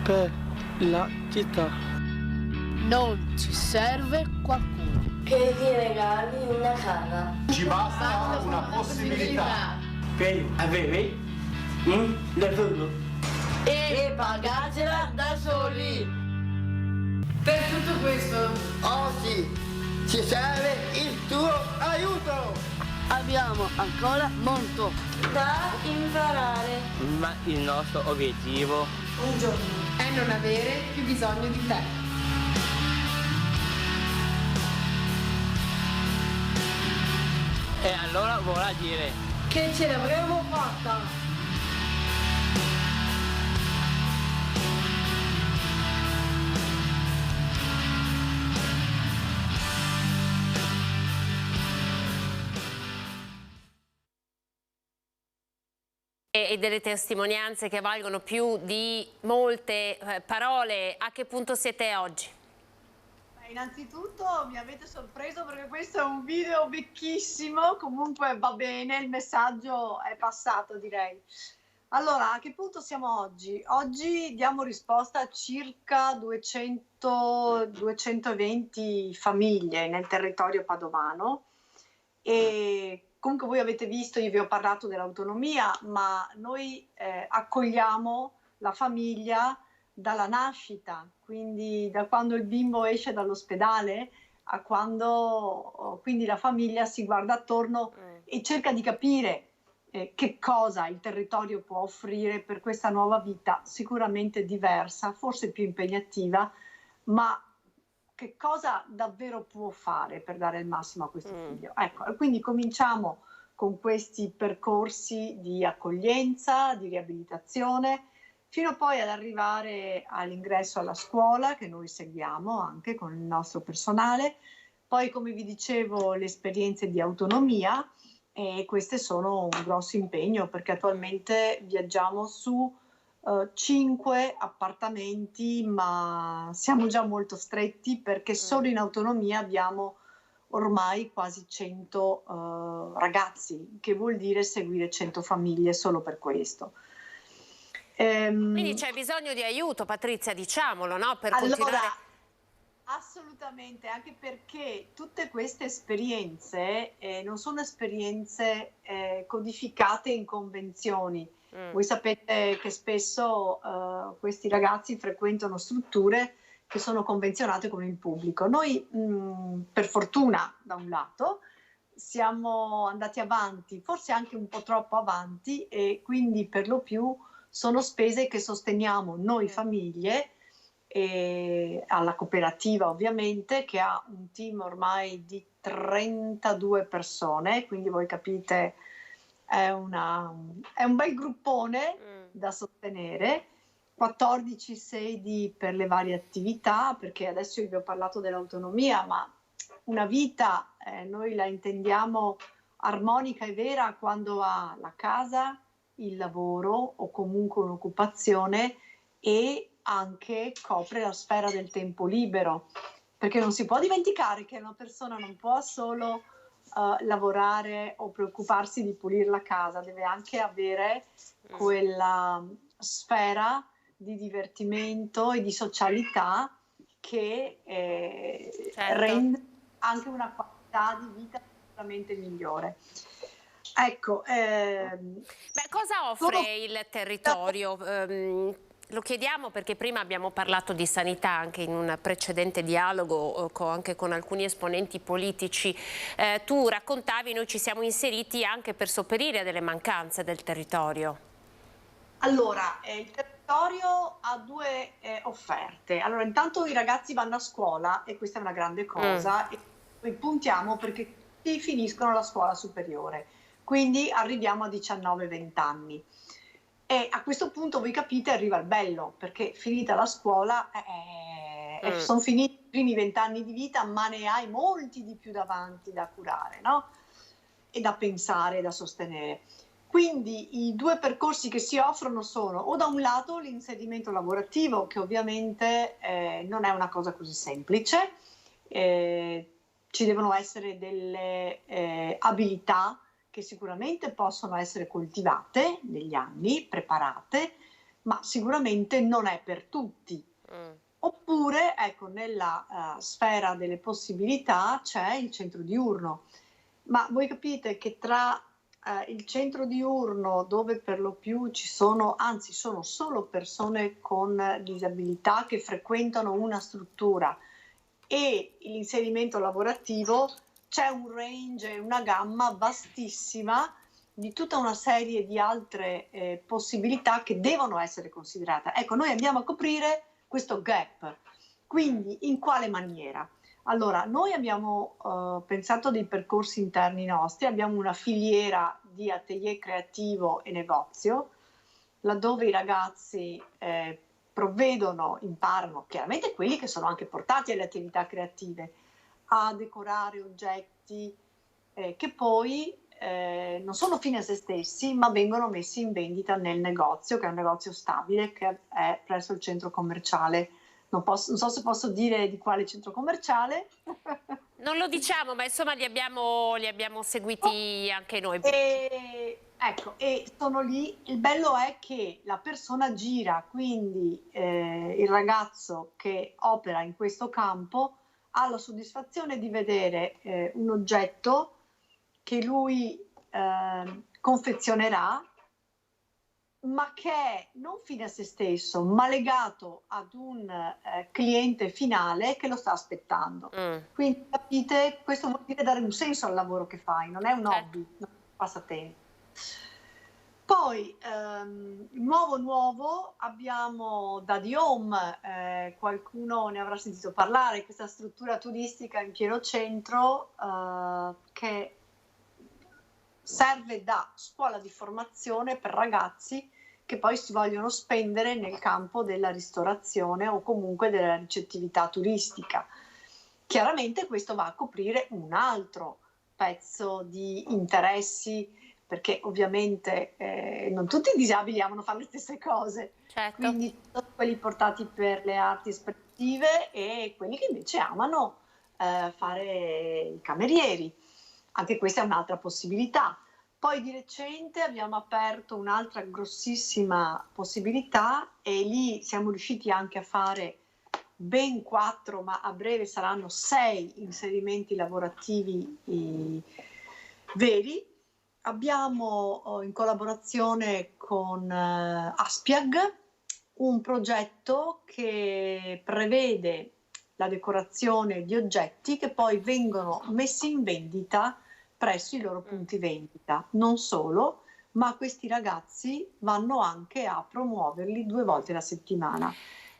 per la città. Non ci serve qualcuno che ti regali una casa. Ci basta una possibilità per avere un lavoro e pagarcela da soli. Per tutto questo oggi ci serve il tuo aiuto. Abbiamo ancora molto da imparare, ma il nostro obiettivo un giorno è non avere più bisogno di te. E allora vorrà dire che ce l'avremo fatta. E delle testimonianze che valgono più di molte parole. A che punto siete oggi? Innanzitutto mi avete sorpreso perché questo è un video vecchissimo, comunque va bene, il messaggio è passato, direi. Allora, a che punto siamo oggi? Oggi diamo risposta a circa 220 famiglie nel territorio padovano e comunque voi avete visto, io vi ho parlato dell'autonomia, ma noi accogliamo la famiglia dalla nascita, quindi da quando il bimbo esce dall'ospedale a quando quindi la famiglia si guarda attorno e cerca di capire che cosa il territorio può offrire per questa nuova vita, sicuramente diversa, forse più impegnativa, ma che cosa davvero può fare per dare il massimo a questo figlio. Ecco, quindi cominciamo con questi percorsi di accoglienza, di riabilitazione, fino poi ad arrivare all'ingresso alla scuola, che noi seguiamo anche con il nostro personale. Poi, come vi dicevo, le esperienze di autonomia, e queste sono un grosso impegno, perché attualmente viaggiamo su 5 appartamenti, ma siamo già molto stretti, perché solo in autonomia abbiamo ormai quasi 100 ragazzi, che vuol dire seguire 100 famiglie solo per questo. Quindi c'è bisogno di aiuto, Patrizia, diciamolo, no? Per continuare. Assolutamente, anche perché tutte queste esperienze non sono esperienze codificate in convenzioni. Voi sapete che spesso questi ragazzi frequentano strutture che sono convenzionate con il pubblico. Noi, per fortuna, da un lato, siamo andati avanti, forse anche un po' troppo avanti, e quindi per lo più sono spese che sosteniamo noi famiglie, e alla cooperativa ovviamente, che ha un team ormai di 32 persone, quindi voi capite è un bel gruppone da sostenere, 14 sedi per le varie attività, perché adesso io vi ho parlato dell'autonomia, ma una vita noi la intendiamo armonica e vera quando ha la casa, il lavoro o comunque un'occupazione, e anche copre la sfera del tempo libero, perché non si può dimenticare che una persona non può solo lavorare o preoccuparsi di pulire la casa, deve anche avere quella sfera di divertimento e di socialità che rende anche una qualità di vita sicuramente migliore. Ecco, cosa offre il territorio? Lo chiediamo perché prima abbiamo parlato di sanità anche in un precedente dialogo anche con alcuni esponenti politici. Tu raccontavi, noi ci siamo inseriti anche per sopperire a delle mancanze del territorio. Allora, il territorio ha 2 offerte. Allora, intanto i ragazzi vanno a scuola, e questa è una grande cosa, e noi puntiamo perché tutti finiscono la scuola superiore, quindi arriviamo a 19-20 anni. E a questo punto voi capite arriva il bello, perché finita la scuola sono finiti i primi 20 anni di vita, ma ne hai molti di più davanti da curare, no? E da pensare, da sostenere. Quindi i 2 percorsi che si offrono sono, o da un lato l'inserimento lavorativo, che ovviamente non è una cosa così semplice, ci devono essere delle abilità che sicuramente possono essere coltivate negli anni, preparate, ma sicuramente non è per tutti. Oppure, ecco, nella sfera delle possibilità c'è il centro diurno, ma voi capite che tra il centro diurno, dove per lo più ci sono, anzi sono solo persone con disabilità che frequentano una struttura, e l'inserimento lavorativo, c'è un range, una gamma vastissima di tutta una serie di altre possibilità che devono essere considerate. Ecco, noi andiamo a coprire questo gap. Quindi, in quale maniera? Allora, noi abbiamo pensato dei percorsi interni nostri, abbiamo una filiera di atelier creativo e negozio, laddove i ragazzi provvedono, imparano, chiaramente quelli che sono anche portati alle attività creative, a decorare oggetti che poi non sono fine a se stessi, ma vengono messi in vendita nel negozio, che è un negozio stabile, che è presso il centro commerciale. Non so se posso dire di quale centro commerciale. Non lo diciamo, ma insomma li abbiamo seguiti anche noi. Ecco, e sono lì. Il bello è che la persona gira, quindi il ragazzo che opera in questo campo ha la soddisfazione di vedere un oggetto che lui confezionerà, ma che è non fine a se stesso, ma legato ad un cliente finale che lo sta aspettando. Quindi capite, questo vuol dire dare un senso al lavoro che fai, non è un hobby, non è un passatempo. Poi, nuovo, abbiamo Daddy Home, qualcuno ne avrà sentito parlare, questa struttura turistica in pieno centro che serve da scuola di formazione per ragazzi che poi si vogliono spendere nel campo della ristorazione o comunque della ricettività turistica. Chiaramente questo va a coprire un altro pezzo di interessi, perché ovviamente non tutti i disabili amano fare le stesse cose, certo. Quindi sono quelli portati per le arti espressive e quelli che invece amano fare i camerieri. Anche questa è un'altra possibilità. Poi di recente abbiamo aperto un'altra grossissima possibilità e lì siamo riusciti anche a fare ben 4, ma a breve saranno 6 inserimenti lavorativi veri. Abbiamo in collaborazione con Aspiag un progetto che prevede la decorazione di oggetti che poi vengono messi in vendita presso i loro punti vendita. Non solo, ma questi ragazzi vanno anche a promuoverli 2 volte la settimana.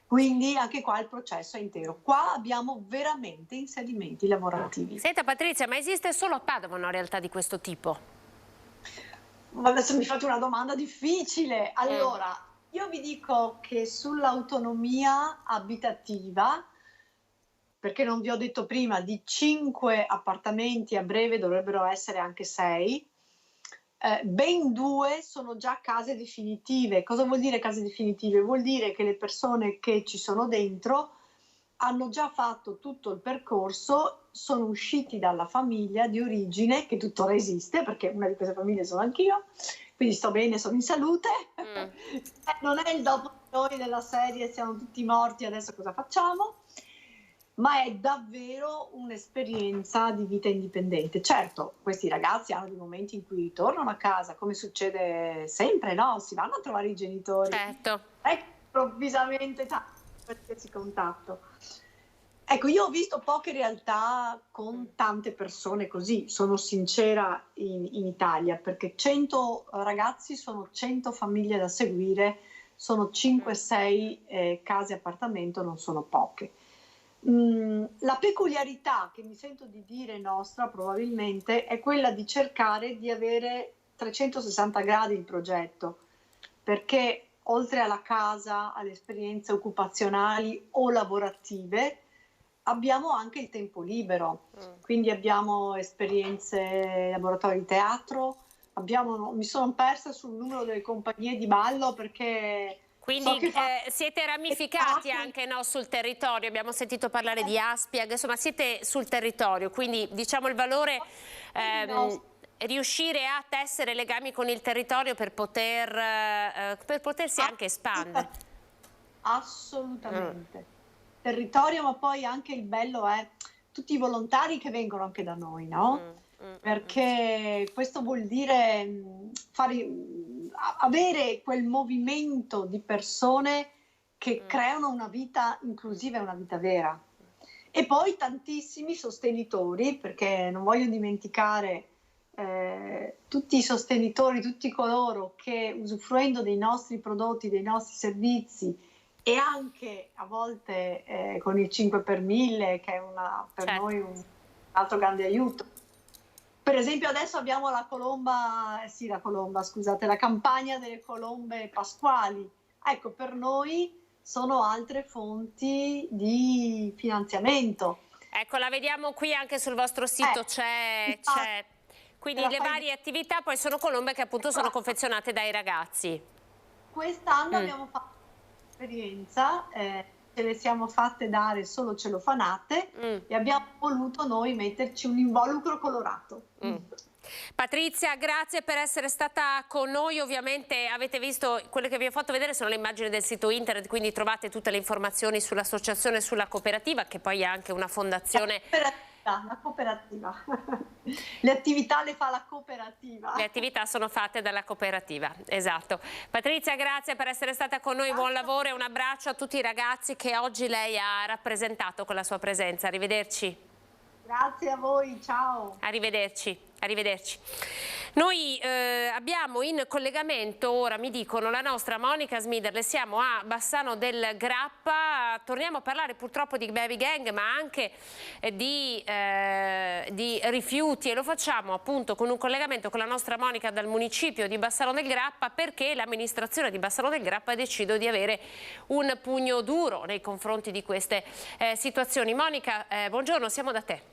Quindi anche qua il processo è intero. Qua abbiamo veramente inserimenti lavorativi. Senta Patrizia, ma esiste solo a Padova una realtà di questo tipo? Ma adesso mi fate una domanda difficile. Allora, io vi dico che sull'autonomia abitativa, perché non vi ho detto prima, di 5 appartamenti a breve dovrebbero essere anche 6, ben 2 sono già case definitive. Cosa vuol dire case definitive? Vuol dire che le persone che ci sono dentro hanno già fatto tutto il percorso, sono usciti dalla famiglia di origine, che tuttora esiste, perché una di queste famiglie sono anch'io, quindi sto bene, sono in salute. Non è il dopo noi della serie, siamo tutti morti, adesso cosa facciamo? Ma è davvero un'esperienza di vita indipendente. Certo, questi ragazzi hanno dei momenti in cui tornano a casa, come succede sempre, no? Si vanno a trovare i genitori. Certo. Improvvisamente qualsiasi contatto. Ecco, io ho visto poche realtà con tante persone così, sono sincera, in Italia, perché 100 ragazzi sono 100 famiglie da seguire, sono 5-6 case appartamento, non sono poche. La peculiarità che mi sento di dire nostra probabilmente è quella di cercare di avere 360 gradi il progetto, perché oltre alla casa, alle esperienze occupazionali o lavorative, abbiamo anche il tempo libero, quindi abbiamo esperienze, laboratori di teatro, mi sono persa sul numero delle compagnie di ballo perché... Quindi siete ramificati anche sul territorio, abbiamo sentito parlare di Aspiag, insomma siete sul territorio, quindi diciamo il valore riuscire a tessere legami con il territorio per potersi anche espandere. Assolutamente. Territorio, ma poi anche il bello è tutti i volontari che vengono anche da noi, no? Perché questo vuol dire avere quel movimento di persone che creano una vita inclusiva e una vita vera. E poi tantissimi sostenitori, perché non voglio dimenticare tutti i sostenitori, tutti coloro che usufruendo dei nostri prodotti, dei nostri servizi e anche a volte con il 5 per 1000, che è per noi un altro grande aiuto. Per esempio adesso abbiamo la campagna delle colombe pasquali. Ecco, per noi sono altre fonti di finanziamento. Ecco, la vediamo qui anche sul vostro sito, c'è. Quindi le varie attività poi sono colombe che appunto sono confezionate dai ragazzi. Quest'anno abbiamo fatto un'esperienza, ce le siamo fatte dare solo cellofanate e abbiamo voluto noi metterci un involucro colorato. Patrizia, grazie per essere stata con noi. Ovviamente avete visto, quelle che vi ho fatto vedere sono le immagini del sito internet, quindi trovate tutte le informazioni sull'associazione e sulla cooperativa, che poi è anche una fondazione. La cooperativa. Le attività le fa la cooperativa. Le attività sono fatte dalla cooperativa, esatto. Patrizia, grazie per essere stata con noi, buon lavoro e un abbraccio a tutti i ragazzi che oggi lei ha rappresentato con la sua presenza. Arrivederci. Grazie a voi, ciao. Arrivederci. Arrivederci. Noi abbiamo in collegamento, ora mi dicono, la nostra Monica Smiderle, siamo a Bassano del Grappa, torniamo a parlare purtroppo di baby gang ma anche di rifiuti, e lo facciamo appunto con un collegamento con la nostra Monica dal municipio di Bassano del Grappa, perché l'amministrazione di Bassano del Grappa ha deciso di avere un pugno duro nei confronti di queste situazioni. Monica, buongiorno, siamo da te.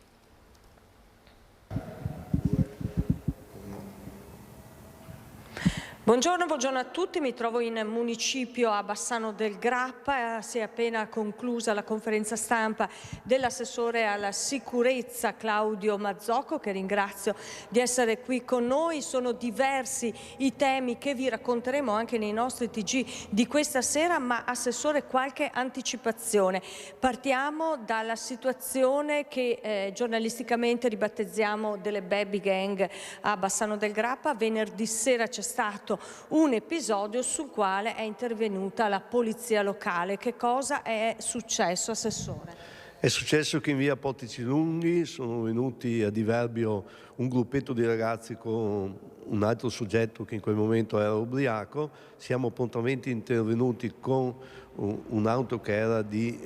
Buongiorno a tutti, mi trovo in municipio a Bassano del Grappa, si è appena conclusa la conferenza stampa dell'assessore alla sicurezza Claudio Mazzocco, che ringrazio di essere qui con noi. Sono diversi i temi che vi racconteremo anche nei nostri TG di questa sera, ma assessore, qualche anticipazione. Partiamo dalla situazione che giornalisticamente ribattezziamo delle baby gang a Bassano del Grappa. Venerdì sera c'è stato un episodio sul quale è intervenuta la polizia locale. Che cosa è successo, assessore? È successo che in via Portici Lunghi sono venuti a diverbio un gruppetto di ragazzi con un altro soggetto che in quel momento era ubriaco. Siamo prontamente intervenuti con un'auto che era di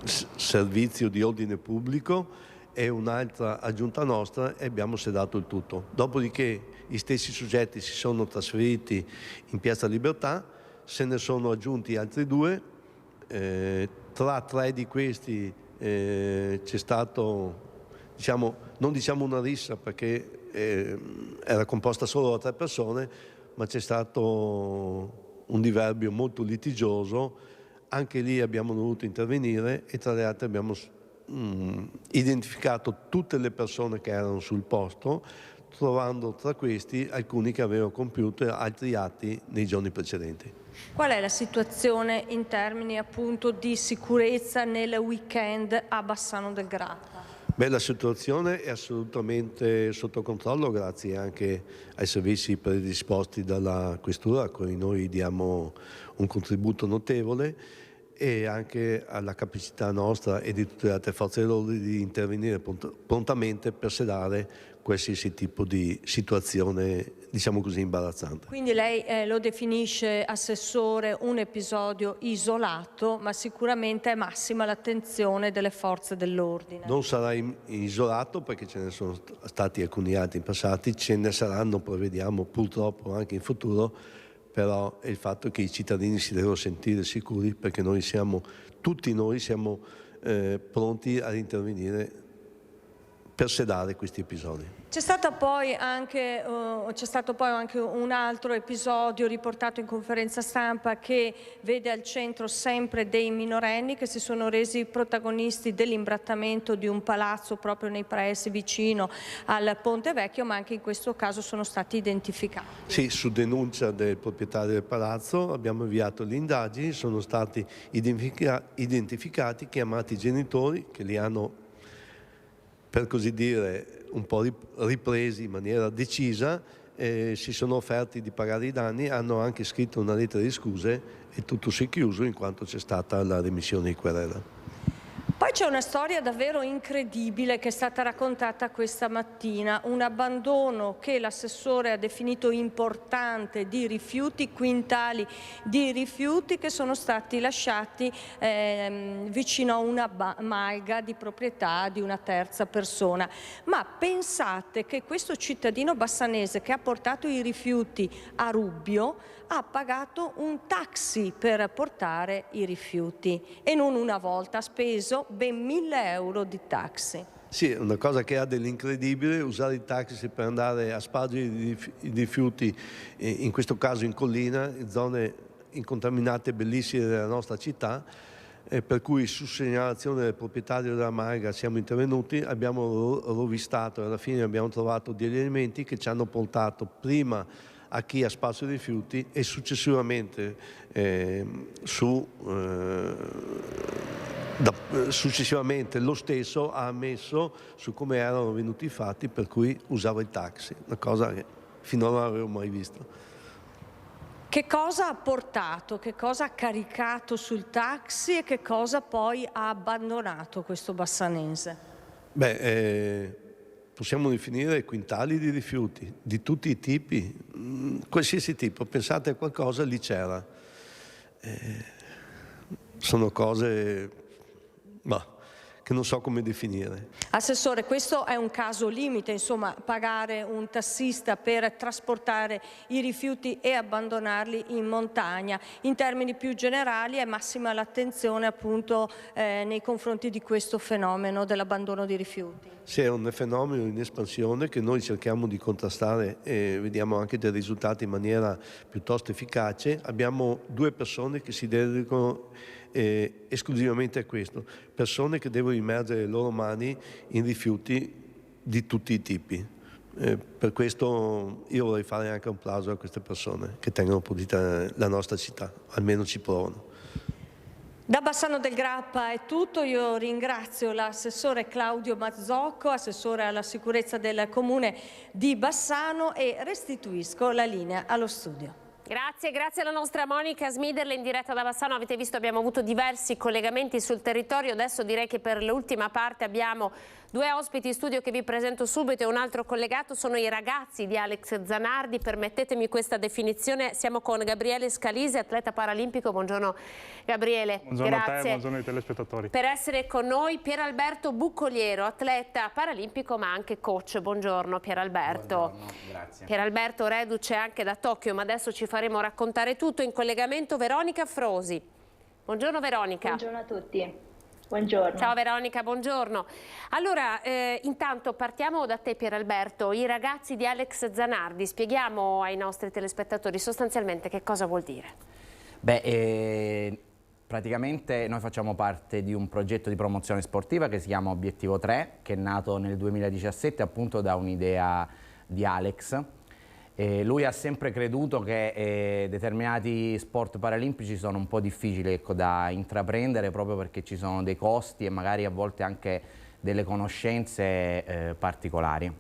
servizio di ordine pubblico e un'altra aggiunta nostra, e abbiamo sedato il tutto. Dopodiché gli stessi soggetti si sono trasferiti in Piazza Libertà, se ne sono aggiunti altri due, tra tre di questi c'è stato, non diciamo una rissa perché era composta solo da 3 persone, ma c'è stato un diverbio molto litigioso. Anche lì abbiamo dovuto intervenire e tra le altre abbiamo identificato tutte le persone che erano sul posto, trovando tra questi alcuni che avevano compiuto altri atti nei giorni precedenti. Qual è la situazione in termini appunto di sicurezza nel weekend a Bassano del Grappa? Beh, la situazione è assolutamente sotto controllo, grazie anche ai servizi predisposti dalla Questura, a cui noi diamo un contributo notevole, e anche alla capacità nostra e di tutte le altre forze dell'ordine di intervenire prontamente per sedare qualsiasi tipo di situazione, diciamo così, imbarazzante. Quindi lei lo definisce, assessore, un episodio isolato, ma sicuramente è massima l'attenzione delle forze dell'ordine. Non sarà isolato perché ce ne sono stati alcuni altri in passati, ce ne saranno, prevediamo, purtroppo anche in futuro, però è il fatto che i cittadini si devono sentire sicuri, perché tutti noi siamo pronti ad intervenire per sedare questi episodi. C'è stato poi anche un altro episodio riportato in conferenza stampa che vede al centro sempre dei minorenni che si sono resi protagonisti dell'imbrattamento di un palazzo proprio nei pressi vicino al Ponte Vecchio, ma anche in questo caso sono stati identificati. Sì, su denuncia del proprietario del palazzo abbiamo avviato le indagini, sono stati identificati, chiamati i genitori che li hanno, per così dire, un po' ripresi in maniera decisa, si sono offerti di pagare i danni, hanno anche scritto una lettera di scuse e tutto si è chiuso in quanto c'è stata la remissione di querela. Poi c'è una storia davvero incredibile che è stata raccontata questa mattina, un abbandono che l'assessore ha definito importante di rifiuti, quintali di rifiuti che sono stati lasciati vicino a una malga di proprietà di una terza persona. Ma pensate che questo cittadino bassanese che ha portato i rifiuti a Rubbio ha pagato un taxi per portare i rifiuti e non una volta, ha speso ben 1.000 euro di taxi. Sì, è una cosa che ha dell'incredibile, usare i taxi per andare a spargere i rifiuti, in questo caso in collina, in zone incontaminate bellissime della nostra città, per cui su segnalazione del proprietario della malga siamo intervenuti, abbiamo rovistato e alla fine abbiamo trovato degli elementi che ci hanno portato prima a chi ha spazio di rifiuti e successivamente successivamente lo stesso ha ammesso su come erano venuti i fatti, per cui usava il taxi, una cosa che finora non avevo mai visto. Che cosa ha portato, che cosa ha caricato sul taxi e che cosa poi ha abbandonato questo bassanese? Beh, possiamo definire quintali di rifiuti di tutti i tipi, qualsiasi tipo. Pensate a qualcosa, lì c'era. Sono cose che non so come definire. Assessore, questo è un caso limite, insomma, pagare un tassista per trasportare i rifiuti e abbandonarli in montagna. In termini più generali è massima l'attenzione appunto nei confronti di questo fenomeno dell'abbandono di rifiuti. Sì, è un fenomeno in espansione che noi cerchiamo di contrastare e vediamo anche dei risultati in maniera piuttosto efficace. Abbiamo 2 persone che si dedicano esclusivamente a questo, persone che devono immergere le loro mani in rifiuti di tutti i tipi. Per questo io vorrei fare anche un plauso a queste persone che tengono pulita la nostra città, almeno ci provano. Da Bassano del Grappa è tutto, io ringrazio l'assessore Claudio Mazzocco, assessore alla sicurezza del comune di Bassano, e restituisco la linea allo studio. Grazie alla nostra Monica Smiderle in diretta da Bassano. Avete visto, abbiamo avuto diversi collegamenti sul territorio. Adesso direi che per l'ultima parte abbiamo 2 ospiti in studio che vi presento subito e un altro collegato. Sono i ragazzi di Alex Zanardi, permettetemi questa definizione. Siamo con Gabriele Scalise, atleta paralimpico. Buongiorno Gabriele. Buongiorno grazie a te, buongiorno ai telespettatori. Per essere con noi. Pieralberto Buccoliero, atleta paralimpico ma anche coach. Buongiorno Pieralberto. Buongiorno, grazie. Pieralberto reduce anche da Tokyo, ma adesso ci faremo raccontare tutto. In collegamento Veronica Frosi. Buongiorno Veronica. Buongiorno a tutti. Buongiorno. Ciao Veronica, buongiorno. Allora, intanto partiamo da te Pieralberto. I ragazzi di Alex Zanardi, spieghiamo ai nostri telespettatori sostanzialmente che cosa vuol dire. Beh, praticamente noi facciamo parte di un progetto di promozione sportiva che si chiama Obiettivo 3, che è nato nel 2017 appunto da un'idea di Alex. Lui ha sempre creduto che determinati sport paralimpici sono un po' difficili da intraprendere proprio perché ci sono dei costi e magari a volte anche delle conoscenze particolari.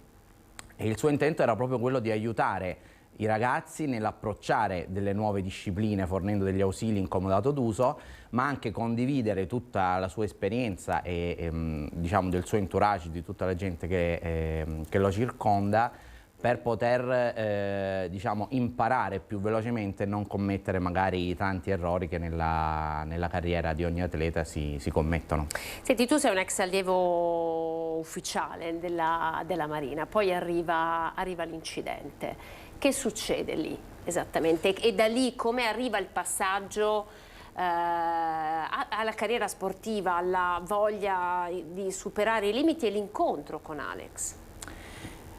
E il suo intento era proprio quello di aiutare i ragazzi nell'approcciare delle nuove discipline fornendo degli ausili in comodato d'uso, ma anche condividere tutta la sua esperienza e diciamo del suo entourage, di tutta la gente che lo circonda, per poter diciamo, imparare più velocemente e non commettere magari tanti errori che nella carriera di ogni atleta si commettono. Senti, tu sei un ex allievo ufficiale della Marina, poi arriva l'incidente. Che succede lì esattamente? E da lì come arriva il passaggio alla carriera sportiva, alla voglia di superare i limiti e l'incontro con Alex?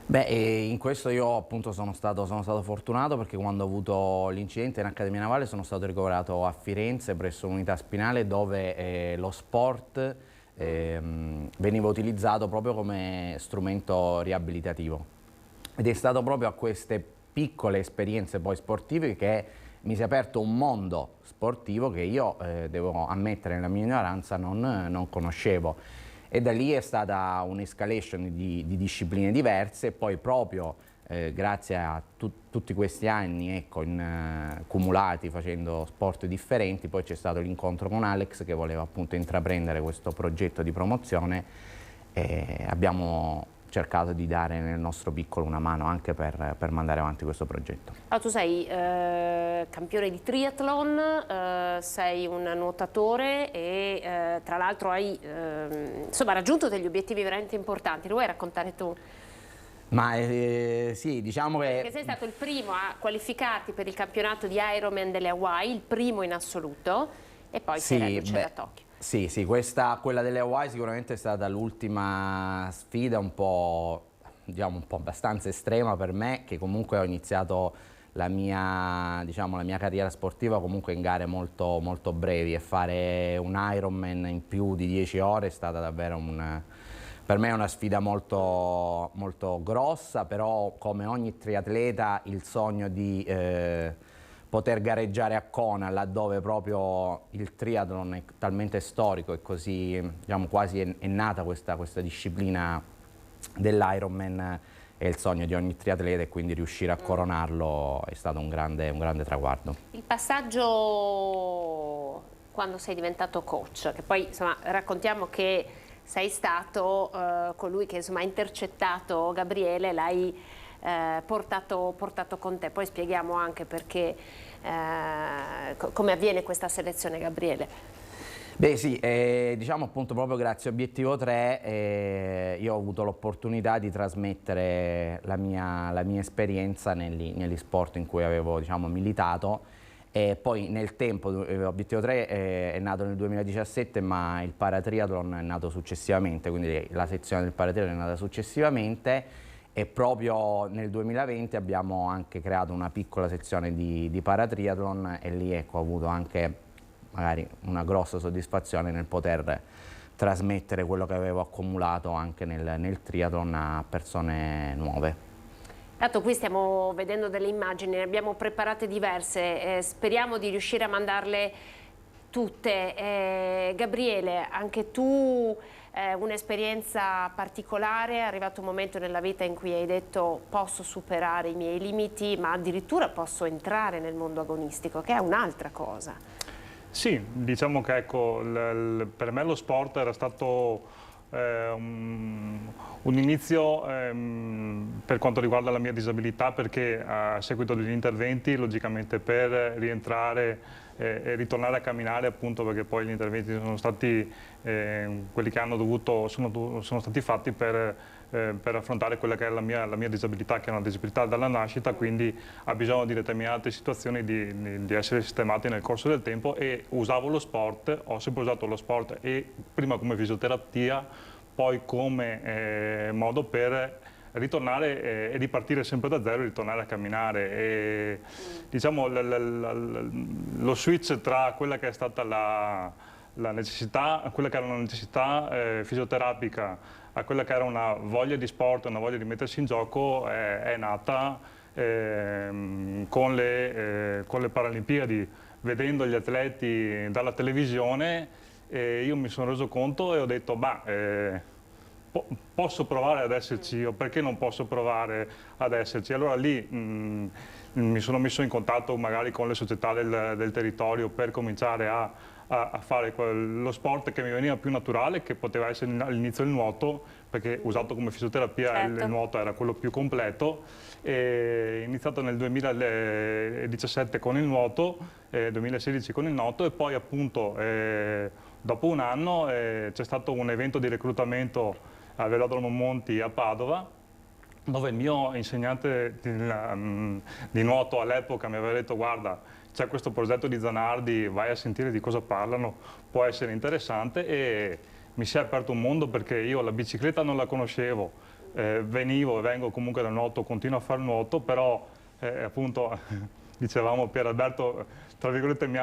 Beh, in questo io appunto sono stato fortunato perché quando ho avuto l'incidente in Accademia Navale sono stato ricoverato a Firenze presso un'unità spinale dove lo sport veniva utilizzato proprio come strumento riabilitativo. Ed è stato proprio a queste piccole esperienze poi sportive che mi si è aperto un mondo sportivo che io, devo ammettere nella mia ignoranza, non conoscevo. E da lì è stata un'escalation di discipline diverse e poi proprio grazie a tutti questi anni cumulati facendo sport differenti, poi c'è stato l'incontro con Alex che voleva appunto intraprendere questo progetto di promozione e abbiamo cercato di dare nel nostro piccolo una mano anche per mandare avanti questo progetto. Ah, tu sei campione di triathlon, sei un nuotatore e tra l'altro hai insomma, raggiunto degli obiettivi veramente importanti. Lo vuoi raccontare tu? Ma sì, diciamo che... Perché sei stato il primo a qualificarti per il campionato di Ironman delle Hawaii, il primo in assoluto, e poi sei reduce da Tokyo. Sì, quella delle Hawaii sicuramente è stata l'ultima sfida un po' abbastanza estrema per me, che comunque ho iniziato la mia carriera sportiva comunque in gare molto, molto brevi, e fare un Ironman in più di 10 ore è stata davvero per me è una sfida molto, molto grossa, però come ogni triatleta il sogno di poter gareggiare a Kona, laddove proprio il triathlon è talmente storico e così quasi è nata questa disciplina dell'Ironman, è il sogno di ogni triatleta, e quindi riuscire a coronarlo è stato un grande traguardo. Il passaggio quando sei diventato coach, che poi insomma raccontiamo che sei stato colui che insomma ha intercettato Gabriele, l'hai portato con te. Poi spieghiamo anche perché, come avviene questa selezione, Gabriele. Beh sì, diciamo appunto proprio grazie a Obiettivo 3 io ho avuto l'opportunità di trasmettere la mia esperienza negli sport in cui avevo, diciamo, militato, e poi nel tempo Obiettivo 3 è nato nel 2017, ma il paratriathlon è nato successivamente, quindi la sezione del paratriathlon è nata successivamente, e proprio nel 2020 abbiamo anche creato una piccola sezione di paratriathlon, e lì ecco, ho avuto anche magari una grossa soddisfazione nel poter trasmettere quello che avevo accumulato anche nel triathlon a persone nuove. Tanto qui stiamo vedendo delle immagini, ne abbiamo preparate diverse, speriamo di riuscire a mandarle tutte. Gabriele, anche tu un'esperienza particolare, è arrivato un momento nella vita in cui hai detto posso superare i miei limiti, ma addirittura posso entrare nel mondo agonistico, che è un'altra cosa. Sì, diciamo che ecco, per me lo sport era stato un inizio per quanto riguarda la mia disabilità, perché a seguito degli interventi, logicamente per rientrare e ritornare a camminare, appunto perché poi gli interventi sono stati quelli che hanno dovuto, sono stati fatti per affrontare quella che è la mia disabilità, che è una disabilità dalla nascita, quindi ha bisogno di determinate situazioni di essere sistemati nel corso del tempo, e usavo lo sport, ho sempre usato lo sport, e prima come fisioterapia, poi come modo per ritornare e ripartire sempre da zero e ritornare a camminare. E, diciamo, lo switch tra quella che è stata la necessità, quella che era una necessità fisioterapica, a quella che era una voglia di sport, una voglia di mettersi in gioco, è nata con le Paralimpiadi, vedendo gli atleti dalla televisione. Io mi sono reso conto e ho detto, posso provare ad esserci, o perché non posso provare ad esserci? Allora lì mi sono messo in contatto magari con le società del territorio per cominciare a fare lo sport che mi veniva più naturale, che poteva essere all'inizio il nuoto, perché usato come fisioterapia, certo, il nuoto era quello più completo. Ho iniziato nel 2017 con il nuoto, 2016 con il nuoto, e poi appunto dopo un anno c'è stato un evento di reclutamento a Velodromo Monti a Padova, dove il mio insegnante di nuoto all'epoca mi aveva detto: guarda, c'è questo progetto di Zanardi, vai a sentire di cosa parlano, può essere interessante. E mi si è aperto un mondo, perché io la bicicletta non la conoscevo, venivo e vengo comunque dal nuoto, continuo a fare nuoto, però appunto dicevamo, Pier Alberto tra virgolette mi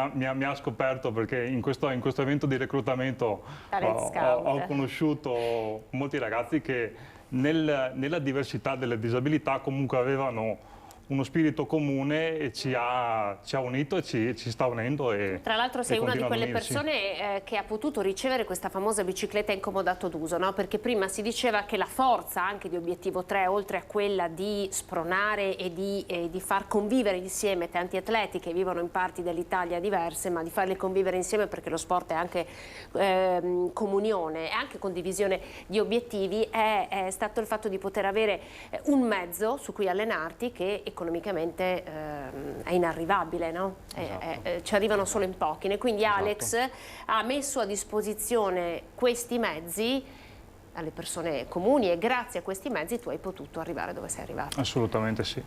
ha scoperto, perché in questo evento di reclutamento ho conosciuto molti ragazzi che nella diversità delle disabilità comunque avevano uno spirito comune, e ci ha unito e ci sta unendo. Tra l'altro sei una di quelle persone che ha potuto ricevere questa famosa bicicletta in comodato d'uso, no? Perché prima si diceva che la forza anche di Obiettivo 3, oltre a quella di spronare e di far convivere insieme tanti atleti che vivono in parti dell'Italia diverse, ma di farli convivere insieme, perché lo sport è anche comunione, è anche condivisione di obiettivi, è stato il fatto di poter avere un mezzo su cui allenarti che economicamente è inarrivabile, no? Esatto. Ci arrivano solo in pochi, e quindi Alex ha messo a disposizione questi mezzi alle persone comuni, e grazie a questi mezzi tu hai potuto arrivare dove sei arrivato. Assolutamente sì,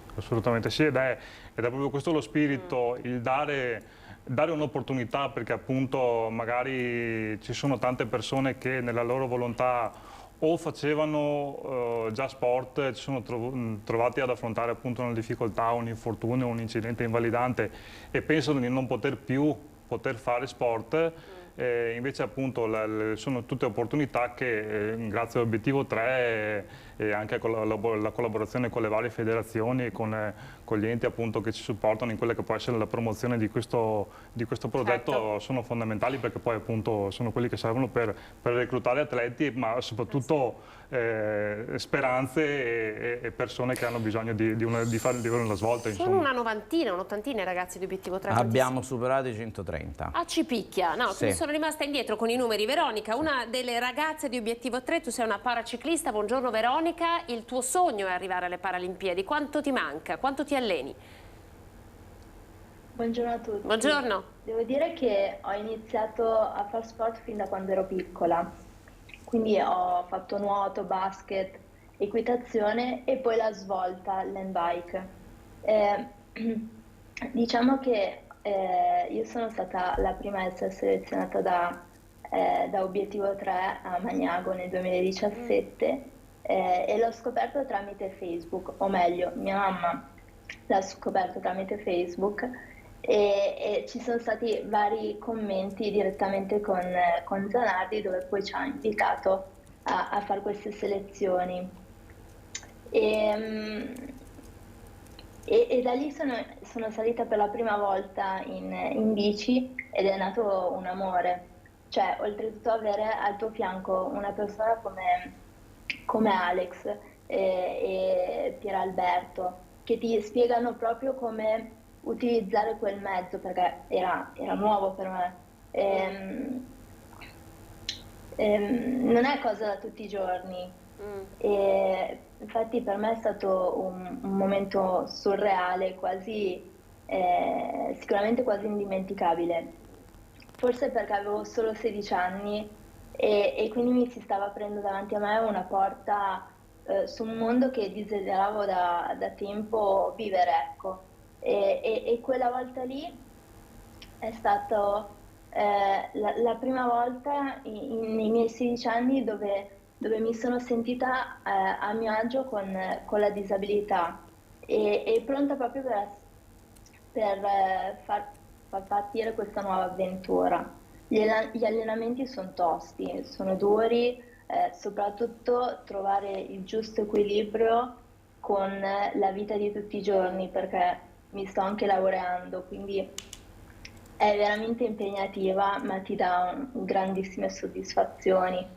ed è proprio questo lo spirito, il dare un'opportunità, perché appunto magari ci sono tante persone che nella loro volontà o facevano già sport, ci sono trovati ad affrontare appunto una difficoltà, un infortunio, un incidente invalidante, e pensano di non poter più fare sport. Invece appunto sono tutte opportunità che grazie all'Obiettivo 3 e anche con la collaborazione con le varie federazioni e con gli enti appunto che ci supportano in quella che può essere la promozione di questo progetto, certo, sono fondamentali, perché poi appunto sono quelli che servono per reclutare atleti, ma soprattutto speranze e persone che hanno bisogno di fare una svolta. Sono una novantina, un'ottantina ragazzi di Obiettivo 3. Abbiamo superato i 130. Ci picchia, no, sì. sono rimasta indietro con i numeri. Veronica, una delle ragazze di Obiettivo 3, tu sei una paraciclista, buongiorno Veronica, il tuo sogno è arrivare alle Paralimpiadi, quanto ti manca, quanto ti alleni? Buongiorno a tutti. Buongiorno. Devo dire che ho iniziato a fare sport fin da quando ero piccola, quindi ho fatto nuoto, basket, equitazione e poi la svolta, land bike. Diciamo che io sono stata la prima a essere selezionata da Obiettivo 3 a Magnago nel 2017 e l'ho scoperto tramite Facebook, o meglio, mia mamma l'ha scoperto tramite Facebook e ci sono stati vari commenti direttamente con Zanardi, dove poi ci ha invitato a fare queste selezioni. E da lì sono salita per la prima volta in bici ed è nato un amore. Cioè, oltretutto avere al tuo fianco una persona come Alex e Pieralberto, che ti spiegano proprio come utilizzare quel mezzo, perché era nuovo per me. Non è cosa da tutti i giorni. E infatti per me è stato un momento surreale, sicuramente quasi indimenticabile, forse perché avevo solo 16 anni e quindi mi si stava aprendo davanti a me una porta su un mondo che desideravo da tempo vivere, ecco. E quella volta lì è stato la prima volta nei miei 16 anni dove mi sono sentita a mio agio con la disabilità e pronta proprio per far partire questa nuova avventura. Gli allenamenti sono tosti, sono duri, soprattutto trovare il giusto equilibrio con la vita di tutti i giorni, perché mi sto anche laureando, quindi è veramente impegnativa, ma ti dà grandissime soddisfazioni.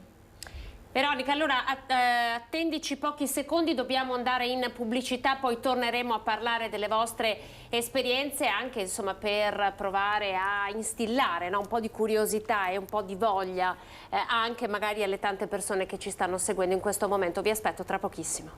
Veronica, allora attendici pochi secondi, dobbiamo andare in pubblicità, poi torneremo a parlare delle vostre esperienze, anche insomma per provare a instillare, no? Un po' di curiosità e un po' di voglia anche magari alle tante persone che ci stanno seguendo in questo momento. Vi aspetto tra pochissimo.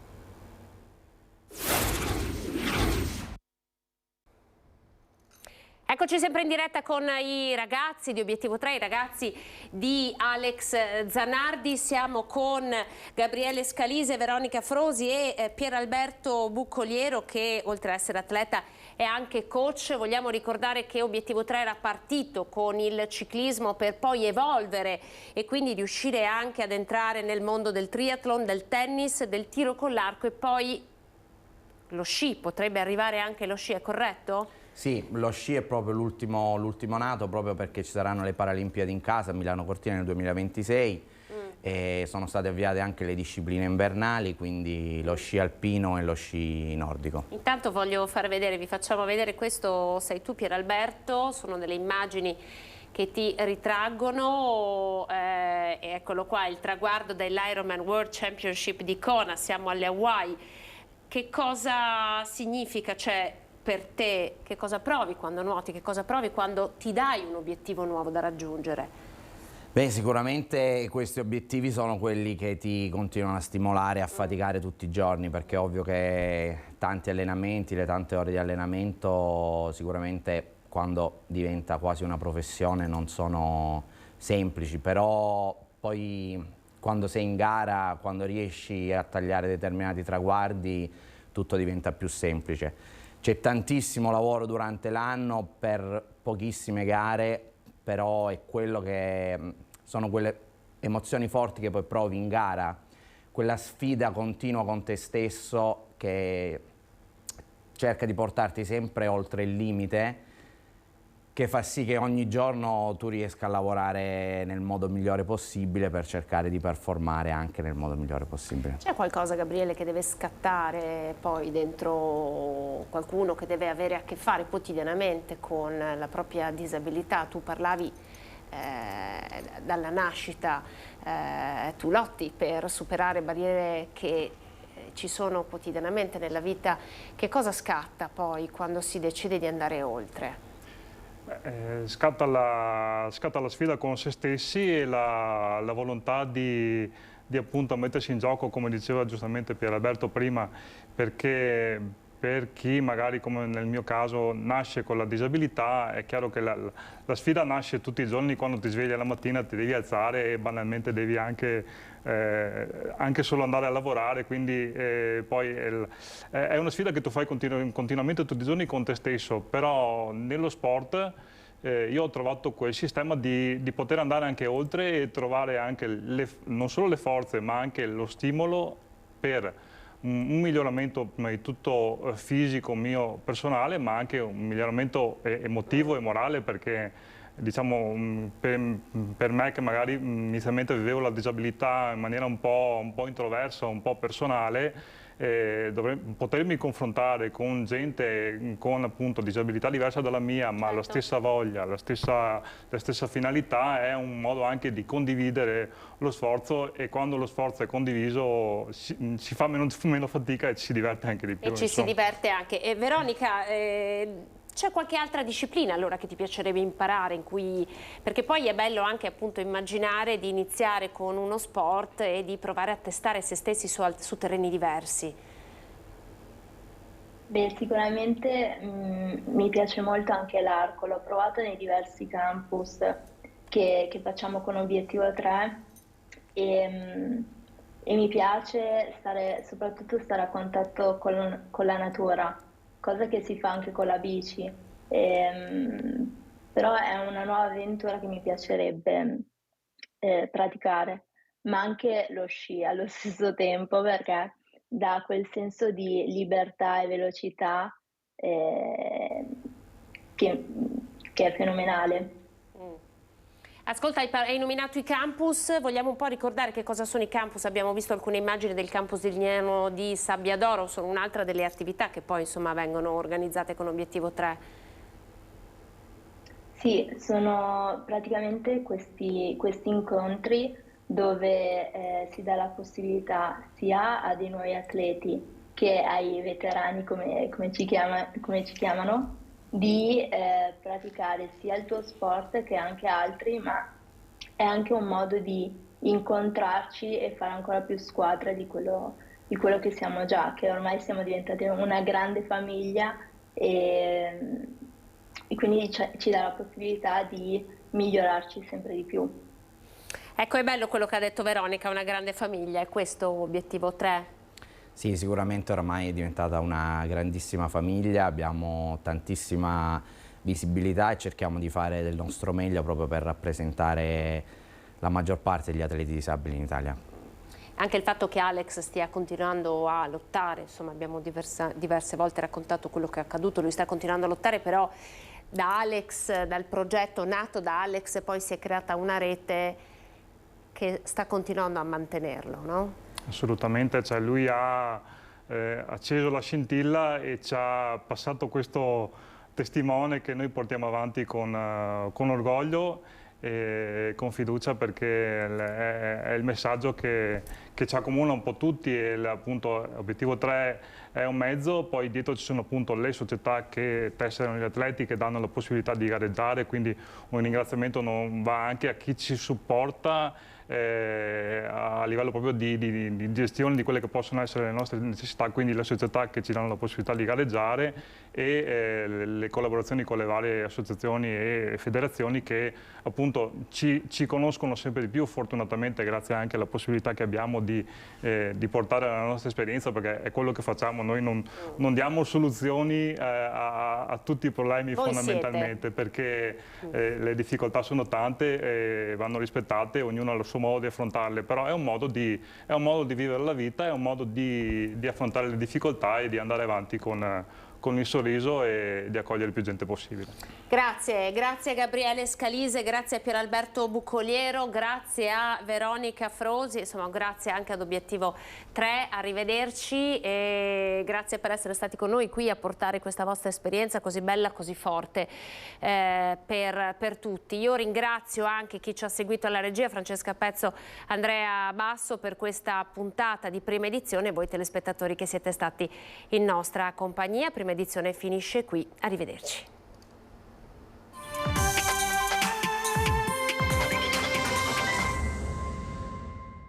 Eccoci sempre in diretta con i ragazzi di Obiettivo 3, i ragazzi di Alex Zanardi. Siamo con Gabriele Scalise, Veronica Frosi e Pieralberto Buccoliero, che oltre ad essere atleta è anche coach. Vogliamo ricordare che Obiettivo 3 era partito con il ciclismo per poi evolvere e quindi riuscire anche ad entrare nel mondo del triathlon, del tennis, del tiro con l'arco e poi lo sci. Potrebbe arrivare anche lo sci, è corretto? Sì, lo sci è proprio l'ultimo nato, proprio perché ci saranno le Paralimpiadi in casa a Milano Cortina nel 2026 e sono state avviate anche le discipline invernali, quindi lo sci alpino e lo sci nordico. Intanto voglio far vedere, vi facciamo vedere, questo sei tu Pieralberto, sono delle immagini che ti ritraggono, e eccolo qua, il traguardo dell'Ironman World Championship di Kona, siamo alle Hawaii. Che cosa significa, cioè, per te, che cosa provi quando nuoti, che cosa provi quando ti dai un obiettivo nuovo da raggiungere? Beh, sicuramente questi obiettivi sono quelli che ti continuano a stimolare, a faticare tutti i giorni, perché è ovvio che tanti allenamenti, le tante ore di allenamento, sicuramente quando diventa quasi una professione non sono semplici, però poi quando sei in gara, quando riesci a tagliare determinati traguardi, tutto diventa più semplice. C'è tantissimo lavoro durante l'anno per pochissime gare, però è quello che sono quelle emozioni forti che poi provi in gara, quella sfida continua con te stesso che cerca di portarti sempre oltre il limite, che fa sì che ogni giorno tu riesca a lavorare nel modo migliore possibile per cercare di performare anche nel modo migliore possibile. C'è qualcosa, Gabriele, che deve scattare poi dentro qualcuno che deve avere a che fare quotidianamente con la propria disabilità? Tu parlavi dalla nascita, tu lotti per superare barriere che ci sono quotidianamente nella vita. Che cosa scatta poi quando si decide di andare oltre? Scatta la sfida con se stessi e la volontà di appunto mettersi in gioco, come diceva giustamente Pier Alberto prima, perché per chi magari, come nel mio caso, nasce con la disabilità, è chiaro che la sfida nasce tutti i giorni quando ti svegli la mattina, ti devi alzare e banalmente devi anche solo andare a lavorare, quindi poi è una sfida che tu fai continuamente tutti i giorni con te stesso, però nello sport io ho trovato quel sistema di poter andare anche oltre e trovare anche non solo le forze ma anche lo stimolo per un miglioramento prima di tutto fisico mio personale, ma anche un miglioramento emotivo e morale, perché diciamo per me che magari inizialmente vivevo la disabilità in maniera un po' introversa, un po' personale, potermi confrontare con gente con appunto disabilità diversa dalla mia, ma la stessa voglia, la stessa finalità, è un modo anche di condividere lo sforzo, e quando lo sforzo è condiviso si fa meno fatica e ci si diverte anche di più. E ci si diverte anche. E Veronica, c'è qualche altra disciplina allora che ti piacerebbe imparare, perché poi è bello anche appunto immaginare di iniziare con uno sport e di provare a testare se stessi su terreni diversi? Beh, sicuramente mi piace molto anche l'arco, l'ho provato nei diversi campus che facciamo con Obiettivo 3 e mi piace soprattutto stare a contatto con la natura, cosa che si fa anche con la bici, però è una nuova avventura che mi piacerebbe praticare, ma anche lo sci allo stesso tempo, perché dà quel senso di libertà e velocità che è fenomenale. Ascolta, hai nominato i campus, vogliamo un po' ricordare che cosa sono i campus? Abbiamo visto alcune immagini del campus del Lignano di Sabbiadoro, sono un'altra delle attività che poi insomma vengono organizzate con Obiettivo 3. Sì, sono praticamente questi incontri dove si dà la possibilità sia a dei nuovi atleti che ai veterani, come ci chiamano, di praticare sia il tuo sport che anche altri, ma è anche un modo di incontrarci e fare ancora più squadra di quello che siamo già, che ormai siamo diventati una grande famiglia e quindi ci dà la possibilità di migliorarci sempre di più. Ecco, è bello quello che ha detto Veronica, una grande famiglia, è questo Obiettivo 3? Sì, sicuramente oramai è diventata una grandissima famiglia, abbiamo tantissima visibilità e cerchiamo di fare del nostro meglio proprio per rappresentare la maggior parte degli atleti disabili in Italia. Anche il fatto che Alex stia continuando a lottare, insomma abbiamo diverse volte raccontato quello che è accaduto, lui sta continuando a lottare, però da Alex, dal progetto nato da Alex, poi si è creata una rete che sta continuando a mantenerlo, no? Assolutamente, cioè lui ha acceso la scintilla e ci ha passato questo testimone che noi portiamo avanti con orgoglio e con fiducia, perché è il messaggio che ci accomuna un po' tutti, e appunto Obiettivo 3 è un mezzo, poi dietro ci sono appunto le società che tesserano gli atleti, che danno la possibilità di gareggiare, quindi un ringraziamento va anche a chi ci supporta a livello proprio di gestione di quelle che possono essere le nostre necessità, quindi le società che ci danno la possibilità di gareggiare e le collaborazioni con le varie associazioni e federazioni che appunto ci conoscono sempre di più, fortunatamente, grazie anche alla possibilità che abbiamo di portare la nostra esperienza, perché è quello che facciamo, noi non diamo soluzioni a tutti i problemi. Voi fondamentalmente siete. Perché le difficoltà sono tante e vanno rispettate, ognuno ha il suo modo di affrontarle, però è un modo di vivere la vita, è un modo di affrontare le difficoltà e di andare avanti con il sorriso e di accogliere più gente possibile. Grazie a Gabriele Scalise, grazie a Pier Alberto Buccoliero, grazie a Veronica Frosi, insomma grazie anche ad Obiettivo 3, arrivederci e grazie per essere stati con noi qui a portare questa vostra esperienza così bella, così forte per tutti. Io ringrazio anche chi ci ha seguito alla regia, Francesca Pezzo, Andrea Basso, per questa puntata di Prima Edizione, e voi telespettatori che siete stati in nostra compagnia. Prima Edizione finisce qui, arrivederci.